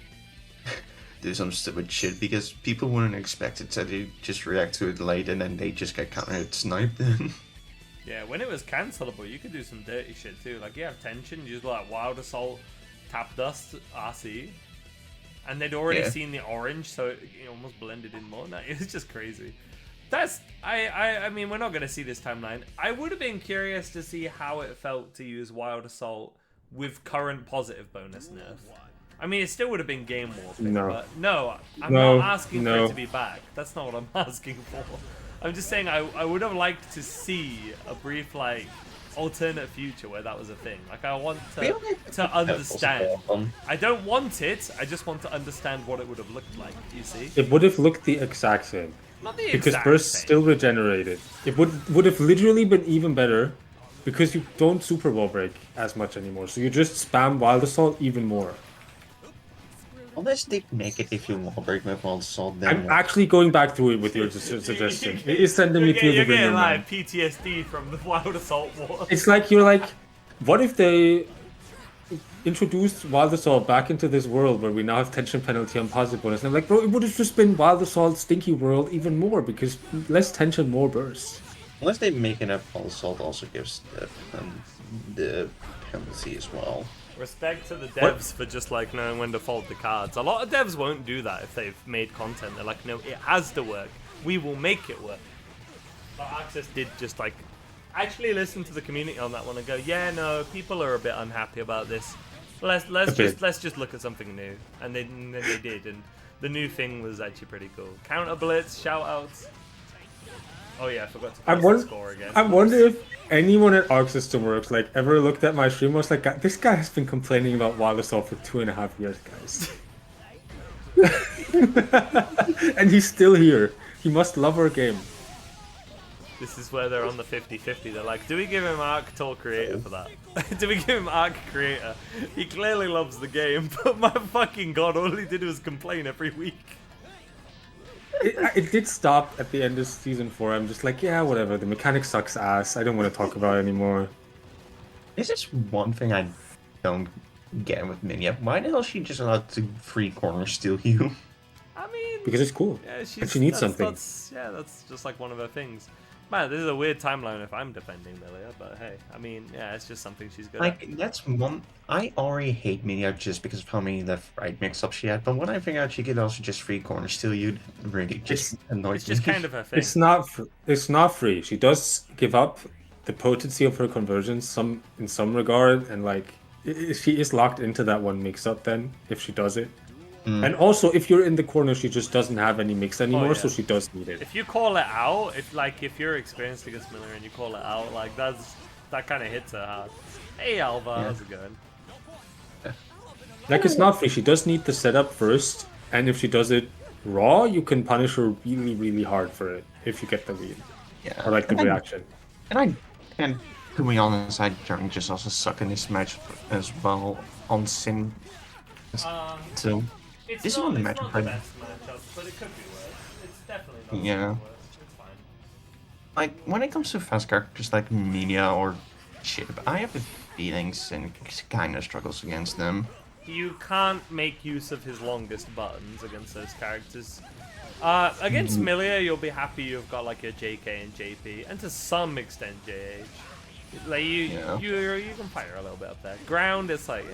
do some stupid shit because people wouldn't expect it, so they just react to it late and then they just get counter sniped. Yeah, when it was cancelable, you could do some dirty shit too. Like you have tension, you just like Wild Assault, Tap Dust, RC, and they'd already seen the orange, so it almost blended in more. No, it was just crazy. That's I mean, we're not gonna see this timeline. I would have been curious to see how it felt to use Wild Assault with current positive bonus nerf. I mean, it still would have been game warping, but I'm not asking for it to be back. That's not what I'm asking for. I'm just saying I would have liked to see a brief like alternate future where that was a thing. Like I want to understand. I don't want it. I just want to understand what it would have looked like. Do you see? It would have looked the exact same. Not the because exact burst same. still regenerated. It would have literally been even better because you don't super wall break as much anymore. So you just spam Wild Assault even more. Unless they make it if you wall break with Wild Assault, then I'm actually going back through it with your suggestion. It is sending me through the ringer, getting man. like PTSD from the Wild Assault war. It's like you're like, what if they introduced Wild Assault back into this world where we now have tension penalty on positive bonus? And I'm like, bro, it would have just been Wild Assault Stinky World even more because less tension, more burst. unless they make it up, Wild Assault also gives the penalty as well. Respect to the devs for just like knowing when to fold the cards. A lot of devs won't do that if they've made content. They're like, no, it has to work. We will make it work. But Access did just like actually listen to the community on that one and go, yeah, no, people are a bit unhappy about this. Let's just look at something new. And then they did, and the new thing was actually pretty cool. Counter blitz, shout outs. Oh yeah, I forgot to post the score again. I wonder if anyone at Arc System Works like ever looked at my stream and was like, this guy has been complaining about Wild Assault for 2.5 years, guys. And he's still here. He must love our game. This is where they're on the 50-50. They're like, do we give him Arc Tour Creator for that? Do we give him Arc Creator? He clearly loves the game, but my fucking god, all he did was complain every week. It did stop at the end of season 4. I'm just like, yeah, whatever. The mechanic sucks ass. I don't want to talk about it anymore. There's just one thing I don't get with Minya. Why the hell is she just allowed to free corner steal you? I mean, because it's cool. Yeah, and she needs something. That's just like one of her things. Man, this is a weird timeline if I'm defending Milia, but hey, I mean, yeah, it's just something she's good at. That's one. I already hate Minya just because of how many left-right mix-ups she had, but when I figured out she could also just free corner steal you, really just annoys me. It's just kind of her thing. It's not free. She does give up the potency of her conversions in some regard, and like she is locked into that one mix-up then if she does it. And also, if you're in the corner, she just doesn't have any mix anymore, so she does need it. If you call it out, if you're experienced against Miller and you call it out, like that kind of hits her hard. Hey Alva, how's it going? Like it's not free. She does need the setup first, and if she does it raw, you can punish her really, really hard for it if you get the read. Yeah. Or like the reaction. And to be honest, I just also suck in this match as well. on Sin. Uh, So it's this is not, one of the it's not matchup the I- best matchup, but it could be worse. It's definitely not Yeah. worse. It's fine. like when it comes to fast characters like Media or Chip, I have a feeling Sin kind of struggles against them. You can't make use of his longest buttons against those characters. Against Milia, you'll be happy you've got like your JK and JP, and to some extent JH. Like you can fight her a little bit up there. Ground, it's like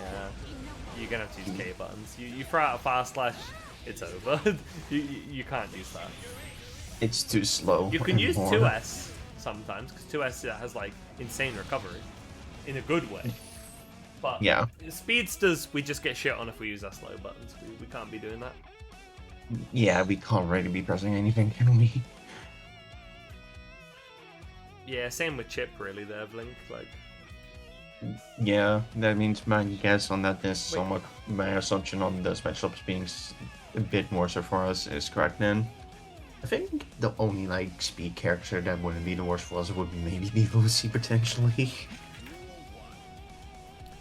you're gonna have to use K buttons. You throw out a fast slash, it's over. you can't use that. It's too slow. You can use anymore. 2S sometimes, because 2S has like insane recovery, in a good way. But Yeah. speedsters, we just get shit on if we use our slow buttons. We can't be doing that. Yeah, we can't really be pressing anything, can we? Yeah, same with Chip really there, Blink. Like, Yeah, that means my guess on that is somewhat my assumption on those matchups being a bit more so for us is correct then. I think the only like speed character that wouldn't be the worst for us would maybe be Lucy potentially.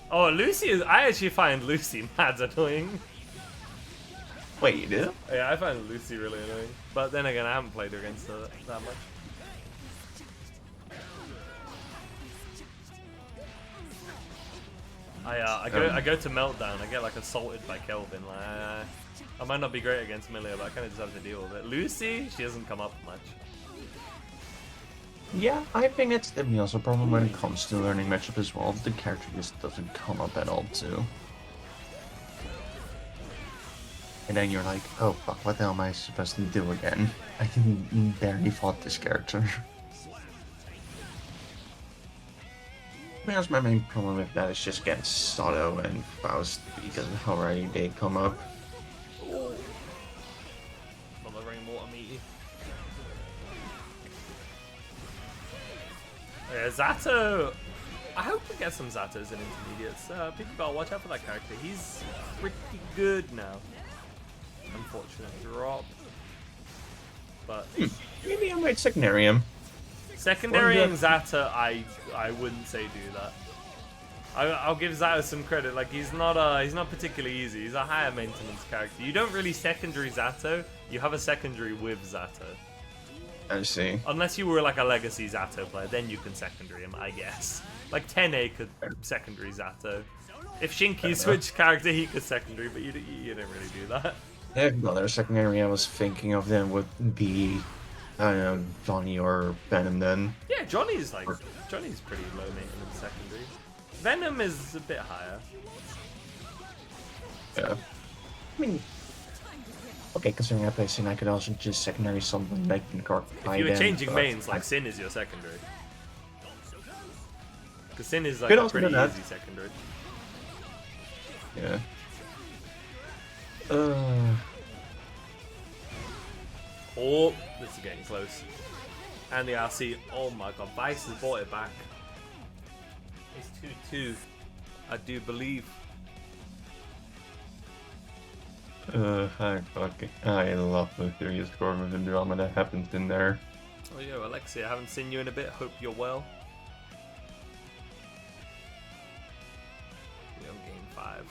oh, Lucy is. I actually find Lucy mad annoying. Wait, you do? Yeah, I find Lucy really annoying. But then again, I haven't played her against her that much. I go to Meltdown. I get like assaulted by Kelvin. Like, I might not be great against Milia, but I kind of just have to deal with it. Lucy, she doesn't come up much. Yeah, I think that's definitely also a problem when it comes to learning matchup as well. The character just doesn't come up at all too. And then you're like, oh fuck, what the hell am I supposed to do again? I can barely fought this character. Because my main problem with that is just getting Sato and Faust because of how already they come up. Not the rainwater meaty. Yeah, Zato. I hope we get some Zatos in intermediates. People gotta watch out for that character. He's pretty good now. Unfortunate drop. But Maybe I might secondary him. secondary and Zata, I wouldn't say do that. I'll give Zato some credit. Like he's not particularly easy. He's a higher maintenance character. You don't really secondary Zato. You have a secondary with Zato. I see. Unless you were like a legacy Zato player, then you can secondary him, I guess. Like 10A could secondary Zato. If Shinky switched character, he could secondary, but you didn't really do that. Yeah, another secondary I was thinking of then would be, I don't know, Johnny or Venom then. Yeah, Johnny's pretty low maintenance secondary. Venom is a bit higher. Yeah. I mean, okay, considering I play Sin, I could also just secondary something like Garp. If you were changing mains, like Sin is your secondary. Because Sin is like Could a also pretty do that. easy secondary. Yeah. Oh, this is getting close. And the RC, oh my god, Vice has brought it back. It's 2-2, I do believe. I love the serious Gorman and drama that happens in there. Oh yo, Alexia, I haven't seen you in a bit, hope you're well. We're on game 5.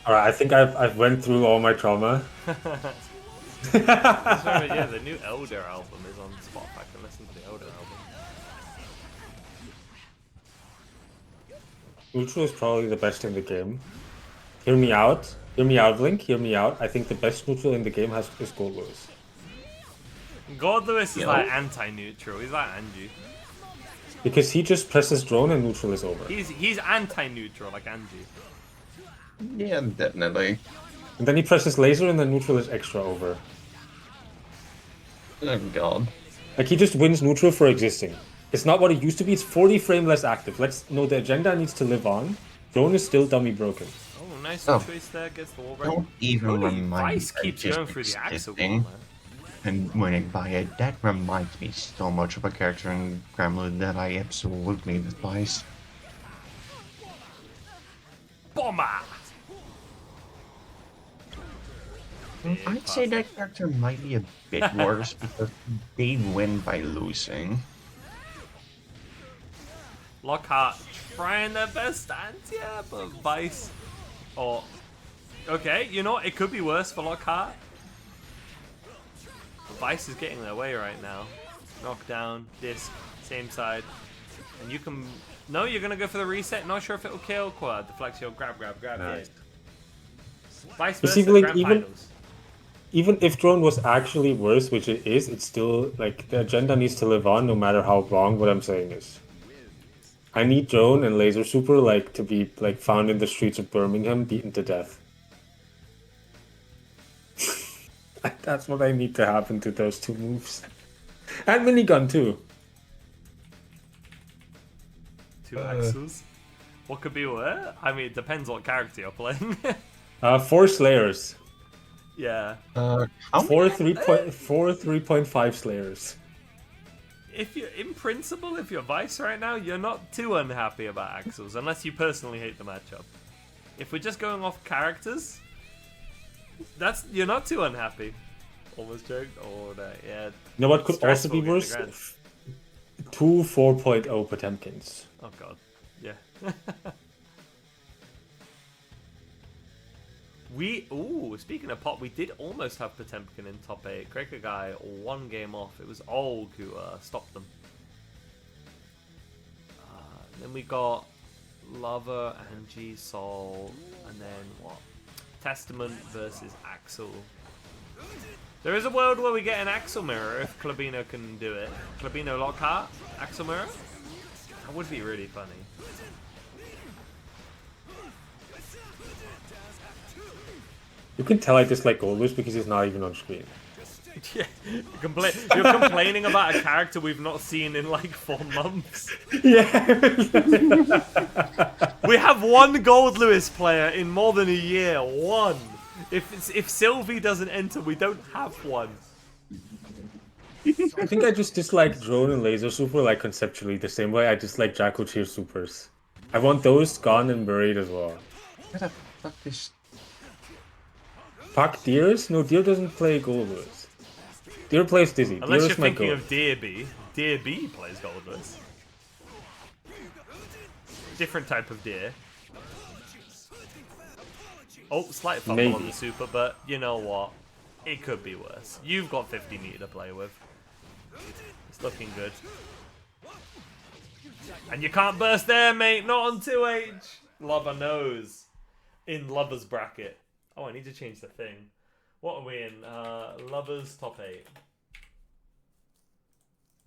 Alright, I think I've went through all my trauma. Yeah, the new Elder album is on Spotify. I can listen to the Elder album. Neutral is probably the best in the game. Hear me out. Hear me out, Link. Hear me out. I think the best neutral in the game is Gold Lewis. God Lewis is like anti-neutral. He's like Angie. Because he just presses drone and neutral is over. He's anti-neutral like Angie. Yeah, definitely. And then he presses laser and then neutral is extra over. Oh god. Like he just wins neutral for existing. It's not what it used to be. It's 40 frame less active. Let's know the agenda needs to live on. Drone is still dummy broken. Oh nice Oh. choice there. Gets the wall break. Don't even Holy, remind me Vice that keeps just going through the Axel wall, existing. man. And winning by it, that reminds me so much of a character in Gremlin that I absolutely despise. Bomber! I'd say that character might be a bit worse because they win by losing. Lockhart trying their best stance, yeah, but Vice. Oh. Okay, you know what? It could be worse for Lockhart. Vice is getting their way right now. Knockdown, disc, same side. And you can. No, you're gonna go for the reset. Not sure if it'll kill. Quad, deflect your grab. Nice. Vice You see, versa, like, grand even- finals. Even if drone was actually worse, which it is, it's still like the agenda needs to live on no matter how wrong what I'm saying is. I need drone and laser super like to be like found in the streets of Birmingham beaten to death. That's what I need to happen to those two moves. And minigun too. Two axles. What could be what? I mean, it depends what character you're playing. 4 slayers. Yeah. How Four many? 3.5 slayers. If you're in principle, if you're Vice right now, you're not too unhappy about Axels, unless you personally hate the matchup. If we're just going off characters, you're not too unhappy. Almost joked. Or yeah. You know what could also Stressful be getting worse? the grand. 2 4.0 Potemkins. Oh god. Yeah. Speaking of pop, we did almost have Potemkin in top 8. Cricket guy, 1 game off. It was Og who stopped them. Then we got Lover, Angie, Sol, and then what? Testament versus Axel. There is a world where we get an Axel mirror if Clubino can do it. Clubino Lockhart, Axel mirror? That would be really funny. You can tell I dislike Goldwish because he's not even on screen. Yeah, you're complaining about a character we've not seen in like 4 months. Yeah. We have 1 Gold Lewis player in more than a year. 1. If Sylvie doesn't enter, we don't have 1. I think I just dislike drone and laser super like conceptually the same way I dislike Jacko Cheer supers. I want those gone and buried as well. What the fuck is... Fuck Deers? No, Deer doesn't play Gold Lewis. Deer plays Dizzy. Unless Deer you're is my thinking goat. of Deer B. Deer B plays Gold Lewis. Different type of deer. Oh, slight fumble on Maybe. the super, but you know what? It could be worse. You've got 50 meter to play with. It's looking good. And you can't burst there, mate. Not on 2H. Lover knows. In Lover's bracket. Oh, I need to change the thing. What are we in? Lover's top 8.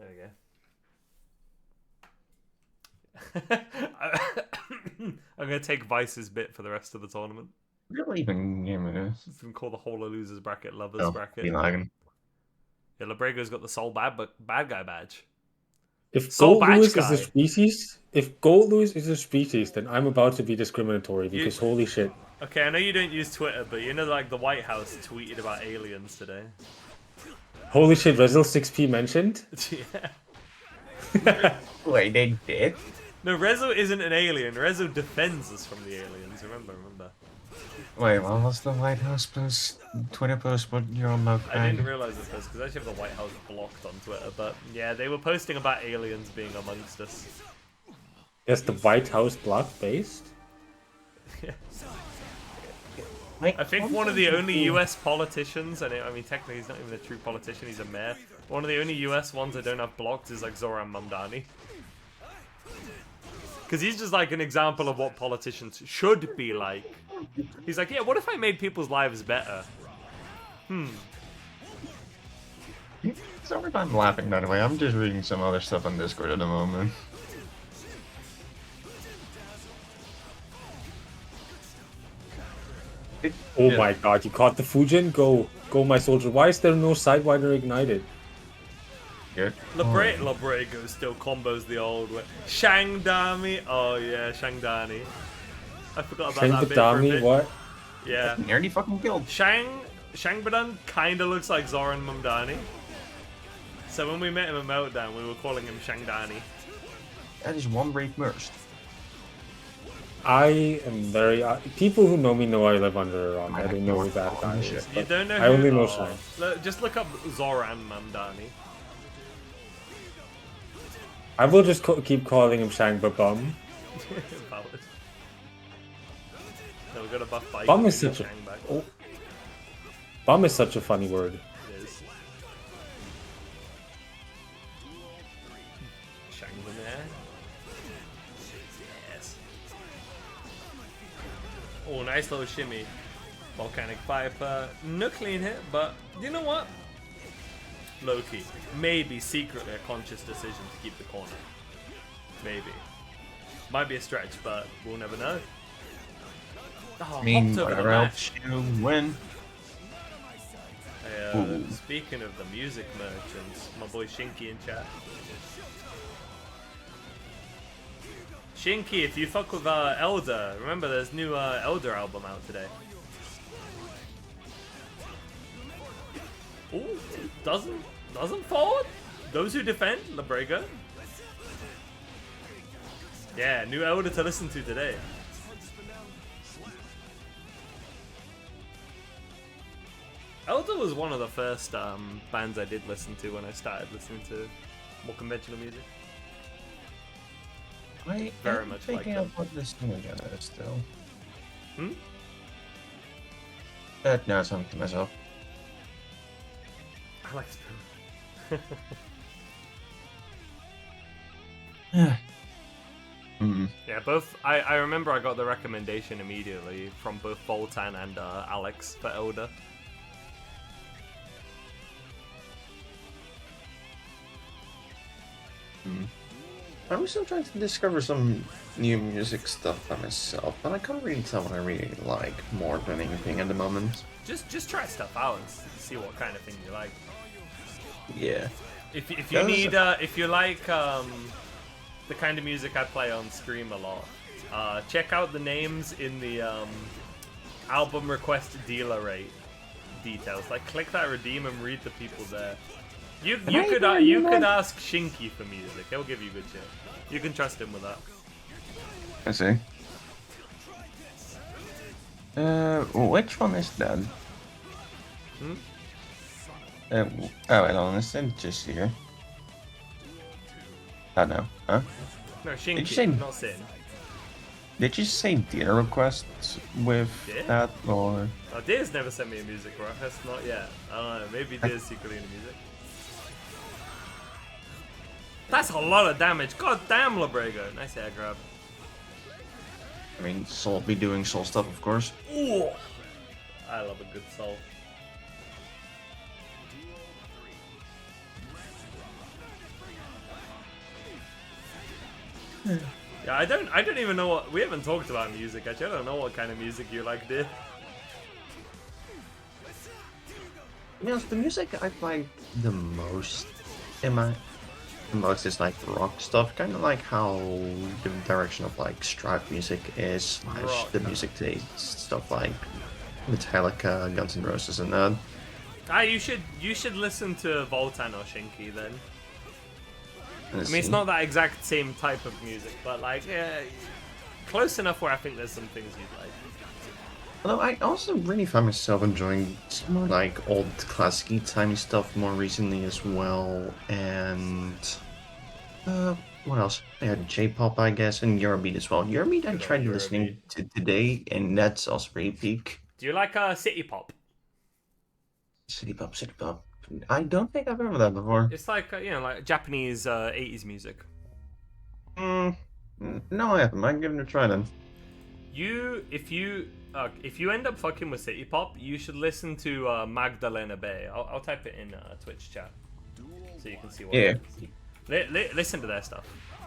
There we go. I'm going to take Vice's bit for the rest of the tournament. What even game it is? You can call the whole of losers bracket Lovers Oh, bracket. be lagging. Yeah, Labrego's got the Soul bad guy badge. If Soul Gold Badge Lewis guy. is a species, then I'm about to be discriminatory because holy shit. Okay, I know you don't use Twitter, but you know, like the White House tweeted about aliens today. Holy shit, Resil 6P mentioned? Yeah. Wait, they did? No, Rezo isn't an alien. Rezo defends us from the aliens. Remember. Wait, what was the White House post? Twitter post? What you're on about? I didn't realize it first because I actually have the White House blocked on Twitter. But yeah, they were posting about aliens being amongst us. Is the White House block based? Yeah. Like, I think one of the only US politicians, and I mean technically he's not even a true politician, he's a mayor. One of the only US ones I don't have blocked is like Zoran Mamdani. Because he's just like an example of what politicians should be like. He's like, yeah, what if I made people's lives better? Sorry if I'm laughing, by the way. I'm just reading some other stuff on Discord at the moment. Oh my god, you caught the Fujin? Go, my soldier. Why is there no Sidewinder ignited? Good. Labrego still combos the old way. Shangdami. Oh yeah, Shangdani. I forgot about Shang that bit for a Badami, bit. what? Yeah. Nearly fucking killed. Shang Badan kind of looks like Zoran Mumdani. So when we met him at Meltdown, we were calling him Shangdani. That is one brave burst. I am very... people who know me know I live under a rock. I don't know who that guy is. You but don't know I only who? know Oh, Shang. just look up Zoran Mamdani. I will just keep calling him Shang Babum. Valid. No, we got a buff bike. Bum is such a... Shang back. Oh. Bum is such a funny word. It is. Shang's in there. Yes. Oh, nice little shimmy. Volcanic Viper. No clean hit, but you know what? Low-key. Maybe secretly a conscious decision to keep the corner. Maybe. Might be a stretch, but we'll never know. Oh, I mean, hopped over the whatever match. helps you win. Speaking of the music merchants, my boy Shinky in chat. Shinky, if you fuck with Elder, remember there's new Elder album out today. Ooh, doesn't forward. Those who defend, Labrega. Yeah, new Elder to listen to today. Elder was one of the first bands I did listen to when I started listening to more conventional music. I Very am much like thinking them. of what this new again is still. Hmm? No, it's something to myself. I like Spoon. Yeah, both. I remember I got the recommendation immediately from both Voltan and Alex for Elder. I'm still trying to discover some new music stuff by myself, but I can't really tell what I really like more than anything at the moment. Just try stuff out and see what kind of thing you like. Yeah. If you Those need if you like the kind of music I play on stream a lot, check out the names in the album request dealer rate details. Like click that redeem and read the people there. You could ask Shinky for music. He'll give you good shit. You can trust him with that. I see. Which one is that? Hmm? Oh, wait on, it's just here. Oh no, huh? No, Did you Shinky, say- not Sin. Did you say dealer requests with Yeah. that, or? Oh, Deer's never sent me a music request, not yet. I don't know, maybe Deer's secretly into music. That's a lot of damage. God damn, Labrego. Nice air grab. I mean, Soul be doing Soul stuff, of course. Ooh. I love a good soul. Yeah, I don't even know what we haven't talked about music actually. I don't know what kind of music you like, dear. Yes, the music I play the most is like rock stuff, kind of like how the direction of like Stripe music is, slash Rock. the music today stuff like Metallica, Guns N' Roses, and that. Ah, you should listen to Voltan or Shinky then. I Let's mean, it's see. not that exact same type of music, but like, yeah, close enough where I think there's some things you'd like. Although I also really find myself enjoying some more like old classic timey stuff more recently as well, and what else? I had J-pop, I guess, and Eurobeat as well. Eurobeat I Good tried old listening to today, and that's also pretty peak. Do you like city pop? City pop, city pop. I don't think I've heard of that before. It's like like Japanese 80s music. No, I haven't. I can give it a try then. If you end up fucking with city pop, you should listen to Magdalena Bay. I'll type it in Twitch chat so you can see what. Yeah. Listen to their stuff.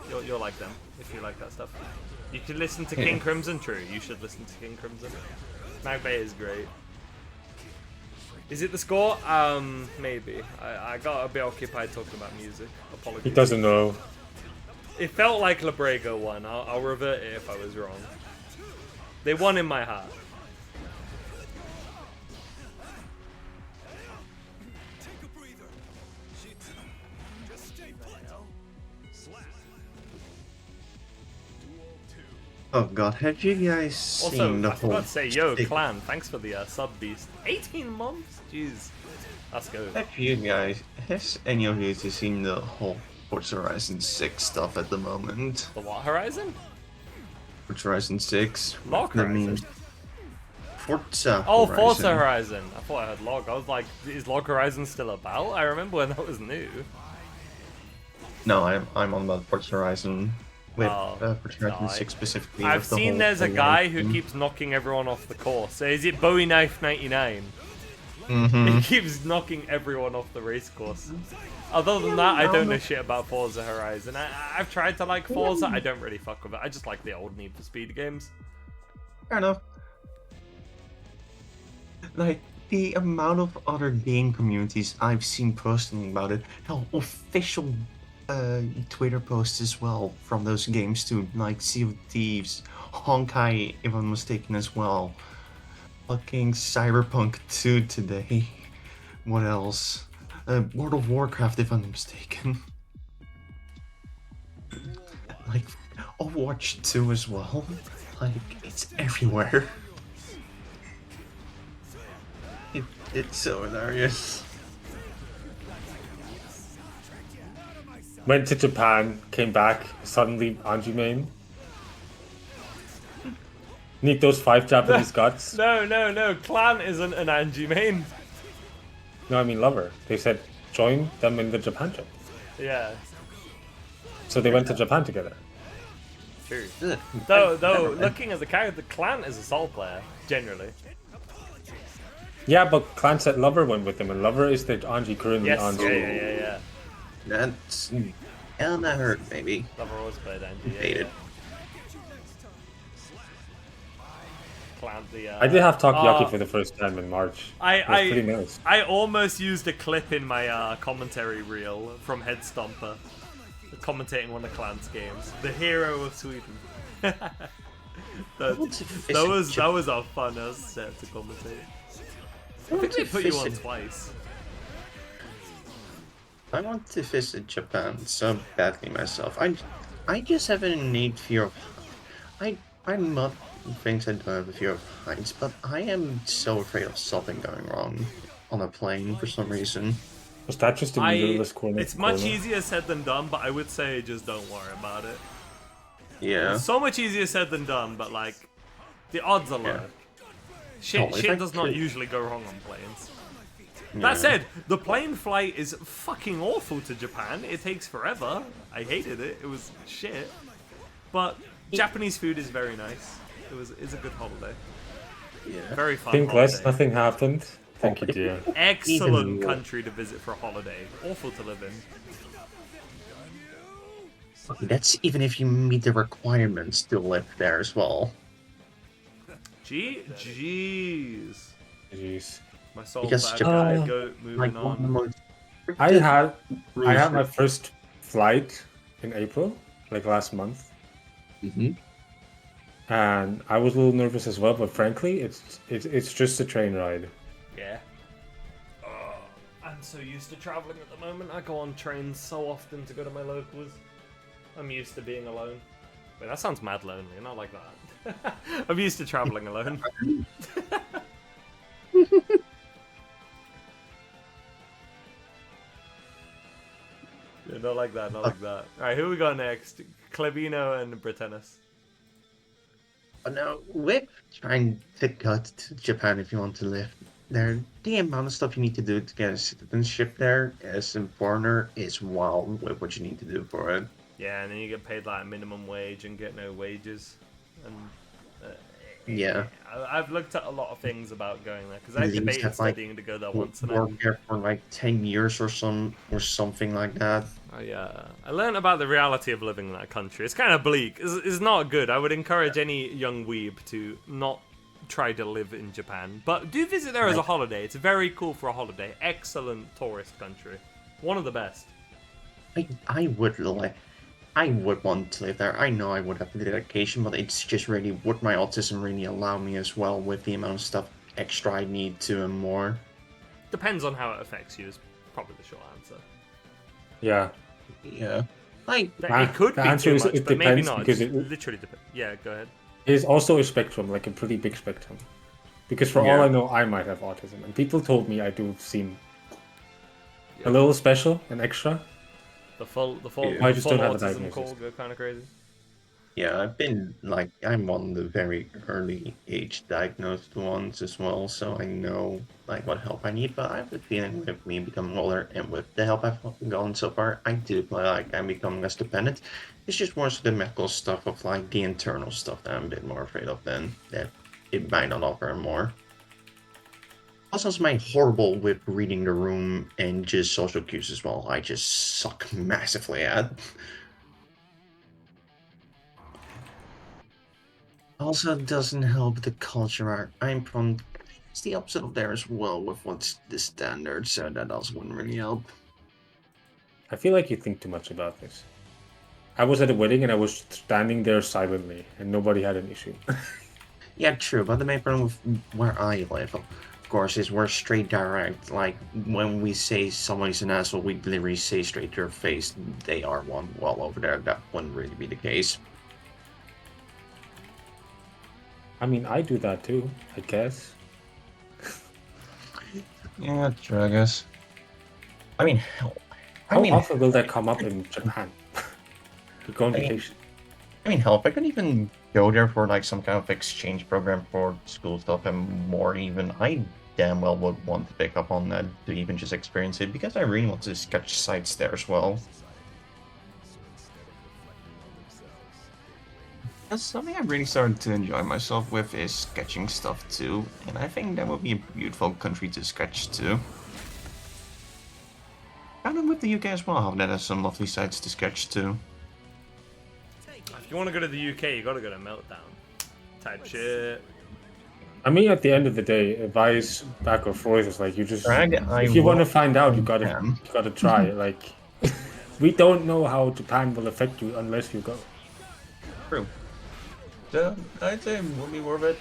You'll like them if you like that stuff. You can listen to King Crimson. True, you should listen to King Crimson. Mag Bay is great. Is it the score? Maybe. I got a bit occupied talking about music. Apologies. He doesn't know. It felt like Labrego won. I'll revert it if I was wrong. They won in my heart. Oh god, have you guys Also, seen the I forgot whole... to say, yo, stick- Clan, thanks for the sub beast. 18 months? Jeez. Let's go. Has any of you seen the whole Forza Horizon 6 stuff at the moment? The what Horizon? Forza Horizon 6. Log the Horizon? meme- Forza Oh, Horizon. Forza Horizon. I thought I had Log. I was like, is Log Horizon still about? I remember when that was new. No, I'm on about Forza Horizon. With Oh, Forza Horizon no, 6 specifically. I've with the seen whole there's a AI guy who thing. keeps knocking everyone off the course. So is it Bowie Knife 99? Mhm. He keeps knocking everyone off the race course. Other than that, I don't know shit about Forza Horizon. I've tried to like Forza. I don't really fuck with it. I just like the old Need for Speed games. Fair enough. Like, the amount of other game communities I've seen personally about it, hell, official Twitter posts as well from those games too, like Sea of Thieves, Honkai, if I'm mistaken as well. Fucking Cyberpunk 2 today. What else? World of Warcraft, if I'm mistaken. Like, Overwatch 2 as well. Like, it's everywhere. It's so hilarious. Went to Japan, came back, suddenly Anji main. Need those 5 Japanese guts. No. Clan isn't an Angie main. No, I mean lover. They said join them in the Japan trip. Yeah, So they went to Japan together. true. Ugh. Though, looking at the character, Clan is a soul player, generally. Yeah, but Clan said lover went with them, and lover is the Anji currently Yes, on. yeah. That's... And that hurt, maybe. Lover always played Angie. Hated. Clan, the, I did have Takoyaki uh, for the first time in March. It was pretty nice. I almost used a clip in my commentary reel from Head Stomper, commentating one of Clan's games. The hero of Sweden. that was a fun set to commentate. I think they put you on twice. I want to visit Japan so badly myself. I just have an innate fear of... I'm not... Things I don't have a fear of heights, but I am so afraid of something going wrong on a plane for some reason. Was that just a mirrorless corner? It's much easier said than done, but I would say just don't worry about it. Yeah. It's so much easier said than done, but like, the odds are low. Yeah. Shit, Oh, if shit I does not could- usually go wrong on planes. Yeah. That said, the plane flight is fucking awful to Japan. It takes forever. I hated it. It was shit. But Japanese food is very nice. It's a good holiday. Yeah. Very fun Think holiday. less, nothing happened. Thank you, dear. Excellent Even- country to visit for a holiday. Awful to live in. That's even if you meet the requirements to live there as well. Jeez. Jeez. My soul Because bad Japan- guy, go moving Like one of the on. most... I had my Cruise- first flight in April, like last month, Mhm. and I was a little nervous as well. But frankly, it's just a train ride. Yeah. I'm so used to traveling at the moment. I go on trains so often to go to my locals. I'm used to being alone. Wait, that sounds mad lonely. Not like that. I'm used to traveling alone. Yeah, not like that. Not like that. All right, who we got next? Clevino and Britannis. But now, with trying to go to Japan if you want to live there, the amount of stuff you need to do to get a citizenship there as a foreigner is wild with what you need to do for it. Yeah, and then you get paid like minimum wage and get no wages. And Yeah. I've looked at a lot of things about going there because I At least debated have, like, studying to go there once. And Work there for like 10 years or something like that. I learned about the reality of living in that country. It's kind of bleak. It's not good. I would encourage any young weeb to not try to live in Japan, but do visit there as a holiday. It's very cool for a holiday. Excellent tourist country, one of the best. I would like I would want to live there. I know I would have the dedication, but it's just really would my autism really allow me as well with the amount of stuff extra I need to and more. Depends on how it affects you. Is probably the short answer. Yeah. Yeah. Like It could the be answer too is much, it but maybe depends not. because It it literally depends. Yeah, go ahead. is also a spectrum, like a pretty big spectrum. Because for all Yeah. I know, I might have autism, and people told me I do seem Yeah. a little special and extra. The full I just don't have a autism diagnosis. call go kind of crazy. Yeah, I've been like I'm one of the very early age diagnosed ones as well, so I know like what help I need. But I have a feeling with me becoming older and with the help I've gotten so far, I do feel like I'm becoming less dependent. It's just more so the medical stuff of like the internal stuff that I'm a bit more afraid of than that it might not offer more. Also, am I horrible with reading the room and just social cues as well. I just suck massively at. Also, doesn't help the culture art. I'm from. It's the opposite of there as well with what's the standard, so that also wouldn't really help. I feel like you think too much about this. I was at a wedding and I was standing there silently, and nobody had an issue. Yeah, true, but the main problem with where I live, of course, is we're straight direct. Like, when we say somebody's an asshole, we literally say straight to their face, they are one. Well, over there, that wouldn't really be the case. I mean, I do that too, I guess. Yeah, true, I guess. I mean, hell. How often will that come up in Japan? You go on vacation. I mean, hell, if I could even go there for like some kind of exchange program for school stuff and more, even I damn well would want to pick up on that to even just experience it because I really want to sketch sites there as well. That's something I've really started to enjoy myself with is sketching stuff too, and I think that would be a beautiful country to sketch too. Kind of with the UK as well, how that has some lovely sites to sketch too. If you want to go to the UK, you got to go to Meltdown. Type shit. I mean, at the end of the day, advice back or forth is like you just. I If you want to will- find out, you can. gotta try. Like, we don't know how Japan will affect you unless you go. True. So, I'd say it would be worth it.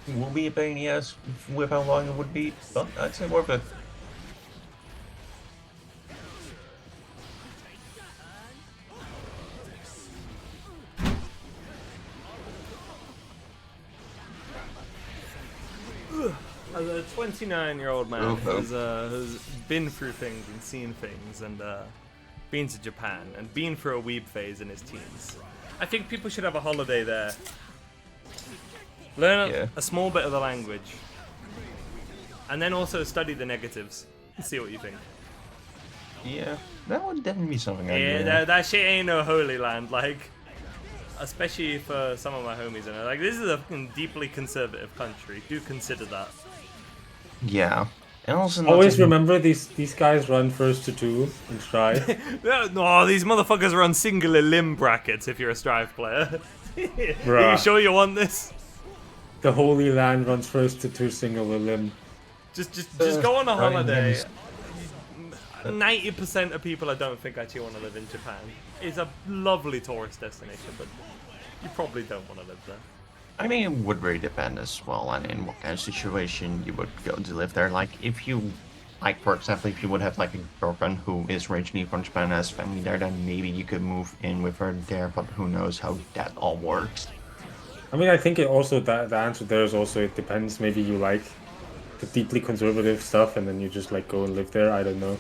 It will be a pain in the ass with how long it would be, but I'd say worth it. As a 29-year-old man Oh, oh. who's been through things and seen things and been to Japan and been through a weeb phase in his teens, I think people should have a holiday there. Learn Yeah. a small bit of the language. And then also study the negatives and see what you think. Yeah, that would definitely be something I'd Yeah, do. that shit ain't no holy land, like, especially for some of my homies, and like, this is a fucking deeply conservative country. Do consider that. Yeah. And also not Always to- remember these guys run first to two and strive. No, these motherfuckers run singular limb brackets if you're a Strive player. Are you Bruh. sure you want this? The Holy Land runs first to two singular limb. Just go on a holiday. limbs. 90% of people I don't think actually want to live in Japan. It's a lovely tourist destination, but you probably don't want to live there. I mean, it would really depend as well on in what kind of situation you would go to live there. Like, if you, like, for example, if you would have, like, a girlfriend who is originally from Japan and has family there, then maybe you could move in with her there, but who knows how that all works. I mean, I think it also the answer there is also it depends. Maybe you like the deeply conservative stuff, and then you just like go and live there. I don't know.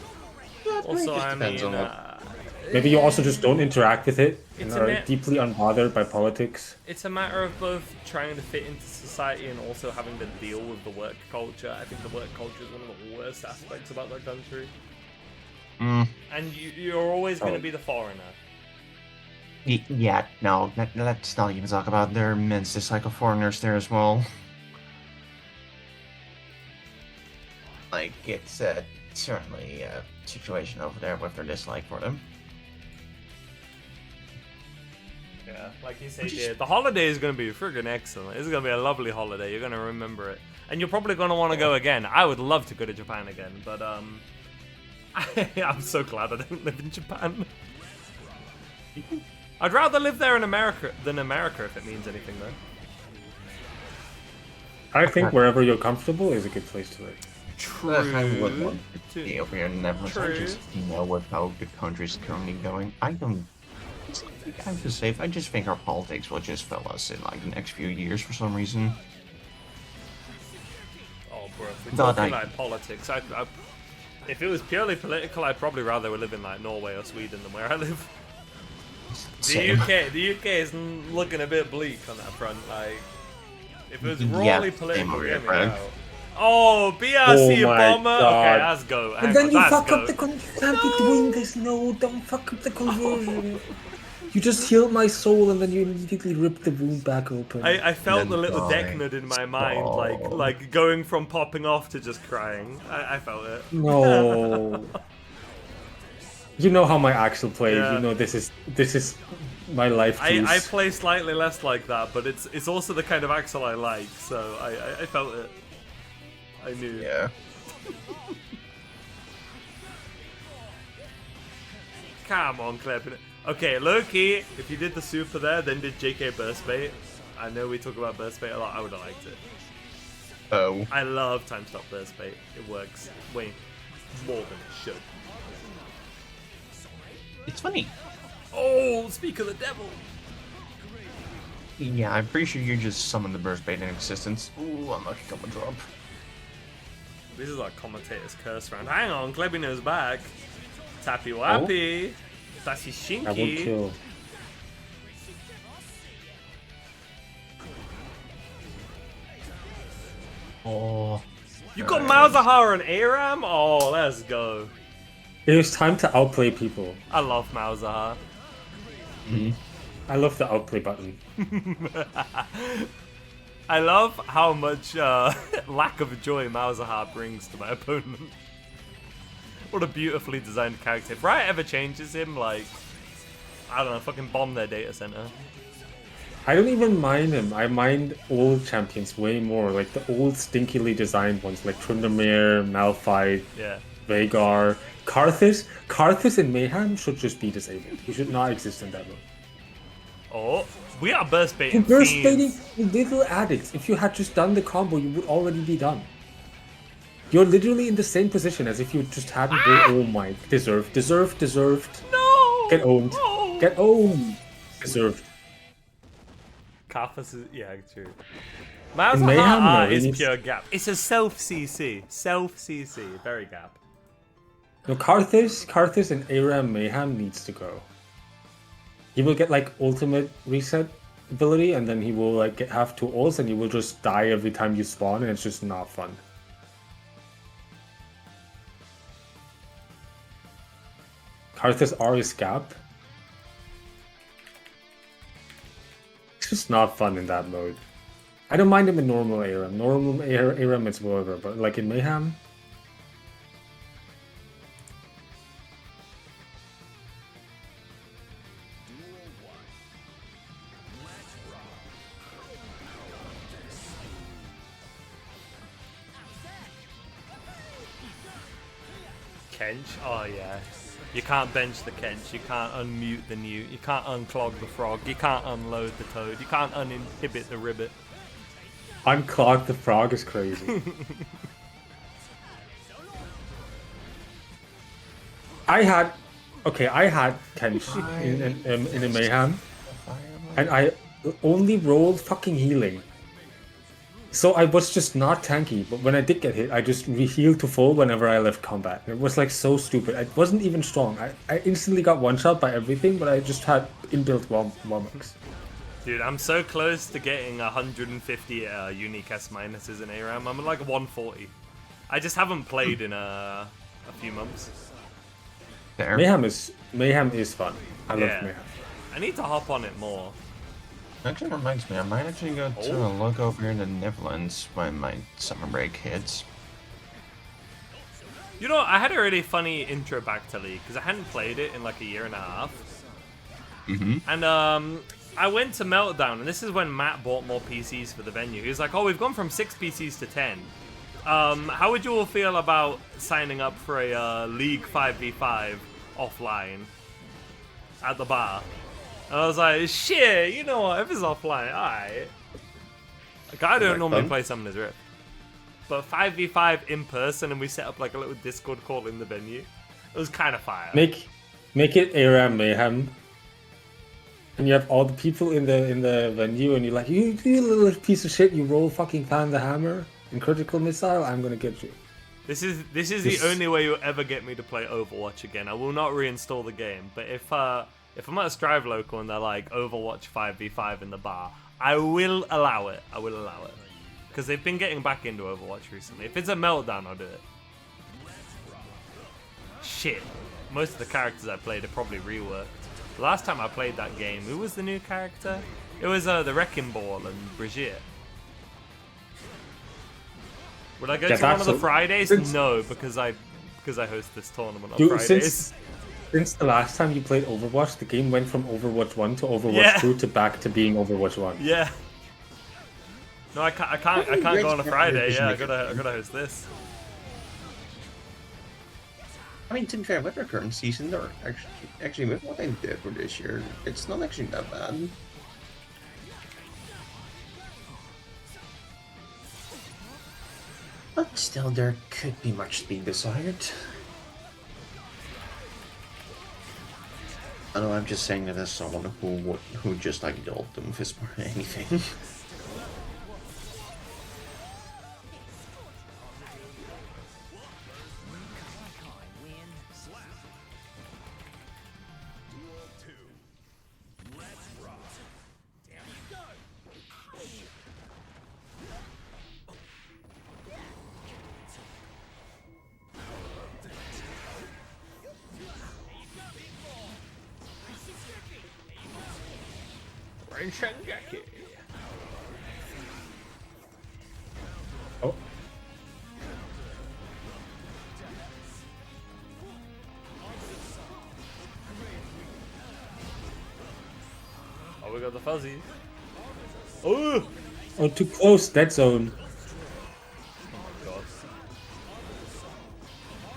Also, just I depends mean, on what- Maybe you also just don't interact with it and It's a are ma- deeply unbothered by politics. it's a matter of both trying to fit into society and also having to deal with the work culture. I think the work culture is one of the worst aspects about that country. Mm, And you're always going to Oh. be the foreigner. yeah, no, let's not even talk about their immense dislike of foreigners there as well. Like, it's certainly a situation over there with their dislike for them. Yeah, like you say, Which is- dear, the holiday is going to be friggin' excellent. It's going to be a lovely holiday. You're going to remember it. And you're probably going to want to go again. I would love to go to Japan again, but I'm so glad I don't live in Japan. I'd rather live there in America than America if it means anything, though. I think wherever you're comfortable is a good place to live. True. I would want to be over here in the Netherlands. I True. just know with how the country's currently going. I don't. I'm just safe. I just think our politics will just fail us in like the next few years for some reason. Oh, bro, if we're God, talking I- like politics, if it was purely political, I'd probably rather we live in like Norway or Sweden than where I live. Same. The UK is looking a bit bleak on that front. Like, if it was Yeah, rawly same political, over get here, me Brad. out. Oh, BRC Oh my bomber. Okay, God. let's go. Hang And then on, you let's fuck go. up the you can't be doing this. No, don't fuck up the conversion. You just healed my soul and then you immediately ripped the wound back open. I felt Then the little die. deck nut in my mind, Stop. like going from popping off to just crying. I felt it. No. You know how my Axel plays. Yeah. You know this is my life juice. I play slightly less like that, but it's also the kind of Axel I like, so I felt it. I knew. Yeah. Come on, Clip. Okay, low-key, if you did the super there, then did JK burst bait, I know we talk about burst bait a lot, I would have liked it. Oh. I love time stop burst bait. It works way more than it should. It's funny. Oh, speak of the devil. Yeah, I'm pretty sure you just summoned the burst bait in existence. Ooh, unlucky combo drop. This is like commentator's curse round. Hang on, Klebino's back. Tappy wappy. That's his I will shinky. kill. Oh. You got Malzahar and Aram? Oh, let's go. It is time to outplay people. I love Malzahar. I love the outplay button. I love how much lack of joy Malzahar brings to my opponent. What a beautifully designed character. If Riot ever changes him, like, I don't know, fucking bomb their data center. I don't even mind him. I mind old champions way more. Like the old stinkily designed ones like Tryndamere, Malphite, Yeah. Vhagar, Karthus. Karthus in Mayhem should just be disabled. He should not exist in that mode. Oh, we are burst baiting You're burst fiends. baiting, you little addicts. If you had just done the combo, you would already be done. You're literally in the same position as if you just hadn't oh my, deserved. No! Get owned. No! Get owned. Deserved. Kathas is, yeah, true. Mayhem, Malzahar no, is he needs- pure gap. It's a self-CC. Self-CC. Very gap. No, Karthus and Aram Mayhem needs to go. He will get like ultimate reset ability and then he will like have two ults and you will just die every time you spawn and it's just not fun. Karthus R is gap. It's just not fun in that mode. I don't mind him in normal Aram. Normal Aram it's whatever, but like in Mayhem, Kench? Oh, yeah. You can't bench the Kench. You can't unmute the Newt. You can't unclog the Frog. You can't unload the Toad. You can't uninhibit the Ribbit. Unclog the Frog is crazy. I had Kench in a Mayhem, and I only rolled fucking healing. So I was just not tanky, but when I did get hit, I just healed to full whenever I left combat. It was like so stupid. I wasn't even strong. I instantly got one shot by everything, but I just had inbuilt Womax. Dude, I'm so close to getting 150 unique S minuses in ARAM. I'm at like 140. I just haven't played in a few months. There. Mayhem is fun. I love Mayhem. I need to hop on it more. Actually reminds me, I might actually go to a look over here in the Netherlands when my summer break hits. You know, I had a really funny intro back to League because I hadn't played it in like a year and a half. And I went to Meltdown, and this is when Matt bought more PCs for the venue. He was like, "Oh, we've gone from 6 PCs to 10. How would you all feel about signing up for a League 5v5 offline at the bar?" And I was like, shit, you know what? If it's offline, alright. Like, I don't normally play Summoner's Rift. But 5v5 in person, and we set up like a little Discord call in the venue. It was kind of fire. Make it Era Mayhem. And you have all the people in the venue, and you're like, you little piece of shit, you roll fucking Climb the Hammer in critical missile, I'm gonna get you. This is the only way you'll ever get me to play Overwatch again. I will not reinstall the game, but if I'm at a Strive local and they're like Overwatch 5v5 in the bar, I will allow it. I will allow it. Because they've been getting back into Overwatch recently. If it's a meltdown, I'll do it. Shit. Most of the characters I played are probably reworked. The last time I played that game, who was the new character? It was the Wrecking Ball and Brigitte. Would I go to one of the Fridays? No, because I host this tournament on Fridays. Since the last time you played Overwatch, the game went from Overwatch 1 to Overwatch 2 to back to being Overwatch 1. Yeah. No, I can't go on a Friday. Yeah, I gotta host this. I mean, to be fair, with our current season, or actually with what I did for this year, it's not actually that bad. But still, there could be much to be desired. I know I'm just saying that as someone who just like the Ultimate Fist more than anything. Oh. Oh, we got the fuzzies. Oh! Oh, too close, dead zone. God.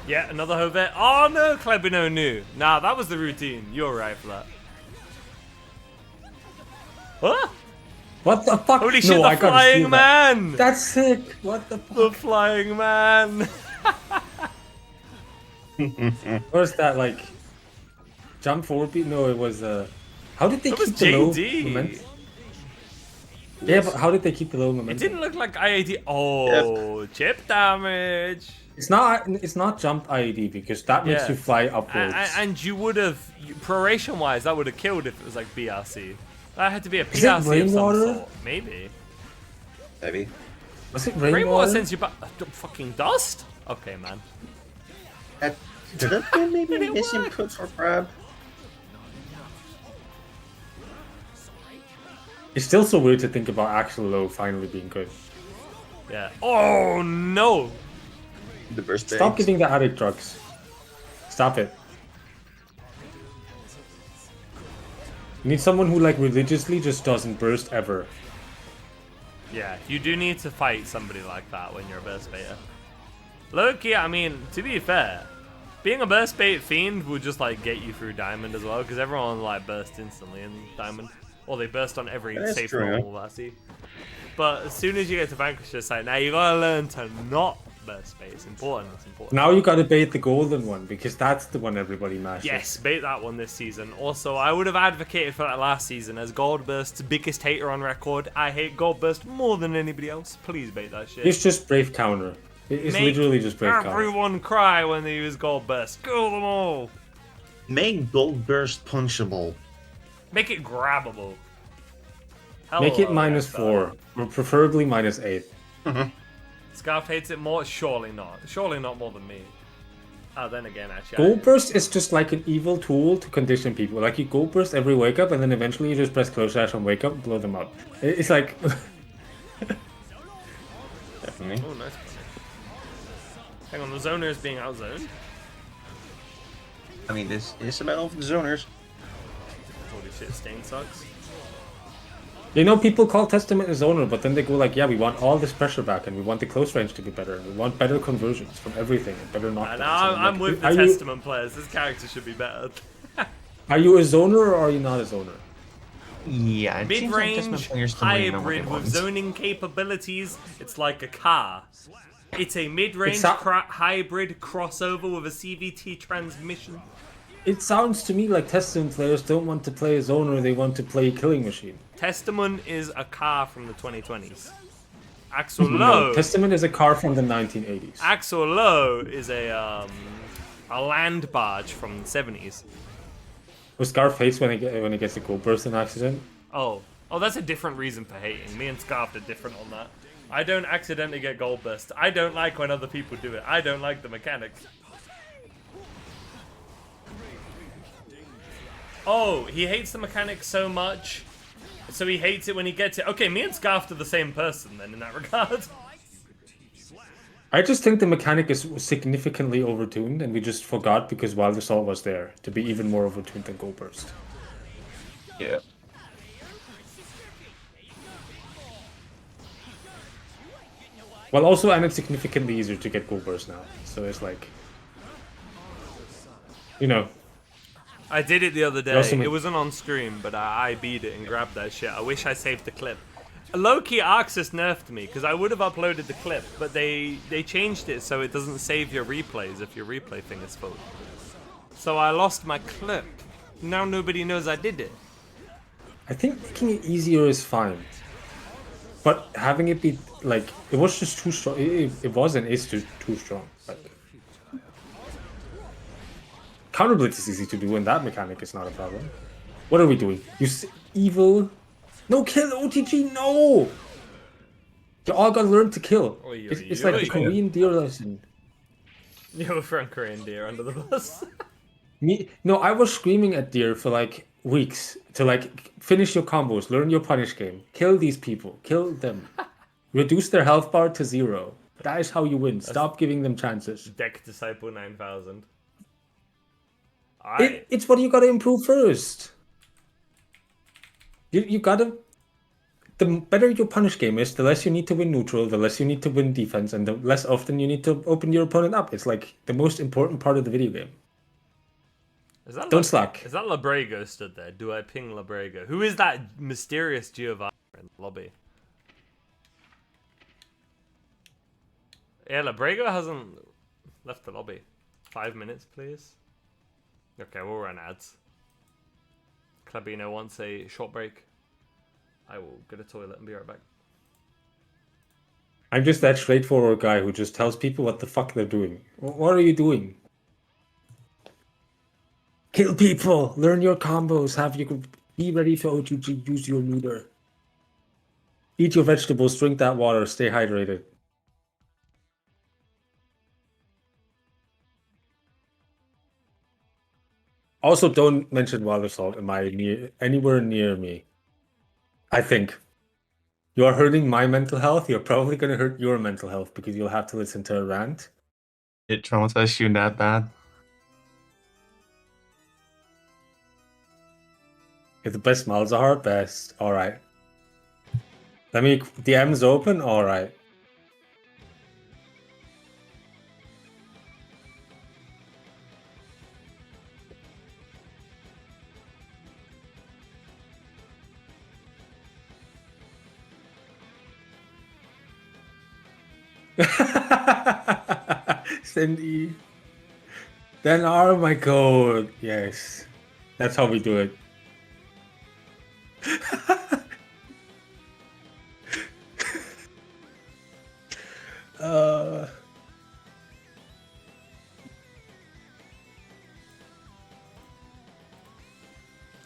Yeah, another Hovet. Oh no, Klebino knew. Nah, that was the routine. You're right for that. Huh? What the fuck? Holy shit, the flying man! That's sick! What the fuck? The flying man! Where's that, like... Jump forward beat? No, it was, how did they That keep was the low JD. momentum? Yeah, but how did they keep the low momentum? It didn't look like IAD. Oh, chip damage! It's not jump IED because that makes you fly upwards. And you would have, proration wise, that would have killed if it was like BRC. That had to be a Is it PRC of some rainwater? sort. Maybe. Maybe. Was it Rainwater rainwater? sends you back. Fucking dust? Okay, man. Could that be maybe Did it his work? input for Crab? It's still so weird to think about actual low finally being good. Yeah. Oh no! The burst Stop bags. giving the addict drugs. Stop it. You need someone who like religiously just doesn't burst ever. Yeah, you do need to fight somebody like that when you're a burst baiter. Loki, I mean, to be fair, being a burst bait fiend will just like get you through diamond as well, because everyone like burst instantly in diamond, or they burst on every That's safe true. normal I see. But as soon as you get to Vanquish, it's like now you gotta learn to not burst bait. It's important. It's important. Now you gotta bait the golden one because that's the one everybody mashes. Yes, bait that one this season. Also, I would have advocated for that last season as Goldburst's biggest hater on record. I hate Goldburst more than anybody else. Please bait that shit. It's just brave counter. It's Make literally just brave counter. everyone cry when they use Goldburst. Kill them all. Make Gold Burst punchable. Make it grabbable. Make it Hello, -4, or preferably -8. Scarf hates it more? Surely not. Surely not more than me. Oh, then again, actually. Gold burst is just like an evil tool to condition people. Like you gold burst every wake up, and then eventually you just press close dash on wake up and blow them up. It's like. Definitely. Oh, nice. Hang on, the zoner is being outzoned. I mean, this is a battle for the zoners. Holy shit, Stain sucks. You know, people call Testament a zoner, but then they go like, yeah, we want all this pressure back, and we want the close range to be better, and we want better conversions from everything, and better knockdowns. And I'm like, with the Testament players. This character should be better. Are you a zoner or are you not a zoner? Yeah, it seems like Desmond Mid-range players don't really know what they hybrid with want. zoning capabilities. It's like a car. It's a mid-range hybrid crossover with a CVT transmission. It sounds to me like Testament players don't want to play a zoner, they want to play Killing Machine. Testament is a car from the 2020s. Axel No, Lowe. Testament is a car from the 1980s. Axel Lowe is a land barge from the 70s. Was Scarface when he gets a gold burst in accident? Oh, that's a different reason for hating. Me and Scarf are different on that. I don't accidentally get gold burst. I don't like when other people do it. I don't like the mechanics. Oh, he hates the mechanics so much, so he hates it when he gets it. Okay, me and Scarf are the same person then in that regard. I just think the mechanic is significantly overtuned, and we just forgot because Wild Assault was there to be even more overtuned than Gold Burst. Yeah. Well, also, and it's significantly easier to get Gold Burst now, so it's like, you know. I did it the other day. Also It wasn't on stream, but I beat it and grabbed that shit. I wish I saved the clip. Low-key Arxis nerfed me, because I would have uploaded the clip, but they changed it so it doesn't save your replays if your replay thing is full. So I lost my clip. Now nobody knows I did it. I think making it easier is fine. But having it be, like, it was just too strong. It was and is too strong. Like, Counter Blitz is easy to do, and that mechanic is not a problem. What are we doing? Evil... No, kill OTG, no! You all gotta learn to kill. It's like a Korean deer lesson. You were from Korean deer under the bus. No, I was screaming at deer for like weeks to like finish your combos, learn your punish game, kill these people, kill them, reduce their health bar to 0. That is how you win. Stop giving them chances. Deck Disciple 9000. It's what you gotta improve first. You gotta... The better your punish game is, the less you need to win neutral, the less you need to win defense, and the less often you need to open your opponent up. It's like the most important part of the video game. Don't slack. Is that Labrego stood there? Do I ping Labrego? Who is that mysterious Giovanni in the lobby? Yeah, Labrego hasn't left the lobby. 5 minutes, please. Okay, we'll run ads. Clabino wants a short break. I will go to the toilet and be right back. I'm just that straightforward guy who just tells people what the fuck they're doing. What are you doing? Kill people! Learn your combos! Be ready for OTG, use your meter. Eat your vegetables, drink that water, stay hydrated. Also, don't mention Wild Assault anywhere near me. I think. You are hurting my mental health, you're probably going to hurt your mental health because you'll have to listen to a rant. It traumatized you that bad? If the best Malzahar, best. Alright. DM's open? Alright. Cindy. Then are my code. Yes. That's how we do it.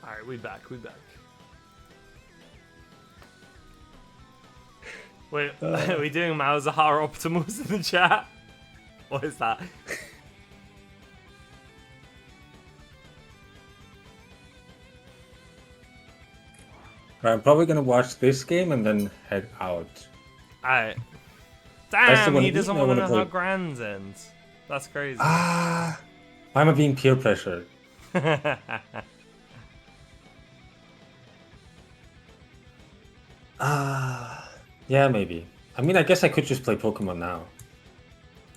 Alright, we back. Wait, are we doing Malzahar Optimals in the chat? What is that? I'm probably gonna watch this game and then head out. Alright. Damn, he doesn't want to know how Grands ends. That's crazy. Why am I being peer pressured? Yeah, maybe. I mean, I guess I could just play Pokemon now.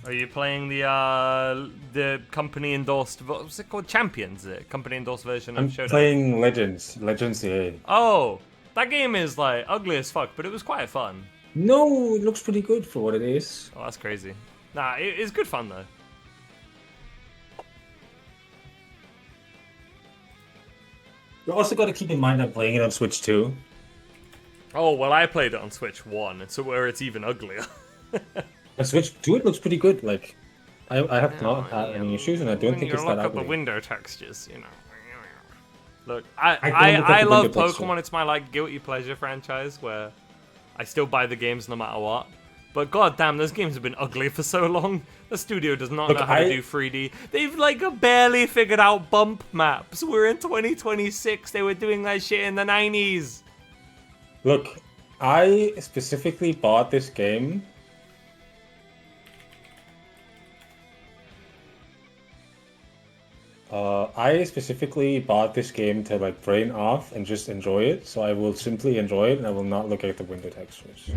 Are you playing the company endorsed? What's it called? Champions? Is it company endorsed version of I'm Showdown? playing Legends CA. Oh, that game is like ugly as fuck, but it was quite fun. No, it looks pretty good for what it is. Oh, that's crazy. Nah, it's good fun though. You also got to keep in mind I'm playing it on Switch too. Oh well, I played it on Switch 1, so where it's even uglier. On Switch 2, it looks pretty good. Like, I have not had any issues, and I don't think it's that Look at the ugly. window textures, you know. Look, don't look I at the love window texture. Pokemon. It's my like guilty pleasure franchise where I still buy the games no matter what. But goddamn, those games have been ugly for so long. The studio does not Look, know how to do 3D. They've like barely figured out bump maps. We're in 2026. They were doing that shit in the 90s. Look, I specifically bought this game. I specifically bought this game to like brain off and just enjoy it. So I will simply enjoy it, and I will not look at the window textures.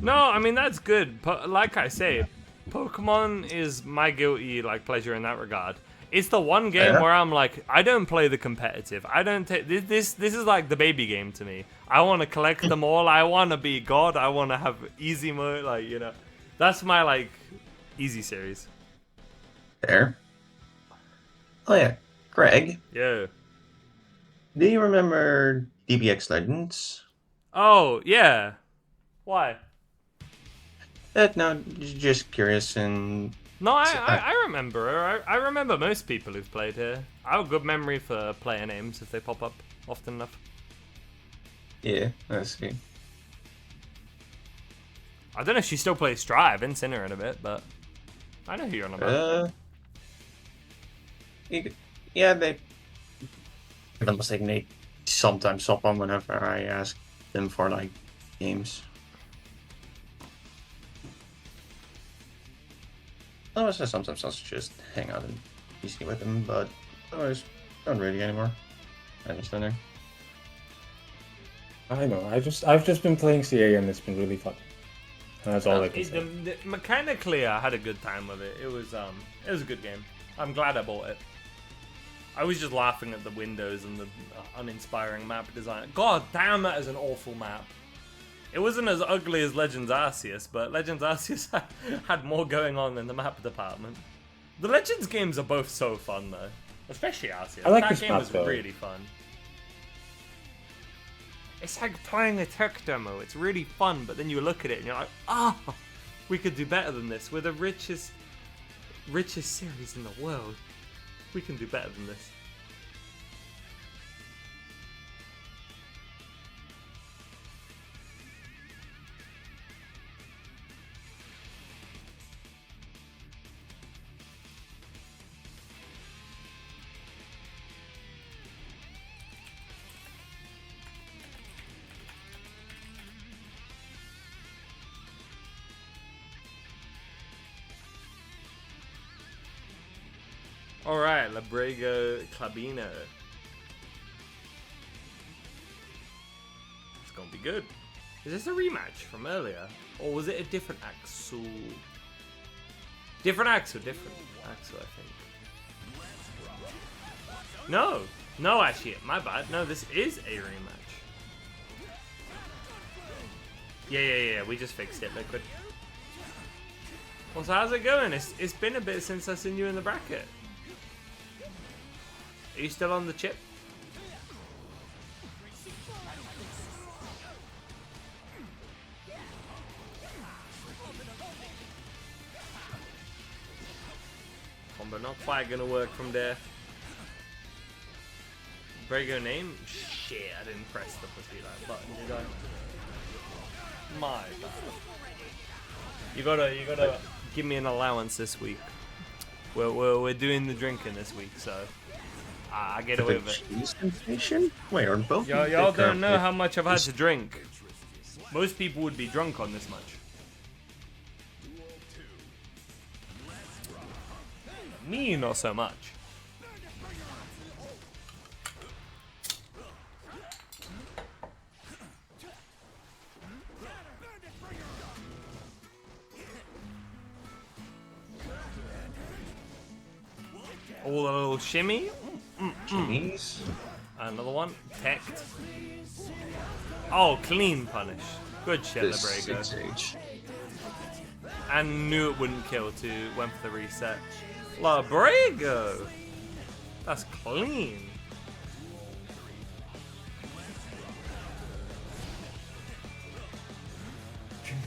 No, I mean that's good. But like I say, Pokemon is my guilty like pleasure in that regard. It's the one game Yeah. where I'm like, I don't play the competitive. I don't take this. This is like the baby game to me. I want to collect them all. I want to be God. I want to have easy mode. Like you know, that's my like easy series. There. Oh yeah, Greg. Yeah. Do you remember DBX Legends? Oh yeah. Why? No, just curious and No, I remember her. I remember most people who've played here. I have a good memory for player names if they pop up often enough. yeah, I see. I don't know if she still plays Strive. I haven't seen her in a bit, but I know who you're on about. Yeah, they. If I'm mistaken, they sometimes hop on whenever I ask them for like games. Otherwise, sometimes I'll just hang out and PC with them, but otherwise, not really anymore. I understand there. I know. I've just been playing CA, and it's been really fun. And that's all I can say. Mechanically, I had a good time with it. It was a good game. I'm glad I bought it. I was just laughing at the windows and the uninspiring map design. God damn, that is an awful map. It wasn't as ugly as Legends Arceus, but Legends Arceus had more going on in the map department. The Legends games are both so fun though, especially Arceus. I like that this game map, was though. really fun. It's like playing a tech demo. It's really fun, but then you look at it and you're like, ah, we could do better than this. We're the richest series in the world. We can do better than this. Alright, Labrego Clabino. It's gonna be good. Is this a rematch from earlier? Or was it a different Axel? Different Axel, I think. No, actually, my bad. No, this is a rematch. Yeah, we just fixed it, Liquid. Well, so how's it going? It's been a bit since I've seen you in the bracket. Are you still on the chip? Combo not quite gonna work from there. Brago name? Shit, I didn't press the pussy like button, did I? My bad. You gotta give me an allowance this week. We're doing the drinking this week, so I get away with it. Cheese sensation? Wait, are both? Y'all don't know how much I've had to drink. Most people would be drunk on this much. Me, not so much. All a little shimmy. Jeez. Another one. Teched. Oh, clean punish. Good shit, This Labrego. 6H. And knew it wouldn't kill too. Went for the reset. Labrego. That's clean.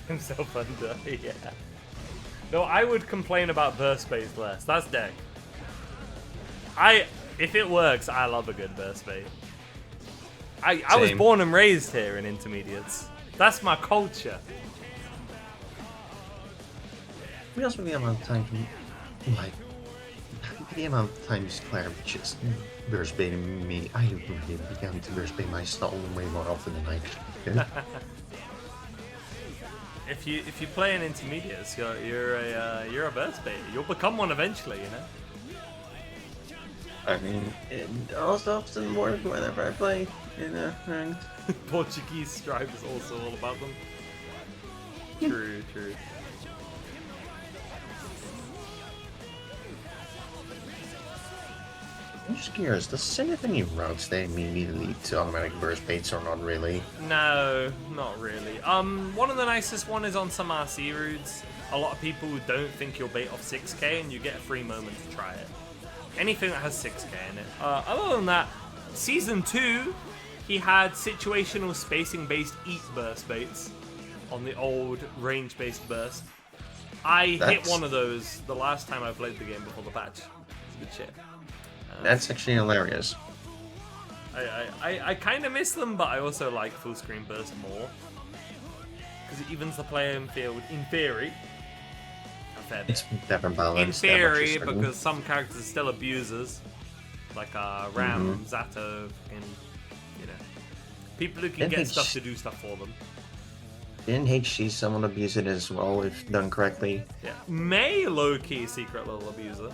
Himself under, yeah. No, I would complain about burst space less. That's deck. If it works, I love a good burst bait. I was Same. born and raised here in intermediates. That's my culture. We also the amount of time, like, the amount of times Claire just burst baiting me, I really began to burst bait my stall way more often than I should. If you play in intermediates, you're a burst bait. You'll become one eventually, you know. I mean, it also often works whenever I play in a ranked. Portuguese stripe is also all about them. True, true. I'm just curious, does Sin have any routes that immediately lead to automatic burst baits or not really? No, not really. One of the nicest one is on some RC routes. A lot of people don't think you'll bait off 6k and you get a free moment to try it. Anything that has 6k in it. Other than that, Season 2, he had situational spacing-based eat burst baits on the old range-based burst. I hit That's- one of those the last time I played the game before the patch. Good shit. That's actually hilarious. I kind of miss them, but I also like full screen burst more. Because it evens the playing field, in theory. A fair bit. It's never In balanced. theory, because some characters are still abusers. Like Ram, Zato, and, you know. People who can Didn't get he stuff sh- to do stuff for them. Didn't HC someone abuse it as well if done correctly? Yeah. May low-key secret little abuser.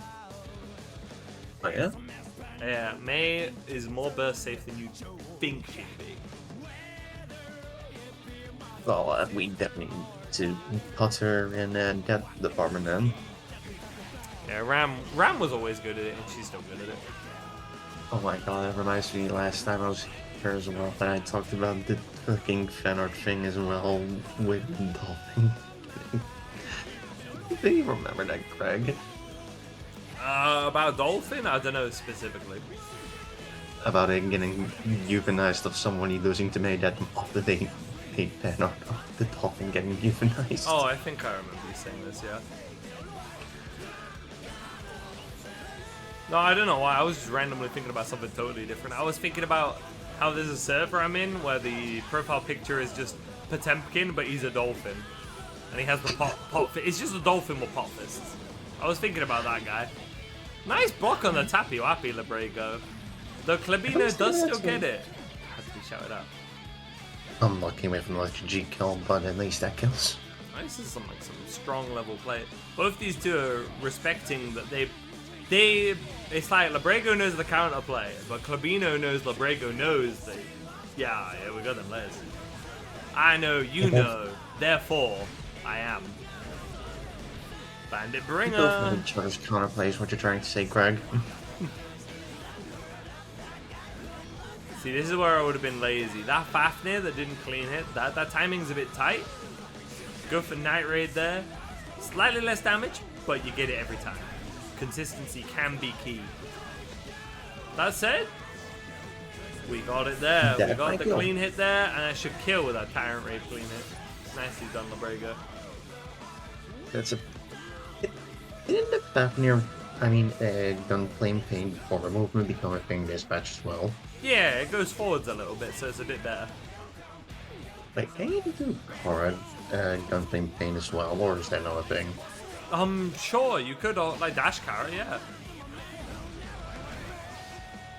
Oh yeah? Yeah, May is more burst safe than you think she'd be. Well, we definitely need to put her in that department then. Yeah, Ram was always good at it, and she's still good at it. Oh my god, that reminds me last time I was here as well, that I talked about the fucking fan art thing as well with Dolphin. Do you remember that, Craig? About Dolphin? I don't know specifically. About it getting euthanized of someone losing to me that after they made fan art of the Dolphin getting euthanized. Oh, I think I remember you saying this, yeah. No, I don't know why. I was just randomly thinking about something totally different. I was thinking about how there's a server I'm in where the profile picture is just Potemkin, but he's a dolphin. And he has the pot it's just a dolphin with pot fists. I was thinking about that guy. Nice block on the Tappy Wappy, Labrego. Though Klebino does still get it. Had to be shouted out. I'm lucky with an electric G kill, but at least that kills. This is some strong level play. Both these two are respecting that they it's like Labrego knows the counter play, but Klebino knows Labrego knows that yeah, we got them Les. I know you know, therefore I am. Bandit Both Bringer. of each other's counterplays, what you're trying to say, Craig. See, this is where I would have been lazy. That Fafnir that didn't clean hit, that timing's a bit tight. Go for Night Raid there. Slightly less damage, but you get it every time. Consistency can be key. That said, we got it there. We That got might the kill. clean hit there, and I should kill with that Tyrant Raid clean hit. Nicely done, Labrego. That's a... Didn't the Fafnir, Gunflame Pain forward movement become a thing this patch as well? Yeah, it goes forwards a little bit, so it's a bit better. Like, can you do Kara Gunflame Pain as well, or is that not a thing? Sure, you could, like, dash carry, yeah.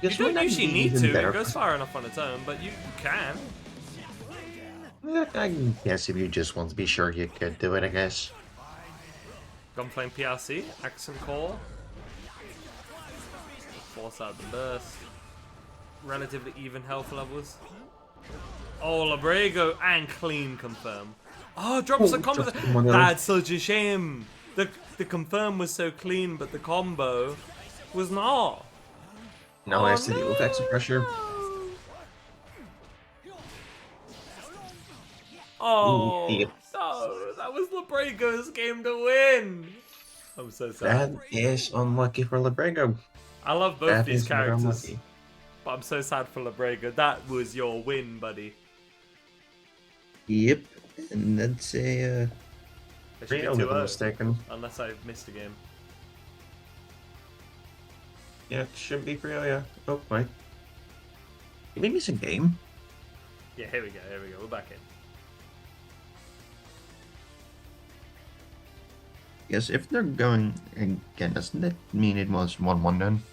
You Guess don't wouldn't that usually be need even to, better it goes far enough on its own, but you can. I guess if you just want to be sure you could do it, I guess. Gunflame PRC, Accent Core. Force out the burst. Relatively even health levels. Oh, Labrego and clean confirm. Oh, drops the combo. just one of those. That's such a shame. The confirm was so clean, but the combo. was not. Now I have to deal with extra pressure. no. Oh, Yep. no, that was Labrego's game to win. I'm so That sad. is unlucky for Labrego. I love both That these is very characters, unlucky. but I'm so sad for Labrego. That was your win, buddy. Yep, and that's a It should be real if I'm 2-0, mistaken. unless I missed a game. Yeah, it should be for you, yeah. Oh, wait. Did we miss a game? Yeah, here we go, we're back in. Yes, if they're going again, doesn't that mean it was 1-1 then?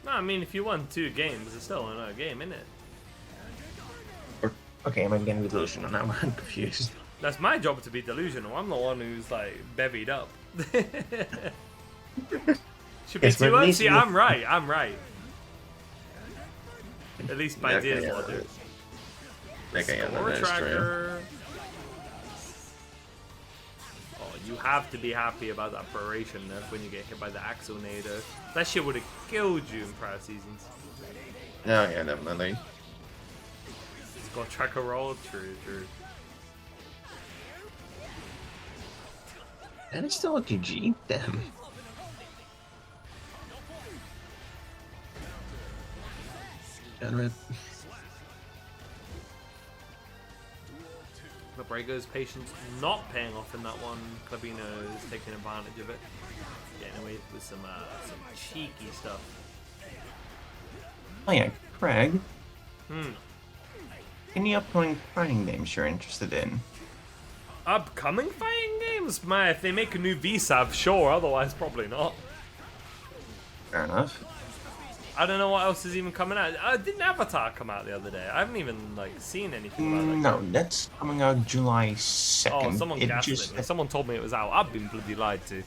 No, I mean, if you won 2 games, it's still another game, isn't it? Or, okay, am I getting delusional now? I'm confused. That's my job to be delusional. I'm the one who's, like, bevied up. Should be Yes, but 2-0? at least See, you- I'm right. At least by Yeah, Deer's yeah, logic. Okay, yeah, Score that is true. tracker. Oh, you have to be happy about that proration nerf when you get hit by the Axonator. That shit would have killed you in prior seasons. No, yeah, definitely. Score tracker roll, true. And it's still a GG, damn. Got it. Labrego's patience not paying off in that one. Clabino is taking advantage of it. Getting away with some cheeky stuff. Oh yeah, Craig, Hmm. any upcoming fighting games you're interested in? Upcoming fighting games? Man, if they make a new VSAV, sure. Otherwise, probably not. Fair enough. I don't know what else is even coming out. Didn't Avatar come out the other day? I haven't even like seen anything about it. No, that's coming out July 2nd. Oh, someone gaslit me. Someone told me it was out. I've been bloody lied to.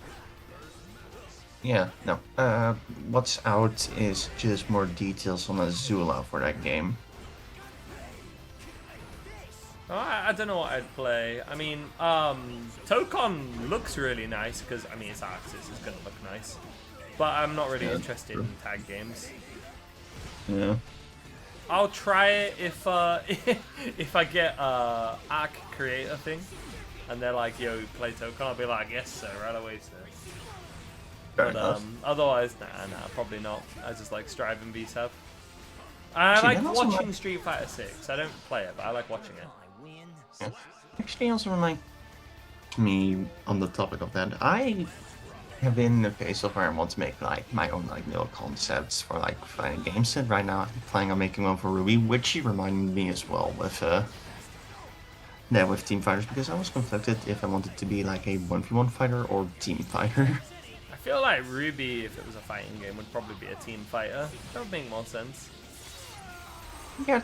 Yeah, no. What's out is just more details on Azula for that game. Oh, I don't know what I'd play. I mean, Tokon looks really nice because, I mean, it's Axis. It's going to look nice. But I'm not really Yeah, interested true. in tag games. Yeah. I'll try it if if I get ARC creator thing, and they're like, "Yo, play Tokon," I'll be like, "Yes, sir, right away, sir." Fair But enough. otherwise, nah, probably not. I just like Strive and VSAV. I See, like that also watching might- Street Fighter 6. I don't play it, but I like watching it. I win. Yeah. Actually, also remind me on the topic of that. I have been in the phase of where I want to make like my own like little concepts for like fighting games. And right now, I'm planning on making one for Ruby, which she reminded me as well with with team fighters because I was conflicted if I wanted to be like a 1v1 fighter or team fighter. I feel like Ruby, if it was a fighting game, would probably be a team fighter. That would make more sense. Yeah,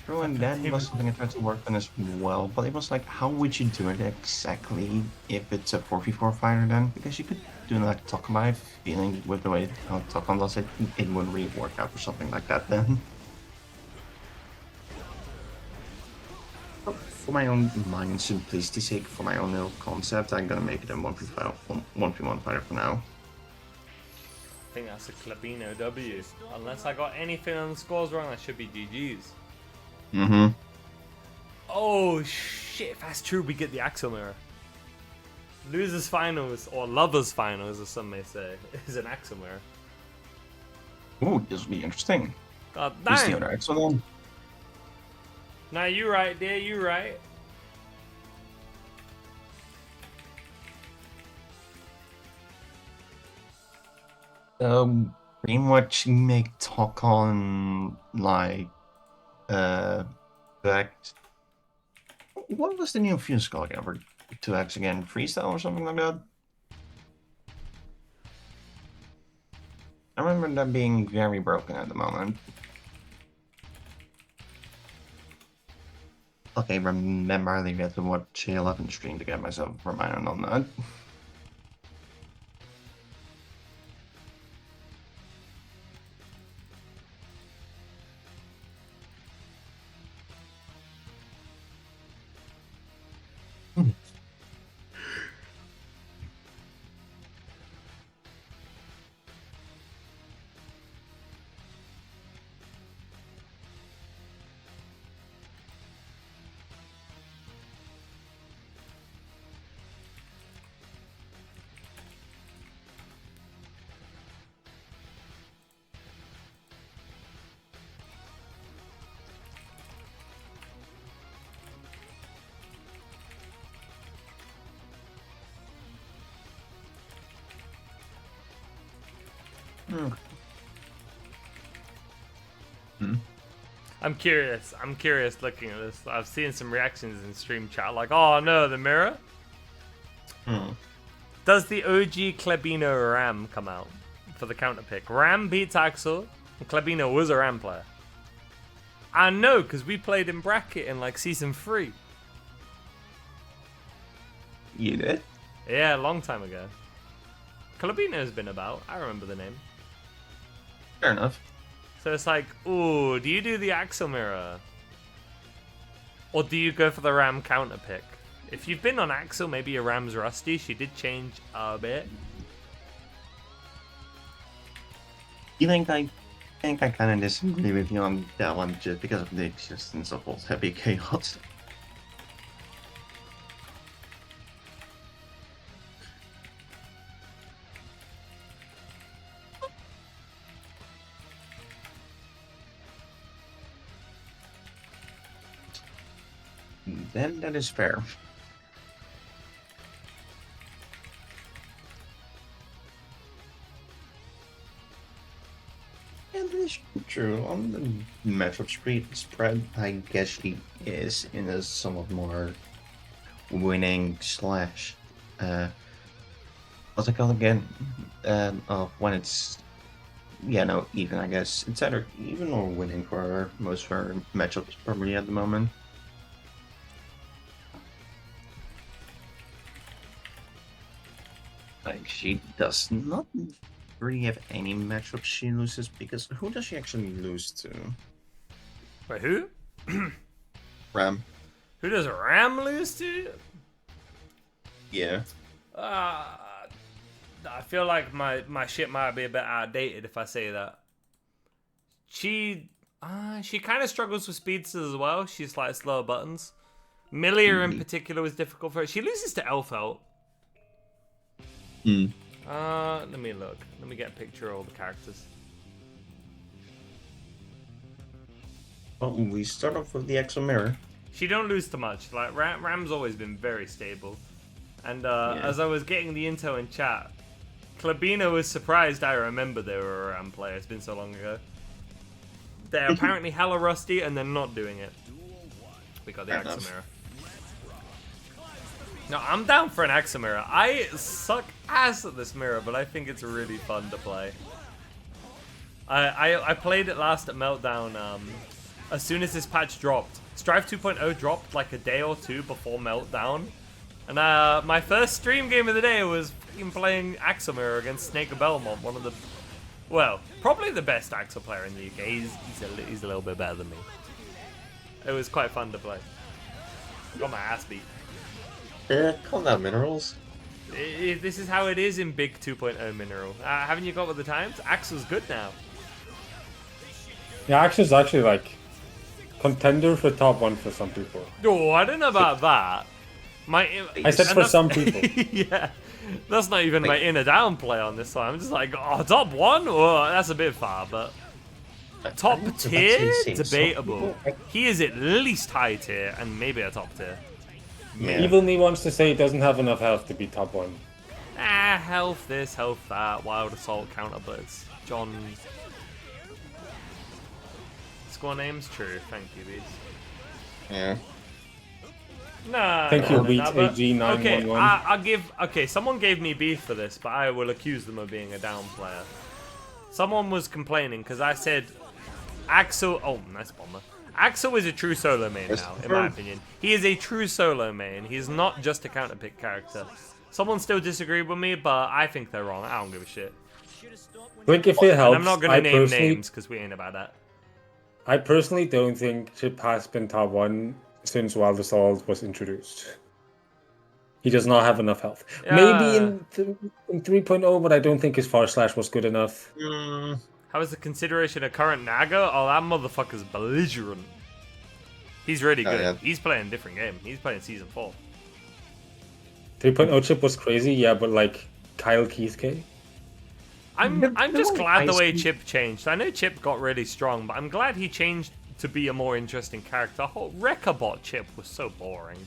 true, and that was something I tried to work on as well. But it was like, how would you do it exactly if it's a 4v4 fighter then? Because you could do like Tokamai, feeling with the way how Tokam does it, it wouldn't really work out or something like that then. For my own mind simplicity's sake, for my own little concept, I'm gonna make it a 1v1 fighter for now. I think that's a Clabino W. Unless I got anything on the scores wrong, that should be GG's. Mm-hmm. Oh shit, if that's true, we get the Axel Mirror. Losers finals, or lovers finals, as some may say, is an Axel Mirror. Ooh, this will be interesting. God Who's the damn. other Axel then? Nah, you right, dear, you right. Pretty much make talk on like back. What was the new fuse called again? For 2x again, freestyle or something like that? I remember that being very broken at the moment. Okay, remember I think I have to watch 11 stream to get myself reminded on that. I'm curious looking at this. I've seen some reactions in stream chat like, oh no, the mirror? Does the OG Klebino Ram come out for the counter pick? Ram beats Axel, and Klebino was a Ram player. I know, because we played in bracket in like season 3. You did? Yeah, a long time ago. Klebino's been about. I remember the name. Fair enough. So it's like, ooh, do you do the Axel mirror? Or do you go for the Ram counter pick? If you've been on Axel, maybe your Ram's rusty. She did change a bit. I think I kind of disagree with you on that one just because of the existence of both heavy chaos. Then that is fair. And that is true. On the matchup spread, I guess she is in a somewhat more winning slash what's it called again? When it's even, I guess. It's either even or winning for most of her matchups probably at the moment. Like, she does not really have any matchups she loses, because who does she actually lose to? Wait, who? Ram. Who does Ram lose to? Yeah. I feel like my shit might be a bit outdated if I say that. She kind of struggles with speedsters as well. She's like slower buttons. Milia in particular was difficult for her. She loses to Elfelt. Let me look. Let me get a picture of all the characters. Well, we start off with the Axel Mirror. She don't lose too much. Like Ram's always been very stable. And as I was getting the intel in chat, Klebino was surprised I remember they were a Ram player. It's been so long ago. They're apparently hella rusty and they're not doing it. We got the Axel Mirror. No, I'm down for an Axel mirror. I suck ass at this mirror, but I think it's really fun to play. I played it last at Meltdown as soon as this patch dropped. Strive 2.0 dropped like a day or two before Meltdown. And my first stream game of the day was playing Axel mirror against Snake Belmont, one of the, well, probably the best Axel player in the UK. He's a little bit better than me. It was quite fun to play. Got my ass beat. Call that minerals. This is how it is in Big 2.0 Mineral. Haven't you got with the times? Axel's good now. Yeah, Axel's actually like contender for top 1 for some people. Oh, I don't know about that. I said for some people. Yeah, that's not even my inner down play on this one. I'm just like, oh, top 1? Oh, that's a bit far, but top tier? Debatable. He is at least high tier and maybe a top tier. Yeah. Evil Me wants to say he doesn't have enough health to be top 1. Health this, health that, wild assault, counter blitz. John. Score names? True, thank you, Beats. Yeah. Nah. Thank you, Beats AG911. Okay, I'll give. Okay, someone gave me beef for this, but I will accuse them of being a down player. Someone was complaining because I said Axel. Oh, nice bomber. Axel is a true solo main now, in my opinion. He is a true solo main. He's not just a counter pick character. Someone still disagreed with me, but I think they're wrong. I don't give a shit. Like if it helps, and I'm not gonna name names because we ain't about that. I personally don't think Chip has been top 1 since Wild Assault was introduced. He does not have enough health. Maybe in 3.0, but I don't think his far slash was good enough. How is the consideration of current Naga? Oh, that motherfucker's belligerent. He's really good. Yeah. He's playing a different game. He's playing Season 4. 3.0 Chip was crazy, yeah, but like Kyle Keith K? I'm just glad the way Chip changed. I know Chip got really strong, but I'm glad he changed to be a more interesting character. Whole Rekabot Chip was so boring.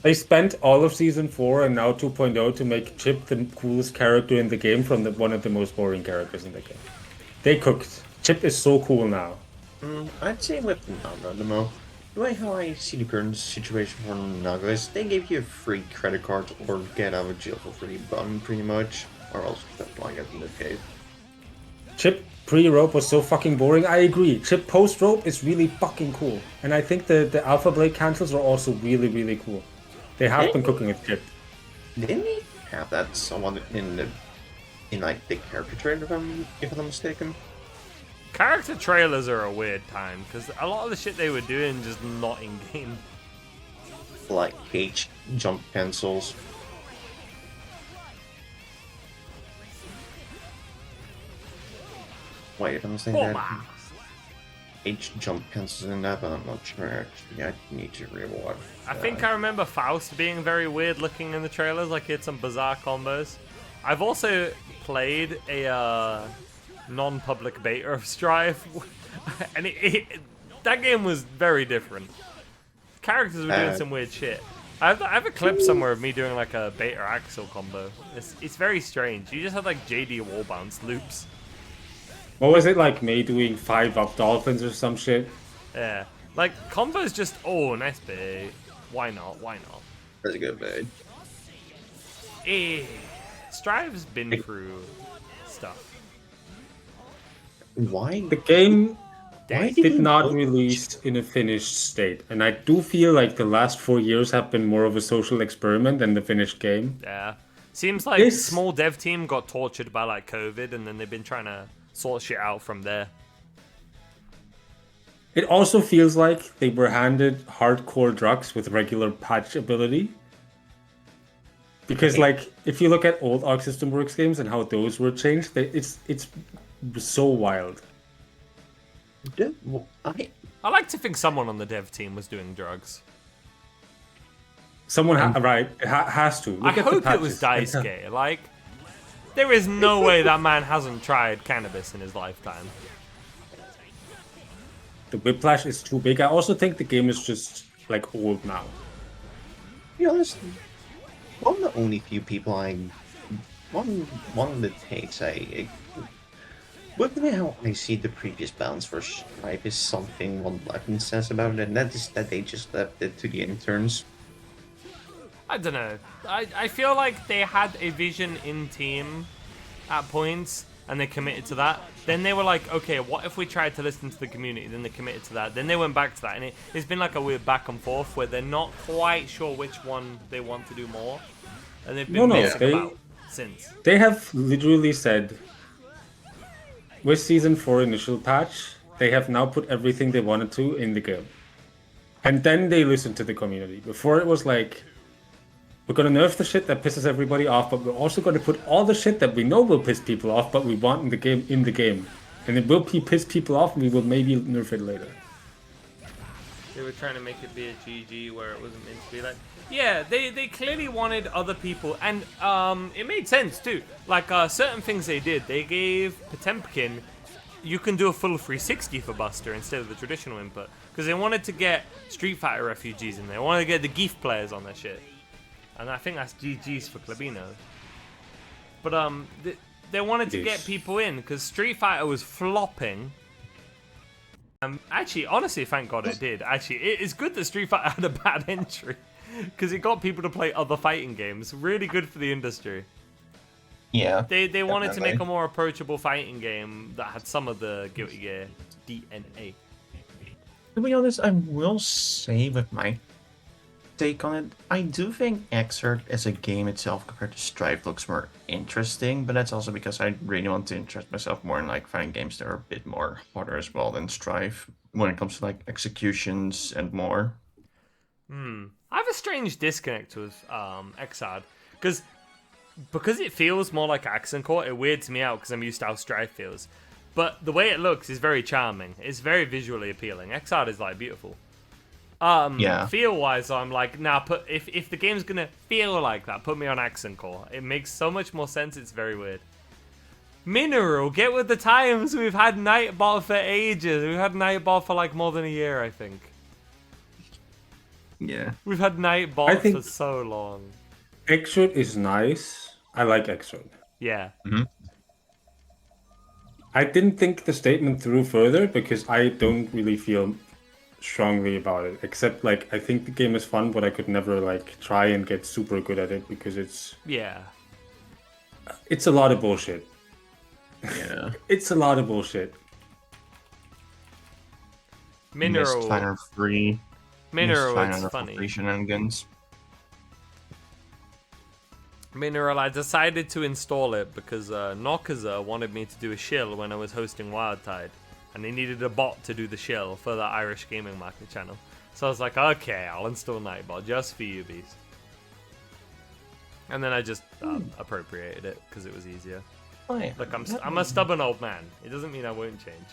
They spent all of Season 4 and now 2.0 to make Chip the coolest character in the game from one of the most boring characters in the game. They cooked. Chip is so cool now. I'd say with Nagademo, the way how I see the current situation for Novice, they gave you a free credit card or get out of jail for free button, pretty much, or else don't like it in the cave. Chip pre-rope was so fucking boring. I agree. Chip post-rope is really fucking cool. And I think the Alpha Blade cancels are also really, really cool. They have been cooking with Chip. Didn't we have that someone in like the character trailer, if I'm not mistaken? Character trailers are a weird time because a lot of the shit they were doing just not in game. Like H jump cancels. Wait, if I'm saying that H jump cancels in that, but I'm not sure actually. I need to rewatch. I think I remember Faust being very weird looking in the trailers, like he had some bizarre combos. I've also played a non-public beta of Strive, and that game was very different. Characters were doing some weird shit. I have a clip somewhere of me doing like a beta Axel combo. It's very strange. You just have like JD wall bounce loops. What was it like me doing 5 up dolphins or some shit? Yeah, like combos just nice bait. Why not? Why not? That's a good bait. Strive's been through stuff. Why? The game Why did not release in a finished state, and I do feel like the last 4 years have been more of a social experiment than the finished game. Yeah, seems like small dev team got tortured by like COVID, and then they've been trying to sort shit out from there. It also feels like they were handed hardcore drugs with regular patch ability. Because like, if you look at old Arc System Works games and how those were changed, it's so wild. I like to think someone on the dev team was doing drugs. Someone has to. I hope it was Daisuke. Like, there is no way that man hasn't tried cannabis in his lifetime. The whiplash is too big. I also think the game is just like old now. To be honest, one of the only few people one of the takes with the way how I see the previous balance for Stripe is something one Levin says about it, and that is that they just left it to the interns. I don't know. I feel like they had a vision in team at points, and they committed to that. Then they were like, okay, what if we tried to listen to the community? Then they committed to that. Then they went back to that, and it's been like a weird back and forth where they're not quite sure which one they want to do more, and they've been mixing about since. They have literally said, with Season 4 initial patch, they have now put everything they wanted to in the game. And then they listened to the community. Before it was like, we're gonna nerf the shit that pisses everybody off, but we're also gonna put all the shit that we know will piss people off, but we want in the game. And it will piss people off, and we will maybe nerf it later. They were trying to make it be a GG where it wasn't meant to be like... Yeah, they clearly wanted other people, and it made sense too. Like, certain things they did. They gave Potemkin, you can do a full 360 for Buster instead of the traditional input. Because they wanted to get Street Fighter refugees in there. They wanted to get the GIF players on their shit. And I think that's GG's for Clubino. But they wanted to get people in because Street Fighter was flopping. Actually, honestly, thank God it did. Actually, it is good that Street Fighter had a bad entry because it got people to play other fighting games. Really good for the industry. Yeah. They wanted to make a more approachable fighting game that had some of the Guilty Gear DNA. To be honest, I will say with my take on it, I do think Xrd as a game itself compared to Strive looks more interesting, but that's also because I really want to interest myself more in like fighting games that are a bit more harder as well than Strive when it comes to like executions and more. I have a strange disconnect with Xrd because it feels more like Accent Core. It weirds me out because I'm used to how Strive feels, but the way it looks is very charming. It's very visually appealing. Xrd is like beautiful. Feel wise, I'm like, nah, if the game's gonna feel like that, put me on Accent Core. It makes so much more sense. It's very weird. Mineral, get with the times. We've had Nightbot for ages. We've had Nightbot for like more than a year, I think. Yeah. We've had Nightbot think- for so long. Xrd is nice. I like Xrd. Yeah. I didn't think the statement through further because I don't really feel strongly about it. Except like I think the game is fun, but I could never like try and get super good at it because it's Yeah. a lot of bullshit. Yeah. It's a lot of bullshit. Mineral. Mistfinder free. Mineral, Mistfinder it's for funny. free shenanigans. Mineral, I decided to install it because Nokaza wanted me to do a shill when I was hosting Wildtide. And he needed a bot to do the shill for the Irish Gaming Market channel. So I was like, okay, I'll install Nightbot just for you, bees. And then I just appropriated it because it was easier. Oh, yeah. Look, I'm a stubborn old man. It doesn't mean I won't change.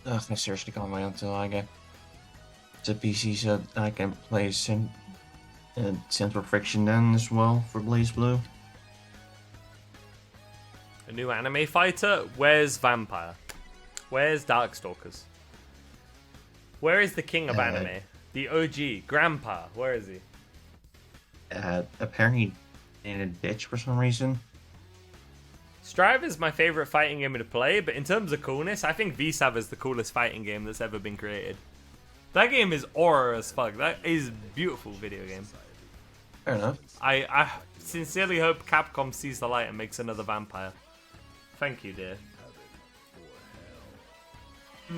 Ugh, I seriously can't wait until I get to PC so I can play Central Friction then as well for Blaze Blue. A new anime fighter? Where's Vampire? Where's Darkstalkers? Where is the king of anime? The OG, Grandpa, where is he? Apparently in a ditch for some reason. Strive is my favorite fighting game to play, but in terms of coolness, I think VSAV is the coolest fighting game that's ever been created. That game is aura as fuck. That is a beautiful video game. Fair enough. I sincerely hope Capcom sees the light and makes another Vampire. Thank you, dear.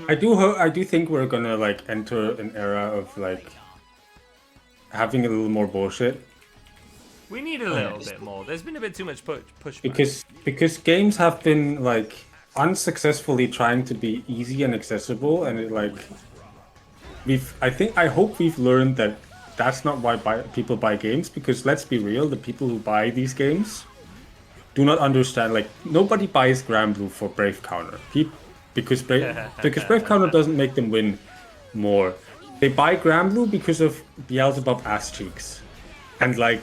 I do think we're gonna like enter an era of like having a little more bullshit We need a little bit more. There's been a bit too much pushback. because games have been like unsuccessfully trying to be easy and accessible, and it like I hope we've learned that that's not why people buy games, because let's be real, the people who buy these games do not understand. Like, nobody buys Granblue for Brave Counter because Brave Counter doesn't make them win more. They buy Granblue because of Beelzebub ass cheeks, and like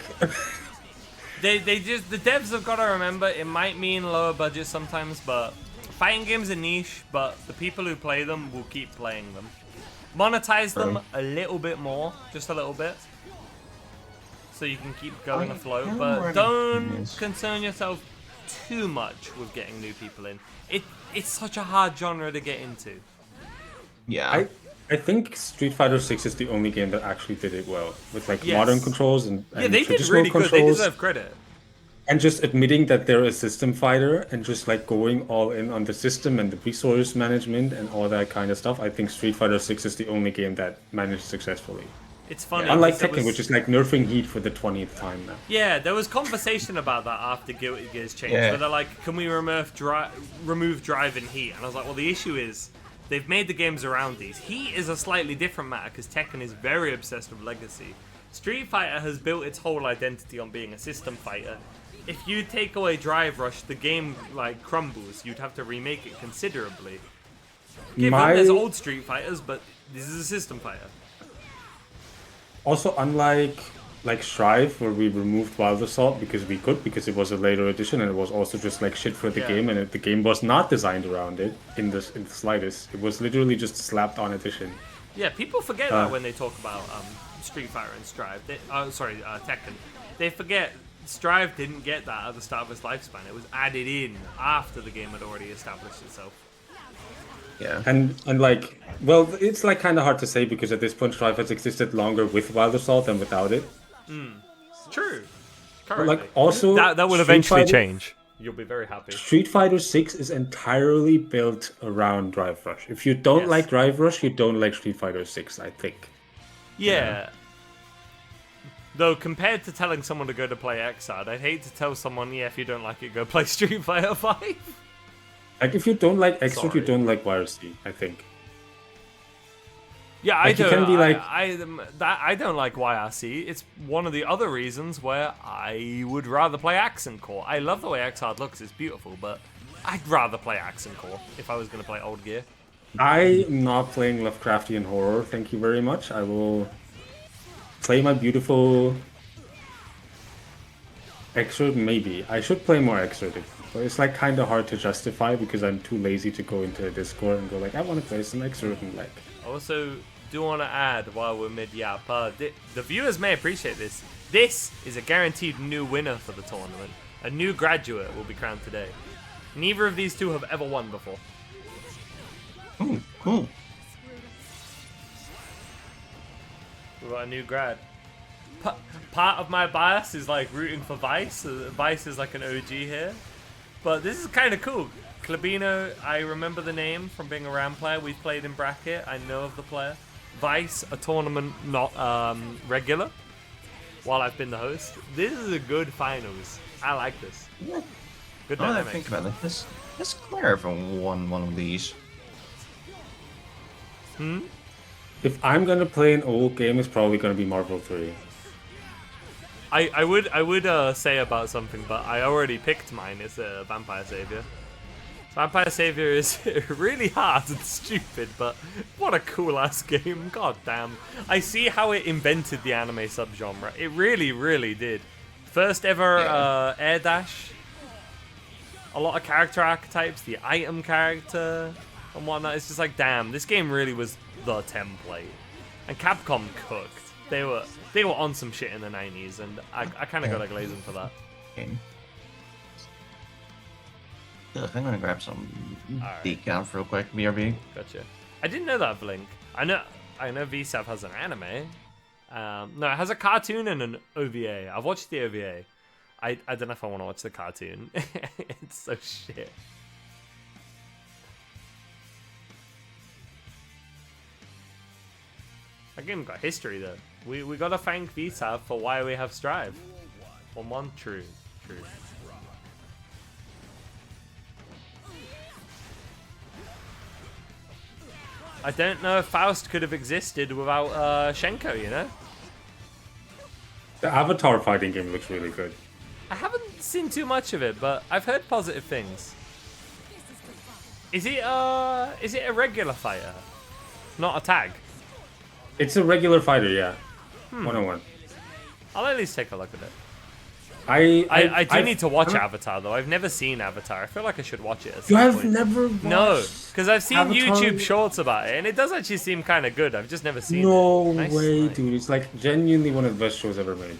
the devs have got to remember it might mean lower budget sometimes, but fighting games are niche, but the people who play them will keep playing them. Monetize them a little bit more, just a little bit, so you can keep going afloat, but don't concern yourself too much with getting new people in. It's such a hard genre to get into. Yeah. I think Street Fighter 6 is the only game that actually did it well with like Yes. modern controls and Yeah, they did traditional really good. They controls, deserve credit. and just admitting that they're a system fighter and just like going all in on the system and the resource management and all that kind of stuff. I think Street Fighter 6 is the only game that managed successfully. It's funny. Unlike 'cause there Tekken, was- which is like nerfing Heat for the 20th time now. Yeah, there was conversation about that after Guilty Gear's changed, Yeah. where they're like, can we remove drive and Heat? And I was like, well, the issue is they've made the games around these. Heat is a slightly different matter because Tekken is very obsessed with legacy. Street Fighter has built its whole identity on being a system fighter. If you take away Drive Rush, the game like crumbles. You'd have to remake it considerably. Give up, there's old Street Fighters, but this is a system fighter. Also, unlike like Strive, where we removed Wild Assault because we could, because it was a later edition and it was also just like shit for the Yeah. game, and the game was not designed around it in the slightest. It was literally just slapped on edition. Yeah, people forget that when they talk about Street Fighter and Strive. Tekken. They forget Strive didn't get that at the start of its lifespan. It was added in after the game had already established itself. Yeah. And like, well, it's like kind of hard to say because at this point Strive has existed longer with Wild Assault than without it. True. But like also that will Street eventually Fighter- change. You'll be very happy. Street Fighter 6 is entirely built around Drive Rush. If you don't Yes. like Drive Rush, you don't like Street Fighter 6, I think. Yeah. Though compared to telling someone to go to play Xrd, I'd hate to tell someone, yeah, if you don't like it, go play Street Fighter 5. Like, if you don't like Xrd, you Sorry. don't like YRC, I think. Yeah, Like, I you don't. can be like- I don't like YRC. It's one of the other reasons where I would rather play Accent Core. I love the way Xrd looks; it's beautiful, but I'd rather play Accent Core if I was going to play old gear. I'm not playing Lovecraftian horror, thank you very much. I will play my beautiful Xrd, maybe. I should play more Xrd, but it's like kind of hard to justify because I'm too lazy to go into a Discord and go like, I want to play some Xrd, and like, Also, do want to add while we're mid-yap, the viewers may appreciate this. This is a guaranteed new winner for the tournament. A new graduate will be crowned today. Neither of these two have ever won before. Ooh, cool. We've got a new grad. Part of my bias is like rooting for Vice. Vice is like an OG here. But this is kind of cool. Clubino, I remember the name from being a RAM player. We've played in bracket. I know of the player. Vice, a tournament not regular. While I've been the host. This is a good finals. I like this. Yeah. Good Now that I dynamic. think about it, this Claire won one of these. If I'm gonna play an old game, it's probably gonna be Marvel 3. I would say about something, but I already picked mine. It's a Vampire Savior. Vampire Savior is really hard and stupid, but what a cool ass game. God damn. I see how it invented the anime subgenre. It really, really did. First ever air dash. A lot of character archetypes, the item character and whatnot. It's just like, damn, this game really was the template. And Capcom cooked. They were on some shit in the 90s, and I kind of gotta glaze them for that. Okay. Ugh, I'm gonna grab some Alright. decaf real quick, BRB. Gotcha. I didn't know that, Blink. I know VSAV has an anime. No, it has a cartoon and an OVA. I've watched the OVA. I don't know if I want to watch the cartoon. It's so shit. That game got history though. We gotta thank VSAV for why we have Strive. 1-1, true. I don't know if Faust could have existed without Shenko, you know? The Avatar fighting game looks really good. I haven't seen too much of it, but I've heard positive things. Is it a regular fighter? Not a tag? It's a regular fighter, yeah. 1-on-1. I'll at least take a look at it. I do need to watch Avatar though. I've never seen Avatar. I feel like I should watch it. At You some have point. never watched No, because I've seen Avatar? YouTube shorts about it, and it does actually seem kind of good. I've just never seen No it. Nice, way, nice. dude. It's like genuinely one of the best shows ever made.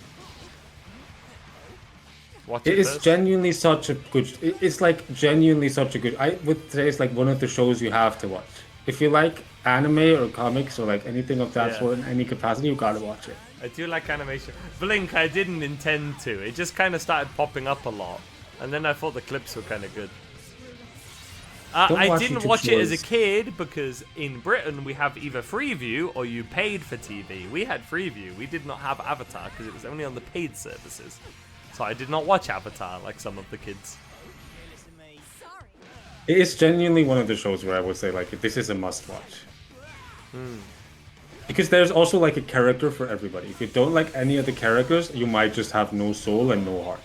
Watch It is first. genuinely such a good. It's like genuinely such a good. I would say it's like one of the shows you have to watch. If you like anime or comics or like anything of that Yeah. sort in any capacity, you gotta watch it. I do like animation. Blink, I didn't intend to. It just kind of started popping up a lot. And then I thought the clips were kind of good. Don't I watch didn't YouTube watch it as a Shorts. kid because in Britain we have either Freeview or you paid for TV. We had Freeview. We did not have Avatar because it was only on the paid services. So I did not watch Avatar like some of the kids. It is genuinely one of the shows where I would say like this is a must-watch. Because there's also like a character for everybody. If you don't like any of the characters, you might just have no soul and no heart.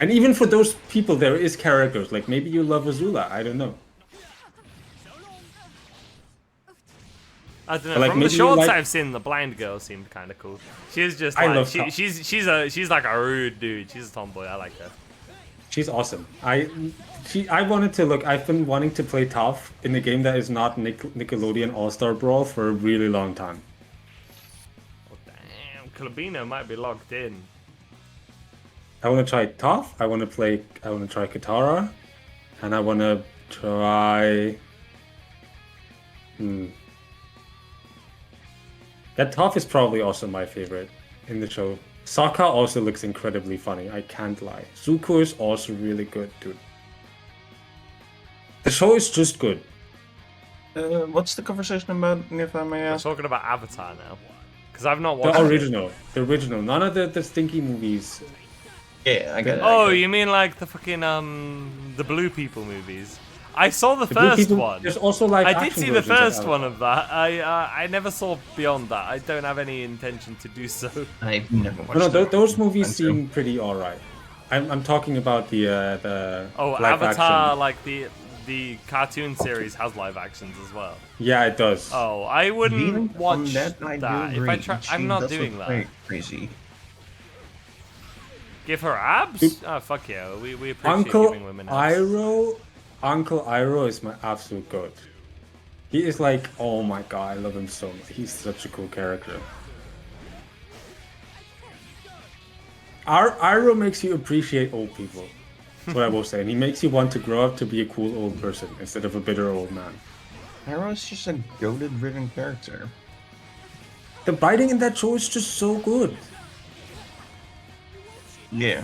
And even for those people, there is characters. Like maybe you love Azula. I don't know. I don't know. Like, From the maybe you shorts like- I've seen, the blind girl seemed kind of cool. She's just I like love Tom. she's like a rude dude. She's a tomboy. I like her. She's awesome. I wanted to look. I've been wanting to play Toph in a game that is not Nickelodeon All Star Brawl for a really long time. Oh, damn, Clubino might be logged in. I want to try Toph. I want to try Katara, and I want to try. That Toph is probably also my favorite in the show. Sokka also looks incredibly funny, I can't lie. Zuko is also really good, dude. The show is just good. What's the conversation about, if I may We're ask? talking about Avatar now, because I've not The watched it. original. None of the stinky movies. Yeah, I get it. Oh, you mean like the fucking the Blue People movies? I saw the The Blue first People- one. There's also like I did action see the versions of first Avatar. one of that. I never saw beyond that. I don't have any intention to do so. I've never watched No, that. those movies Until- seem pretty alright. I'm talking about the Oh, live Avatar, action. like the cartoon series has live actions as well. Yeah, it does. Oh, I Even wouldn't from watch that. I do that. If agree. I try, She I'm not does doing look that. very crazy. Give her abs? Oh, fuck yeah. We appreciate Uncle giving women abs. Uncle Iroh is my absolute goat. He is like, oh my god, I love him so much. He's such a cool character. Iroh makes you appreciate old people. That's what I will say. And he makes you want to grow up to be a cool old person instead of a bitter old man. Arrow is just a goated-driven character. The writing in that show is just so good. Yeah.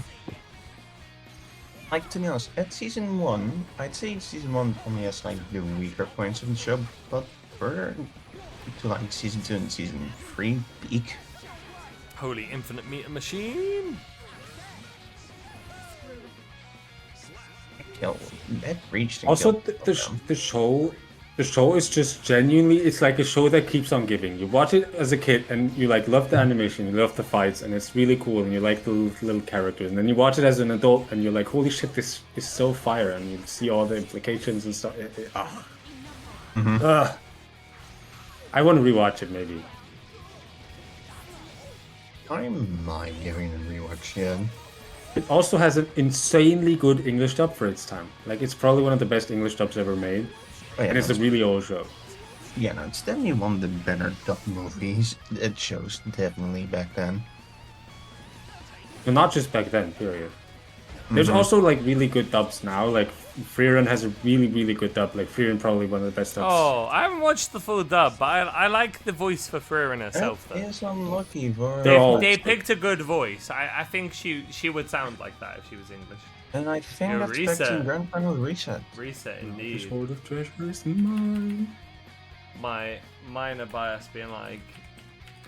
Like, to be honest, at season 1, I'd say season 1 probably has like the weaker points of the show, but further to like season 2 and season 3 peak. Holy infinite meter machine! Kill that reached. Also, the show is just genuinely, it's like a show that keeps on giving. You watch it as a kid and you like love the animation, you love the fights, and it's really cool, and you like the little characters. And then you watch it as an adult and you're like, holy shit, this is so fire, and you see all the implications and stuff. I want to rewatch it maybe. I don't mind giving it a rewatch, yeah. It also has an insanely good English dub for its time. Like, it's probably one of the best English dubs ever made. Oh, yeah, And it's a really old show. Yeah, no, it's definitely one of the better dub movies it shows, definitely back then. Well, not just back then, period. There's also like really good dubs now. Like Freerun has a really, really good dub. Like Freerun probably one of the best dubs. Oh, I haven't watched the full dub, but I like the voice for Freerin herself, That though. is unlucky for... They picked a good voice. I think she would sound like that if she was English. And I think Yeah, that's Reset. expecting Grand Final Reset. Reset, The indeed. Sword of Treasure is mine. My minor bias being like,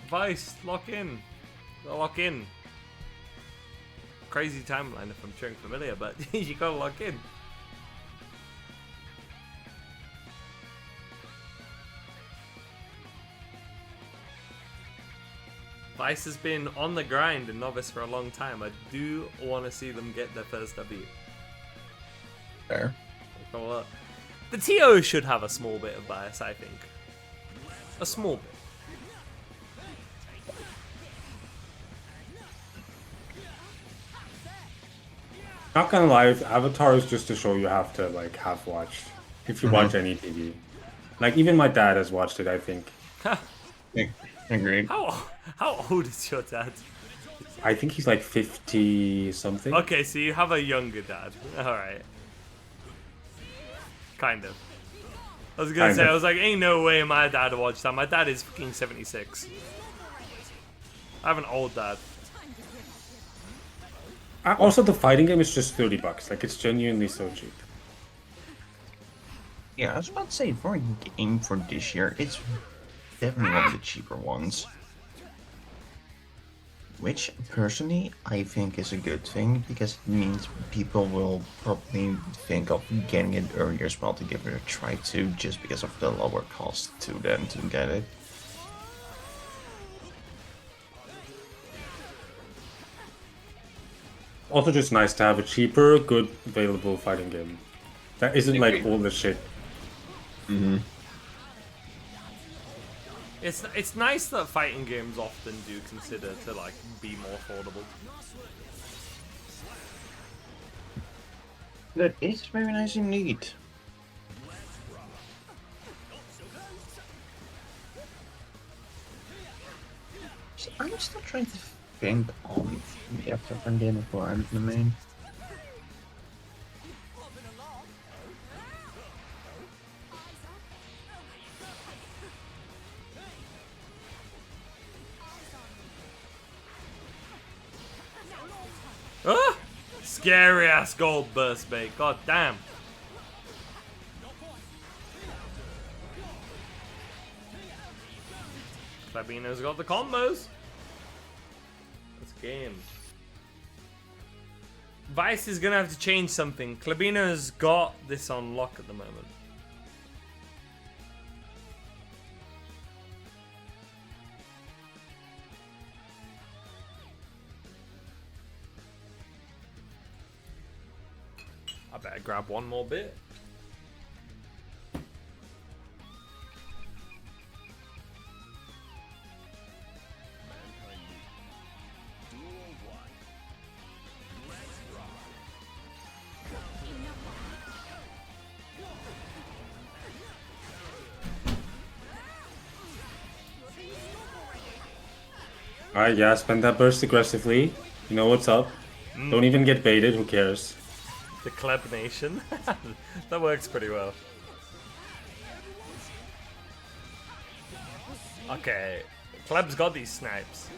Vice, lock in. Lock in. Crazy timeline if I'm cheering familiar, but you gotta lock in. Vice has been on the grind in Novice for a long time. I do want to see them get their first W. Fair. The TO should have a small bit of bias, I think. A small bit. Not gonna lie, Avatar is just a show you have to like have watched if you watch any TV. Like even my dad has watched it, I think. Agreed. How old is your dad? I think he's like 50 something. Okay, so you have a younger dad. Alright. Kind of. I was gonna Kind say, of. I was like, ain't no way my dad watched that. My dad is fucking 76. I have an old dad. Also, the fighting game is just $30. Like it's genuinely so cheap. Yeah, I was about to say, for a game for this year, it's definitely one of the cheaper ones. Which, personally, I think is a good thing, because it means people will probably think of getting it earlier as well to give it a try too, just because of the lower cost to them to get it. Also, just nice to have a cheaper, good, available fighting game. That isn't like all the shit. It's nice that fighting games often do consider to like be more affordable. That is very nice indeed. So I'm still trying to think on the different game before I'm the main. Ah! Scary ass gold burst bait. God damn. Fabino's got the combos. Let's game. Vice is gonna have to change something. Klabino's got this on lock at the moment. I better grab one more bit. Alright, yeah, spend that burst aggressively. You know what's up. Don't even get baited, who cares? The Kleb Nation. That works pretty well. Okay. Kleb's got these snipes.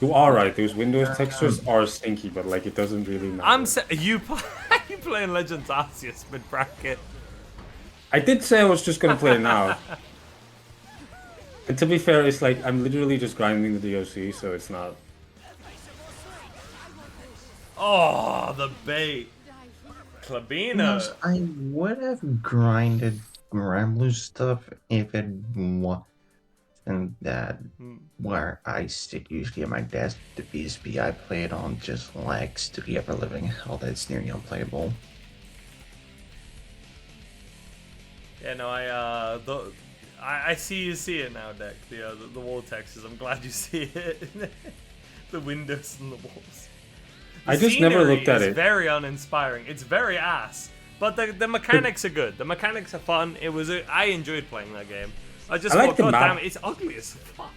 You are right, those Windows textures are stinky, but like it doesn't really matter. You playing Legends Arceus mid bracket. I did say I was just gonna play it now. And to be fair, it's like I'm literally just grinding the DOC, so it's not. Oh, the bait. Klebino. I would have grinded Gramblu stuff if it wasn't that where I sit usually at my desk. The PSP I play it on just lags to the ever living hell that it's nearly unplayable. Yeah, no, I see it now, Deck. The wall textures. I'm glad you see it. The windows and the walls. I just never looked at It's it. very uninspiring. It's very ass. But the mechanics are good. The mechanics are fun. I enjoyed playing that game. I just I like thought, the God map. damn it, it's ugly as fuck.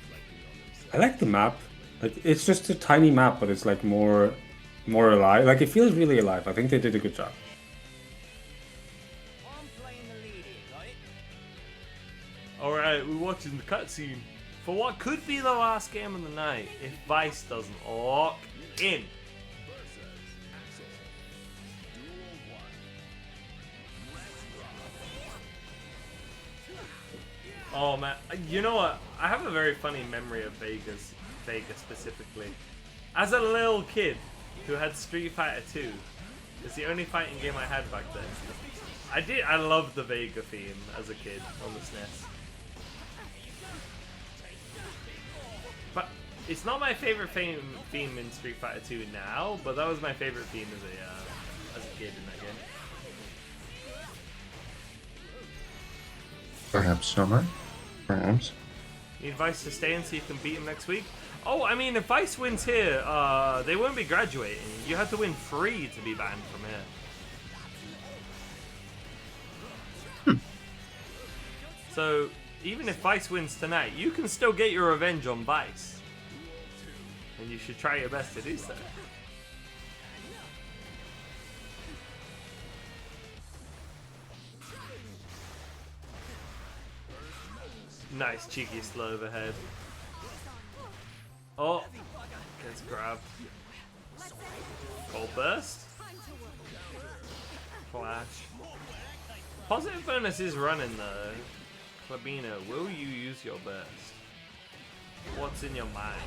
I like the map. Like it's just a tiny map, but it's like more alive. Like it feels really alive. I think they did a good job. I'm playing the lead here, got it? Alright, we're watching the cutscene for what could be the last game of the night if Vice doesn't lock in. Oh man, you know what? I have a very funny memory of Vegas specifically. As a little kid who had Street Fighter 2, it's the only fighting game I had back then. I loved the Vega theme as a kid on the SNES. But it's not my favorite theme in Street Fighter 2 now, but that was my favorite theme as a kid in that game. Perhaps summer. Perhaps. Need Vice to stay in so you can beat him next week? Oh, I mean, if Vice wins here, they won't be graduating. You have to win 3 to be banned from here. So, even if Vice wins tonight, you can still get your revenge on Vice. And you should try your best to do so. Nice cheeky slow overhead. Oh, gets grabbed. Cold burst. Flash. Positive bonus is running though. Klebino, will you use your burst? What's in your mind?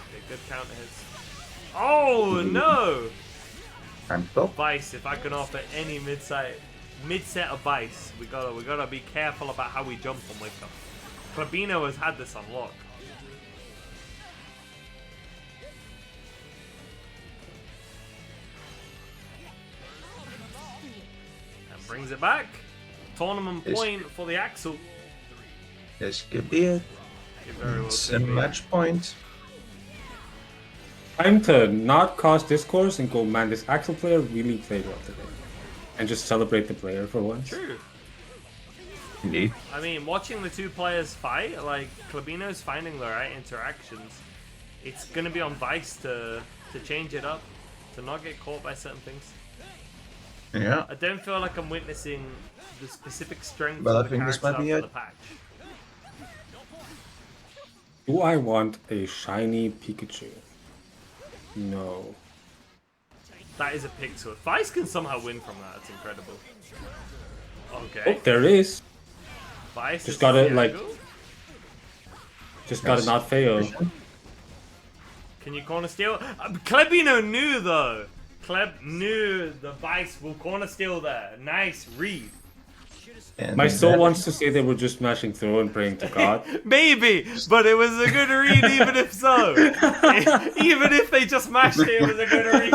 Okay, good counter hits. Oh no! I'm built. Vice, if I can offer any mid-set of Vice, we gotta be careful about how we jump and wake up. Klebino has had this unlocked. And brings it back. Tournament point for the Axel. This could be it. It very well It's could a be. match point. Time to not cause discourse and go, man, this Axel player really played well today. And just celebrate the player for once. True. Indeed. I mean, watching the two players fight, like, Klebino's finding the right interactions. It's gonna be on Vice to change it up, to not get caught by certain things. Yeah. I don't feel like I'm witnessing the specific strength Well, of I the think this character might be after it. the patch. Do I want a shiny Pikachu? No. That is a pixel. If Vice can somehow win from that, it's incredible. Oh, Okay. there it is. Vice Just is gotta, Diego. like- Just gotta Yes. not fail. Can you corner steal? Klebino knew though. Kleb knew the Vice will corner steal there. Nice read. And My soul that- wants to say they were just mashing through and praying to God. Maybe, but it was a good read even if so. Even if they just mashed it, it was a good read.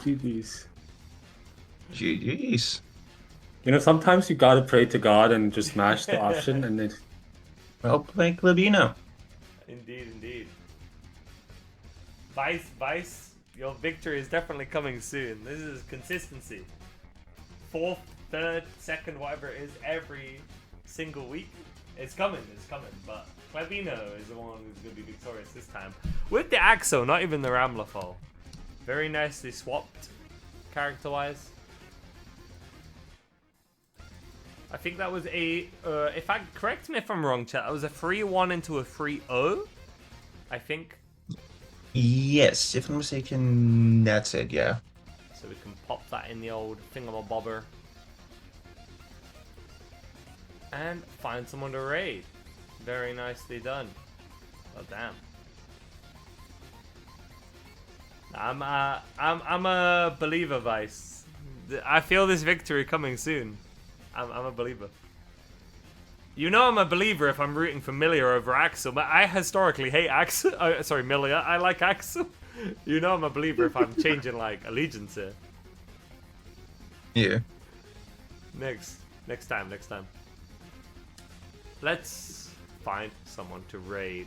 GG's. GG's. You know, sometimes you gotta pray to God and just mash the option and it... Well played, Klebino. Indeed, indeed. Vice, your victory is definitely coming soon. This is consistency. third, second, whatever it is, every single week. It's coming, but Clavino is the one who's going to be victorious this time. With the Axo, not even the Ramla fall. Very nicely swapped, character-wise. I think that was a, correct me if I'm wrong, chat, that was a 3-1 into a 3-0, I think. Yes, if I'm mistaken, that's it, yeah. So we can pop that in the old thingamabobber. And find someone to raid. Very nicely done. Oh damn. I'm a believer, Vice. I feel this victory coming soon. I'm a believer. You know I'm a believer if I'm rooting for Milia over Axel, but I historically hate Axel. Sorry, Milia. I like Axel. You know I'm a believer if I'm changing like allegiance here. Yeah. Next time. Let's find someone to raid.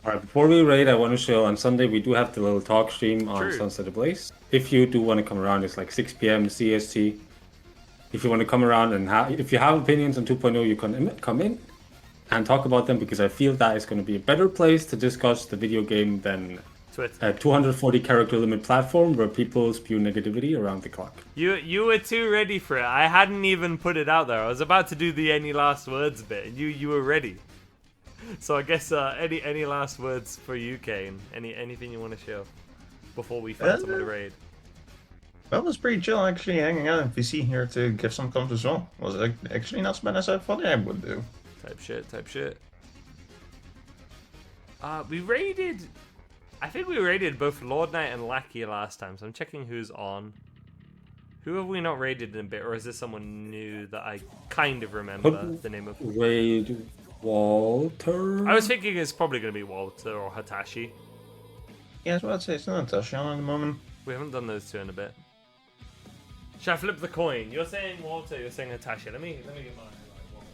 Alright, before we raid, I want to show on Sunday we do have the little talk stream on True. Sunset Ablaze. If you do want to come around, it's like 6 p.m. CST. If you want to come around and if you have opinions on 2.0, you can come in and talk about them, because I feel that is going to be a better place to discuss the video game than Twitter. a 240 character limit platform where people spew negativity around the clock. You were too ready for it. I hadn't even put it out there. I was about to do the any last words bit, and you were ready. So I guess any last words for you, Kane? Anything you want to show before we find someone to raid? Well, it was pretty chill actually hanging out in VC here to give some comms as well. Was actually not as bad as I thought I would do. Type shit. We raided. I think we raided both Lord Knight and Lackey last time, so I'm checking who's on. Who have we not raided in a bit, or is this someone new that I kind of remember the name of? Raid Walter? I was thinking it's probably going to be Walter or Hatashi. Yeah, that's what I'd say. It's not a touchdown at the moment. We haven't done those two in a bit. Should I flip the coin? You're saying Walter, you're saying Hatashi. Let me get my Walter.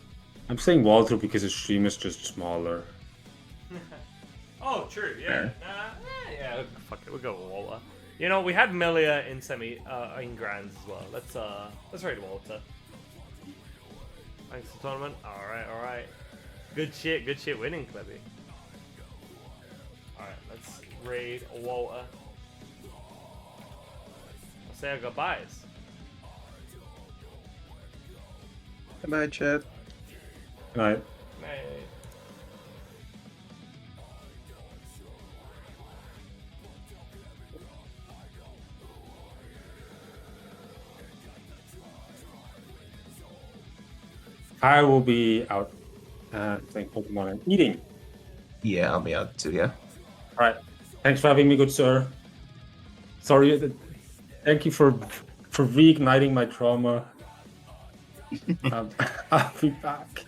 I'm saying Walter because his stream is just smaller. Oh, true. Yeah. Yeah. Fuck it. We'll go with Walter. You know, we had Milia in in grands as well. Let's raid Walter. Thanks for the tournament. All right. Good shit winning, Clebby. All right, let's raid Walter. I'll say our goodbyes. Goodbye, chat. Right. Hey. I will be out playing Pokemon and eating. Yeah, I'll be out too, yeah. Alright. Thanks for having me, good sir. Sorry. Thank you for reigniting my trauma. I'll be back.